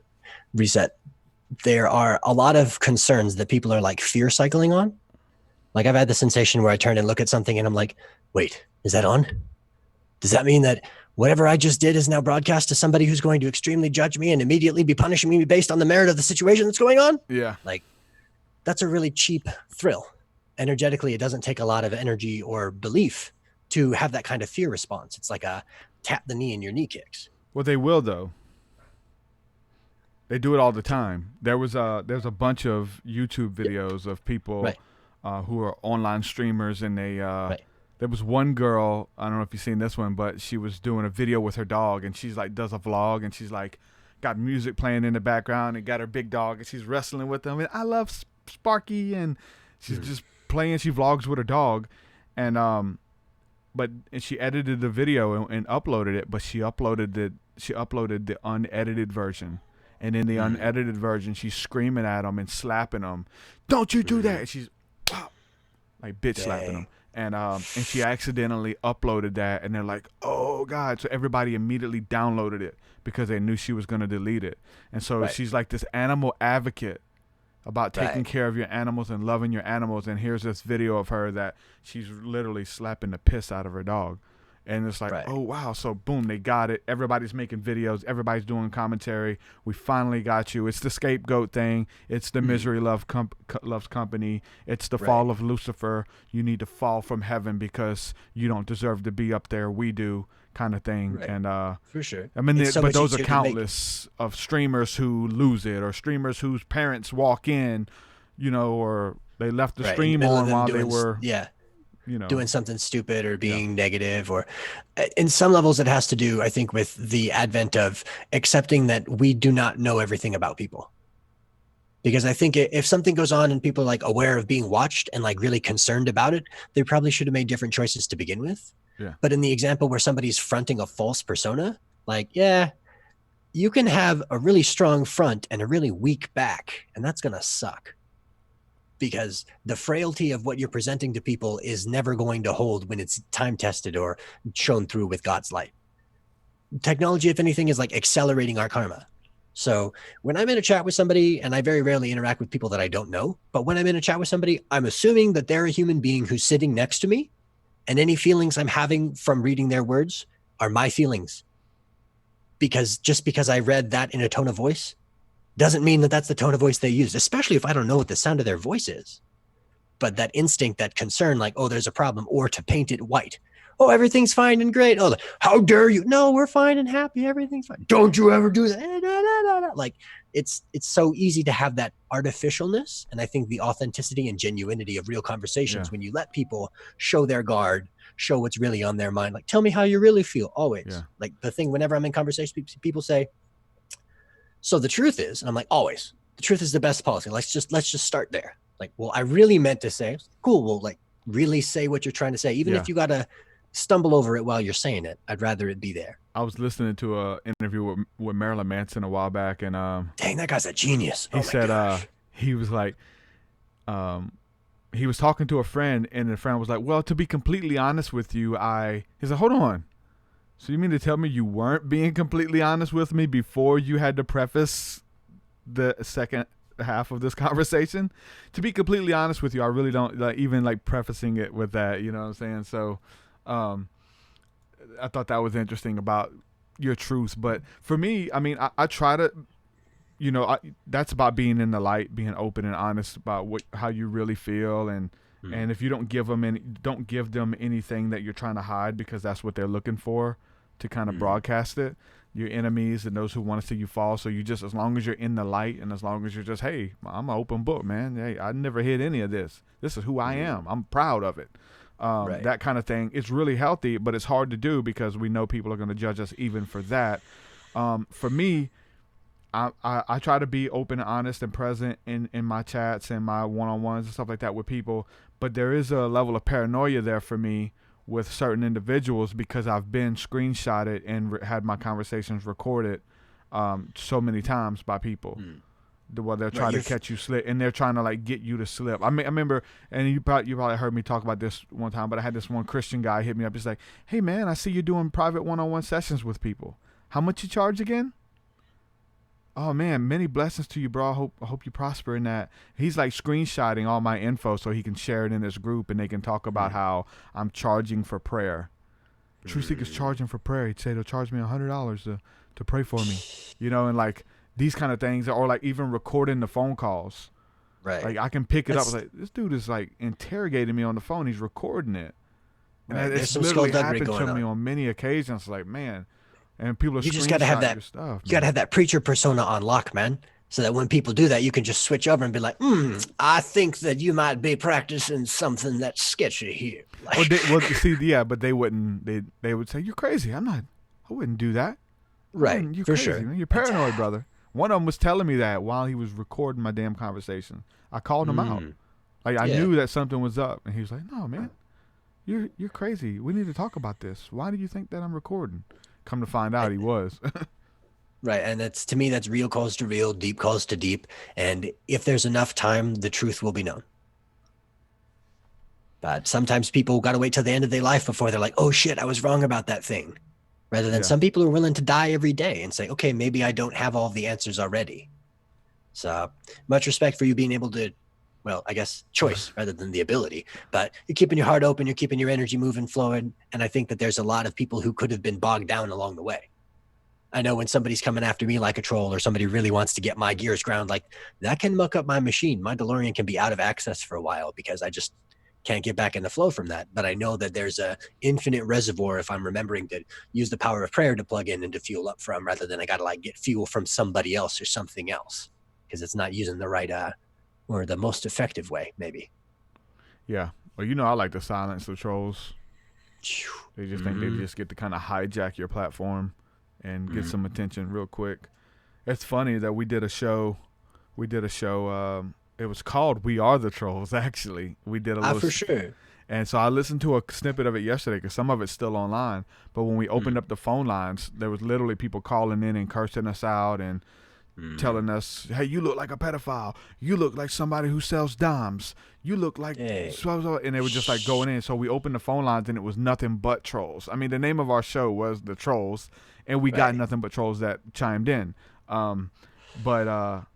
reset. There are a lot of concerns that people are like fear cycling on. Like I've had the sensation where I turn and look at something and I'm like, wait, is that on? Does that mean that whatever I just did is now broadcast to somebody who's going to extremely judge me and immediately be punishing me based on the merit of the situation that's going on? Yeah. Like, that's a really cheap thrill. Energetically, it doesn't take a lot of energy or belief to have that kind of fear response. It's like a tap the knee and your knee kicks. Well, they will, though. They do it all the time. There's a bunch of YouTube videos of people who are online streamers, and they there was one girl, I don't know if you've seen this one, but she was doing a video with her dog, and she's like does a vlog, and she's like got music playing in the background and got her big dog, and she's wrestling with them, and I love Sparky, and she's just playing. She vlogs with her dog, and she edited the video and uploaded it, but she uploaded the unedited version. And in the unedited version, she's screaming at him and slapping him. Don't you do that? And she's like bitch slapping him. And she accidentally uploaded that, and they're like, oh God. So everybody immediately downloaded it because they knew she was going to delete it. And so she's like this animal advocate about taking care of your animals and loving your animals. And here's this video of her that she's literally slapping the piss out of her dog. And it's like, oh, wow. So, boom, they got it. Everybody's making videos. Everybody's doing commentary. We finally got you. It's the scapegoat thing. It's the misery loves company. It's the fall of Lucifer. You need to fall from heaven because you don't deserve to be up there. We do, kind of thing. And for sure. I mean, but those are countless of streamers who lose it, or streamers whose parents walk in, or they left the stream on while they were doing something stupid or being negative, or in some levels it has to do, I think, with the advent of accepting that we do not know everything about people. Because I think if something goes on and people are like aware of being watched and like really concerned about it, they probably should have made different choices to begin with. Yeah. But in the example where somebody's fronting a false persona, like, you can have a really strong front and a really weak back, and that's going to suck. Because the frailty of what you're presenting to people is never going to hold when it's time tested or shown through with God's light. Technology, if anything, is like accelerating our karma. So when I'm in a chat with somebody, and I very rarely interact with people that I don't know, but when I'm in a chat with somebody, I'm assuming that they're a human being who's sitting next to me, and any feelings I'm having from reading their words are my feelings. Because just because I read that in a tone of voice doesn't mean that that's the tone of voice they use, especially if I don't know what the sound of their voice is. But that instinct, that concern, like, oh, there's a problem, or to paint it white. Oh, everything's fine and great. Oh, how dare you? No, we're fine and happy. Everything's fine. Don't you ever do that. Like, it's so easy to have that artificialness. And I think the authenticity and genuinity of real conversations, when you let people show their guard, show what's really on their mind. Like, tell me how you really feel always. Like the thing, whenever I'm in conversation, people say, so the truth is, and I'm like, always, the truth is the best policy. Let's just start there. Like, well, I really meant to say, cool. Well, like, really say what you're trying to say, even if you got to stumble over it while you're saying it. I'd rather it be there. I was listening to a interview with Marilyn Manson a while back, and dang, that guy's a genius. He said he was like, he was talking to a friend, and the friend was like, well, to be completely honest with you, he said, hold on. So you mean to tell me you weren't being completely honest with me before you had to preface the second half of this conversation? To be completely honest with you, I really don't even like prefacing it with that, you know what I'm saying? So I thought that was interesting about your truth. But for me, I mean, I try to, that's about being in the light, being open and honest about how you really feel. And if you don't give them anything that you're trying to hide, because that's what they're looking for, to kind of broadcast it, your enemies and those who want to see you fall. So you just, as long as you're in the light, and as long as you're just, hey, I'm an open book, man. Hey, I never hid any of this. This is who I am. I'm proud of it. That kind of thing. It's really healthy, but it's hard to do because we know people are going to judge us even for that. For me, I try to be open and honest and present in my chats and my one-on-ones and stuff like that with people, but there is a level of paranoia there for me with certain individuals because I've been screenshotted and had my conversations recorded so many times by people. Well, they're trying to catch you slip, and they're trying to like get you to slip. I remember, and you probably heard me talk about this one time, but I had this one Christian guy hit me up. He's like, "Hey man, I see you doing private one-on-one sessions with people. How much you charge again?" Oh man, many blessings to you, bro. I hope you prosper in that. He's like screenshotting all my info so he can share it in this group, and they can talk about how I'm charging for prayer. TruthSeekahs charging for prayer. He'd say they'll charge me $100 to pray for me, you know, and like these kind of things, or like even recording the phone calls. Right. Like I can pick it up. Like, this dude is like interrogating me on the phone. He's recording it. And Right. it's literally happened to me on many occasions. Like, man. And people are you just got to have that stuff, you got to have that preacher persona on lock, man, so that when people do that, you can just switch over and be like, I think that you might be practicing something that's sketchy here. Like, but they wouldn't. They would say, you're crazy. I wouldn't do that. Right. You're for crazy, sure. Man. You're paranoid, brother. One of them was telling me that while he was recording my damn conversation. I called him out. Like I knew that something was up, and he was like, no, man, you're crazy. We need to talk about this. Why do you think that I'm recording? Come to find out, he was. Right. And to me, that's real calls to real, deep calls to deep. And if there's enough time, the truth will be known. But sometimes people got to wait till the end of their life before they're like, oh shit, I was wrong about that thing. Rather than some people are willing to die every day and say, okay, maybe I don't have all the answers already. So much respect for you being able to, well, I guess choice rather than the ability, but you're keeping your heart open, you're keeping your energy moving forward. And I think that there's a lot of people who could have been bogged down along the way. I know when somebody's coming after me like a troll, or somebody really wants to get my gears ground, like that can muck up my machine. My DeLorean can be out of access for a while because I just can't get back in the flow from that. But I know that there's a infinite reservoir if I'm remembering to use the power of prayer to plug in and to fuel up from, rather than I got to like get fuel from somebody else or something else, because it's not using the right, or the most effective way, maybe. Yeah. Well, you know, I like to silence the trolls. They just think they just get to kind of hijack your platform and get some attention real quick. It's funny that we did a show. It was called We Are the Trolls, actually. We did a little. For sure. And so I listened to a snippet of it yesterday because some of it's still online. But when we opened up the phone lines, there was literally people calling in and cursing us out and telling us, hey, you look like a pedophile. You look like somebody who sells dimes. You look like... And they were just like going in. So we opened the phone lines and it was nothing but trolls. I mean, the name of our show was The Trolls, and we got nothing but trolls that chimed in. But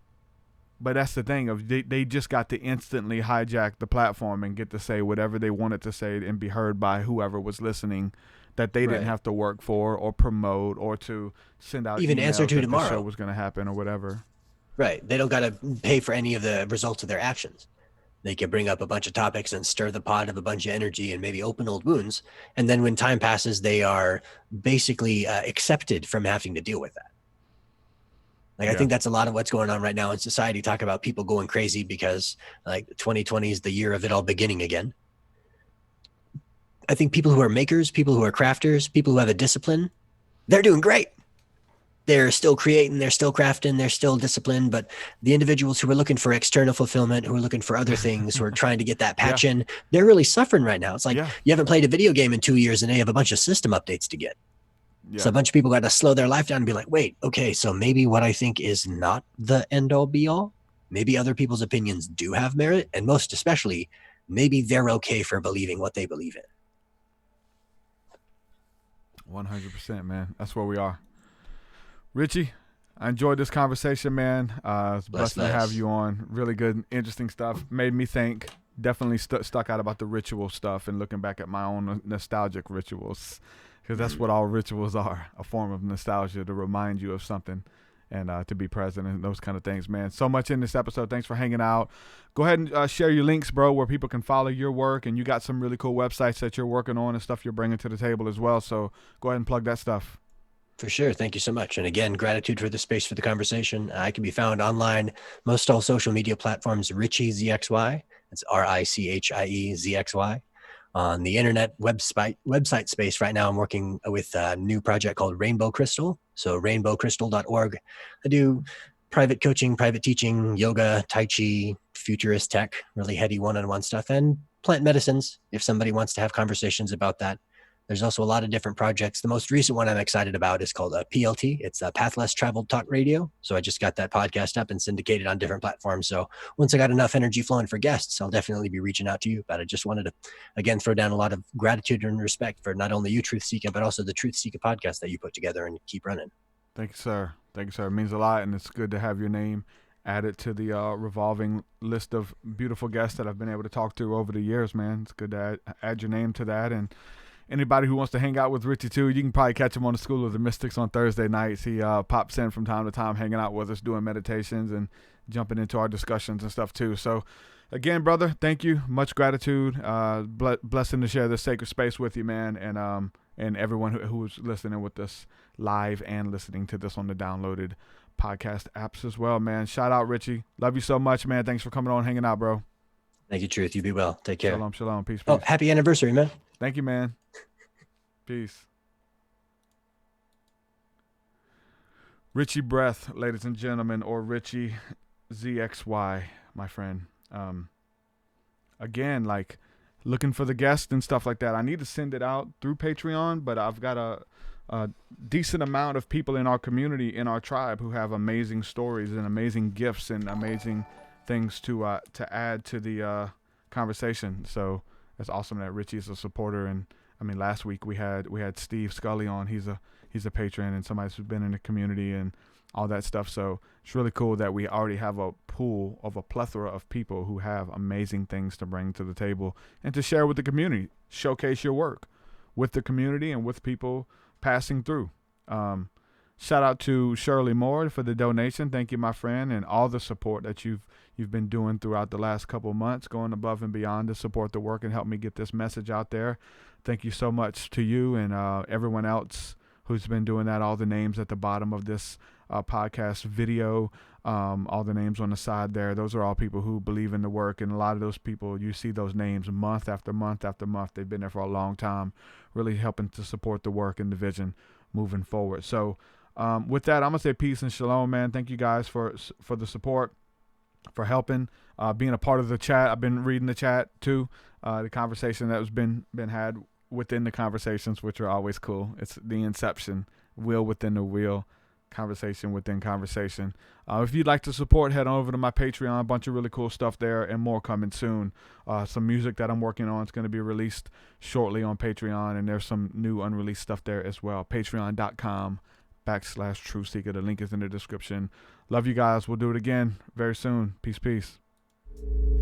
that's the thing of they just got to instantly hijack the platform and get to say whatever they wanted to say and be heard by whoever was listening, that they didn't have to work for or promote or to send out even answer to tomorrow. The show was going to happen or whatever. Right. They don't got to pay for any of the results of their actions. They can bring up a bunch of topics and stir the pot of a bunch of energy and maybe open old wounds. And then when time passes, they are basically accepted from having to deal with that. Like, I think that's a lot of what's going on right now in society. Talk about people going crazy because like 2020 is the year of it all beginning again. I think people who are makers, people who are crafters, people who have a discipline, they're doing great. They're still creating, they're still crafting, they're still disciplined. But the individuals who are looking for external fulfillment, who are looking for other things, who are trying to get that patch in, they're really suffering right now. It's like you haven't played a video game in 2 years and they have a bunch of system updates to get. So a bunch of people got to slow their life down and be like, wait, okay, so maybe what I think is not the end all be all. Maybe other people's opinions do have merit. And most especially, maybe they're okay for believing what they believe in. 100%, man. That's where we are. Richie, I enjoyed this conversation, man. It's a blessing to have you on. Really good, interesting stuff. Made me think. Definitely stuck out about the ritual stuff and looking back at my own nostalgic rituals, because that's what all rituals are, a form of nostalgia to remind you of something and to be present and those kind of things, man. So much in this episode. Thanks for hanging out. Go ahead and share your links, bro, where people can follow your work, and you got some really cool websites that you're working on and stuff you're bringing to the table as well. So go ahead and plug that stuff. For sure. Thank you so much. And again, gratitude for the space for the conversation. I can be found online, most all social media platforms, Richie Zxy. It's RICHIE ZXY. On the internet website space right now, I'm working with a new project called Rainbow Crystal. So rainbowcrystal.org. I do private coaching, private teaching, yoga, tai chi, futurist tech, really heady one-on-one stuff, and plant medicines, if somebody wants to have conversations about that. There's also a lot of different projects. The most recent one I'm excited about is called PLT. It's a Path Less Traveled Talk Radio. So I just got that podcast up and syndicated on different platforms. So once I got enough energy flowing for guests, I'll definitely be reaching out to you. But I just wanted to, again, throw down a lot of gratitude and respect for not only you, TruthSeekah, but also the TruthSeekah podcast that you put together and keep running. Thank you, sir. Thank you, sir. It means a lot, and it's good to have your name added to the revolving list of beautiful guests that I've been able to talk to over the years, man. It's good to add your name to that. And anybody who wants to hang out with Richie too, you can probably catch him on the School of the Mystics on Thursday nights. He pops in from time to time, hanging out with us, doing meditations and jumping into our discussions and stuff too. So again, brother, thank you. Much gratitude. Blessing to share this sacred space with you, man. And everyone who's listening with us live and listening to this on the downloaded podcast apps as well, man. Shout out, Richie. Love you so much, man. Thanks for coming on, hanging out, bro. Thank you, Truth. You be well. Take care. Shalom, shalom. Peace, peace. Oh, happy anniversary, man. Thank you, man. Peace. Richie Breath, ladies and gentlemen, or Richie Zxy, my friend. Again, like looking for the guests and stuff like that. I need to send it out through Patreon, but I've got a decent amount of people in our community, in our tribe, who have amazing stories and amazing gifts and amazing things to add to the conversation. So it's awesome that Richie is a supporter. And I mean, last week we had Steve Scully on. He's a patron and somebody who's been in the community and all that stuff. So it's really cool that we already have a pool of a plethora of people who have amazing things to bring to the table and to share with the community, showcase your work with the community and with people passing through. Shout out to Shirley Moore for the donation. Thank you, my friend, and all the support that you've been doing throughout the last couple of months, going above and beyond to support the work and help me get this message out there. Thank you so much to you and everyone else who's been doing that. All the names at the bottom of this podcast video, all the names on the side there, those are all people who believe in the work. And a lot of those people, you see those names month after month after month. They've been there for a long time, really helping to support the work and the vision moving forward. So with that, I'm going to say peace and shalom, man. Thank you guys for the support, for helping, being a part of the chat. I've been reading the chat too, the conversation that has been had within the conversations, which are always cool. It's the inception, wheel within the wheel, conversation within conversation. If you'd like to support, head on over to my Patreon. A bunch of really cool stuff there and more coming soon. Some music that I'm working on is going to be released shortly on Patreon, and there's some new unreleased stuff there as well. Patreon.com/TruthSeekah. The link is in the description. Love you guys. We'll do it again very soon. Peace, peace.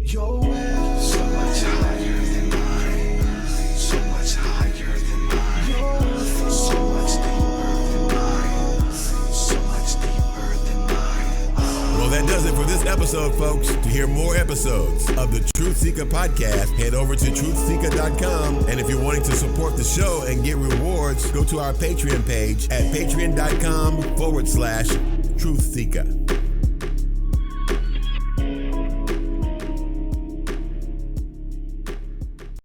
Your will so much higher than mine, so much higher than mine, so much deeper than mine, so much deeper than mine. Well, that does it for this episode, folks. To hear more episodes of the TruthSeekah podcast, head over to TruthSeekah.com. And if you're wanting to support the show and get rewards, go to our Patreon page at patreon.com/TruthSeekah.